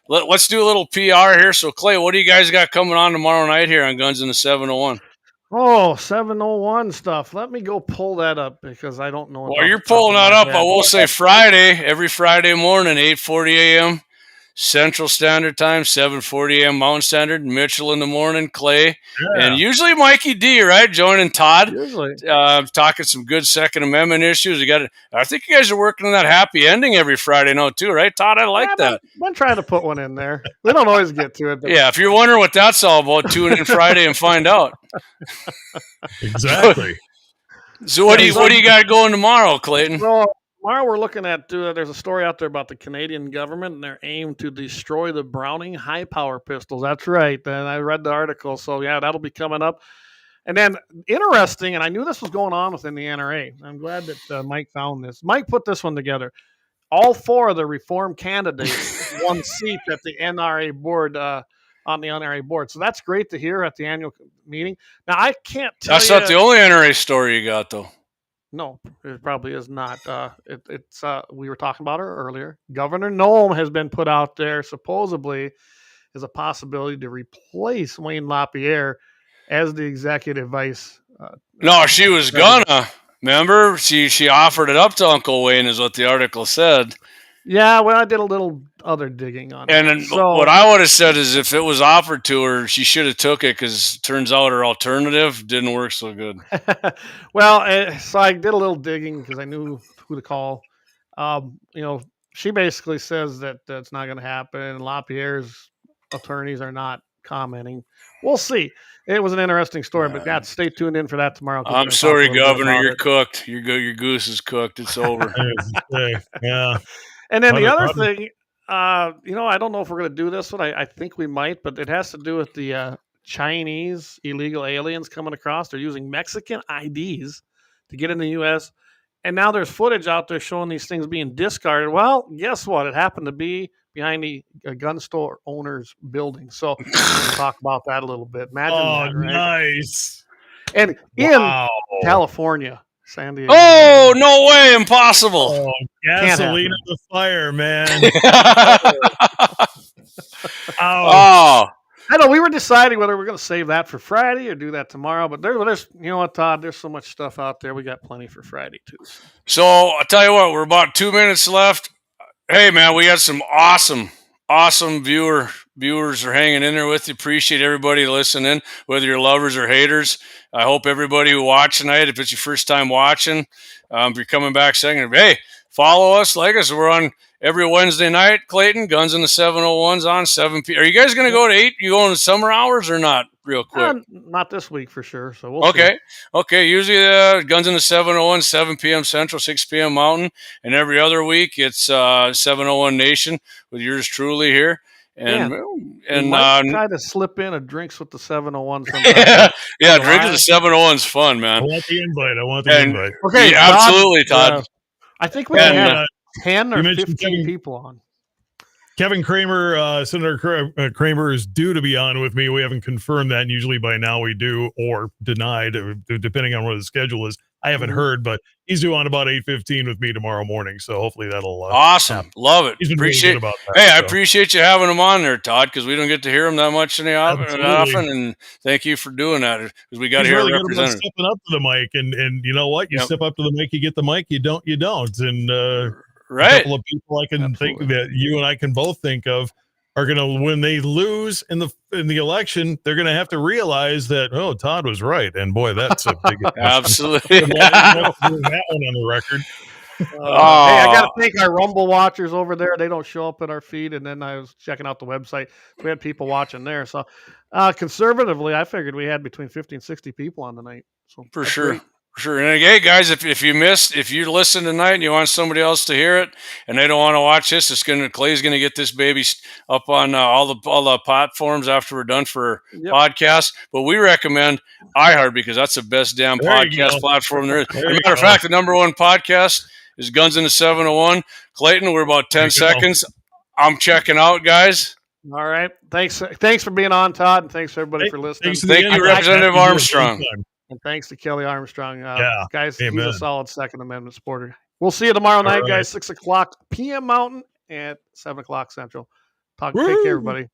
Let's do a little PR here. So Clay, what do you guys got coming on tomorrow night here on Guns in the 701? Oh, 701 stuff. Let me go pull that up because I don't know. Well, you're pulling that up. I will say every Friday morning, 8:40 a.m. Central Standard Time, 7:40 a.m. Mountain Standard. Mitchell in the morning, Clay, and usually Mikey D, right? Joining Todd. Usually. Talking some good Second Amendment issues. I think you guys are working on that happy ending every Friday now too, right, Todd? I like that. I've been trying to put one in there. We don't always get to it. Yeah, if you're wondering what that's all about, tune in Friday and find out. Exactly. So what do you got going tomorrow, Clayton? Well, tomorrow we're looking at there's a story out there about the Canadian government and their aim to destroy the Browning high power pistols. That's right. And I read the article. So yeah, that'll be coming up. And then interesting, and I knew this was going on within the NRA. I'm glad that Mike found this. Mike put this one together. All 4 of the reform candidates won seats at the NRA board, on the NRA board. So that's great to hear at the annual meeting. Now, I can't tell That's not the only NRA story you got, though. No, it probably is not. It's we were talking about her earlier. Governor Noem has been put out there supposedly as a possibility to replace Wayne LaPierre as the executive vice. No, she was gonna. Remember, she offered it up to Uncle Wayne, is what the article said. Yeah, well, I did a little other digging on it. And what I would have said is if it was offered to her, she should have took it because turns out her alternative didn't work so good. Well, so I did a little digging because I knew who to call. She basically says that it's not going to happen. LaPierre's attorneys are not commenting. We'll see. It was an interesting story, but God, stay tuned in for that tomorrow. I'm sorry, Governor, you're cooked. Your goose is cooked. It's over. Yeah. And then the other thing, I don't know if we're going to do this one. I think we might, but it has to do with the Chinese illegal aliens coming across. They're using Mexican IDs to get in the U.S. And now there's footage out there showing these things being discarded. Well, guess what? It happened to be behind the gun store owner's building. So we'll talk about that a little bit. Imagine that, right? Nice. And in California, San Diego. Oh, no way. Impossible. Oh, gasoline in the fire, man. Oh. I know we were deciding whether we're going to save that for Friday or do that tomorrow, but there's you know what, Todd, there's so much stuff out there. We got plenty for Friday too. So I'll tell you what, we're about 2 minutes left. Hey man, we got some awesome viewers are hanging in there with you. Appreciate everybody listening, whether you're lovers or haters. I hope everybody who watched tonight, if it's your first time watching, if you're coming back second, hey, follow us, like us. We're on every Wednesday night, Clayton. Guns in the 701's on 7 p.m. Are you guys going to go to 8? You going to summer hours or not? Real quick. Not this week for sure. So we'll see. Okay. Usually Guns in the 701, 7 p.m. Central, 6 p.m. Mountain. And every other week, it's 701Nation with yours truly here. And try to slip in a drinks with the 701 sometime. Yeah, drinks with the 701's fun, man. I want the invite. Okay, yeah, absolutely, Todd. I think we have 10 or 15 people on. Kevin Kramer, Senator Kramer is due to be on with me. We haven't confirmed that. And usually by now we do, or denied, depending on what his schedule is. I haven't heard, but he's due on about 8:15 with me tomorrow morning. So hopefully that'll awesome. Happen. Love it. He's Appreciate about that, Hey, I appreciate you having him on there, Todd, because we don't get to hear him that much often. And thank you for doing that because we got to hear really representative. Stepping up to the mic, and you know what? You step up to the mic, you get the mic. You don't. And right. A couple of people I can think that you and I can both think of are going to, when they lose in the election, they're going to have to realize that, oh, Todd was right. And boy, that's a big absolutely. that one on the record. Hey, I got to thank our Rumble watchers over there. They don't show up in our feed. And then I was checking out the website. We had people watching there. So conservatively, I figured we had between 50 and 60 people on the night. So for sure. Great. Sure. And hey, guys, if you listen tonight and you want somebody else to hear it and they don't want to watch this, Clay's gonna get this baby up on all the platforms after we're done for podcasts. But we recommend iHeart because that's the best damn podcast platform there is. As a matter of fact, the number one podcast is Guns in the 701. Clayton, we're about 10 seconds. I'm checking out, guys. All right. Thanks for being on, Todd, and thanks everybody for listening. Thank you, Representative Armstrong. And thanks to Kelly Armstrong. Guys, Amen. he's a solid Second Amendment supporter. We'll see you tomorrow night, guys, 6 o'clock p.m. Mountain and 7 o'clock Central. Take care, everybody.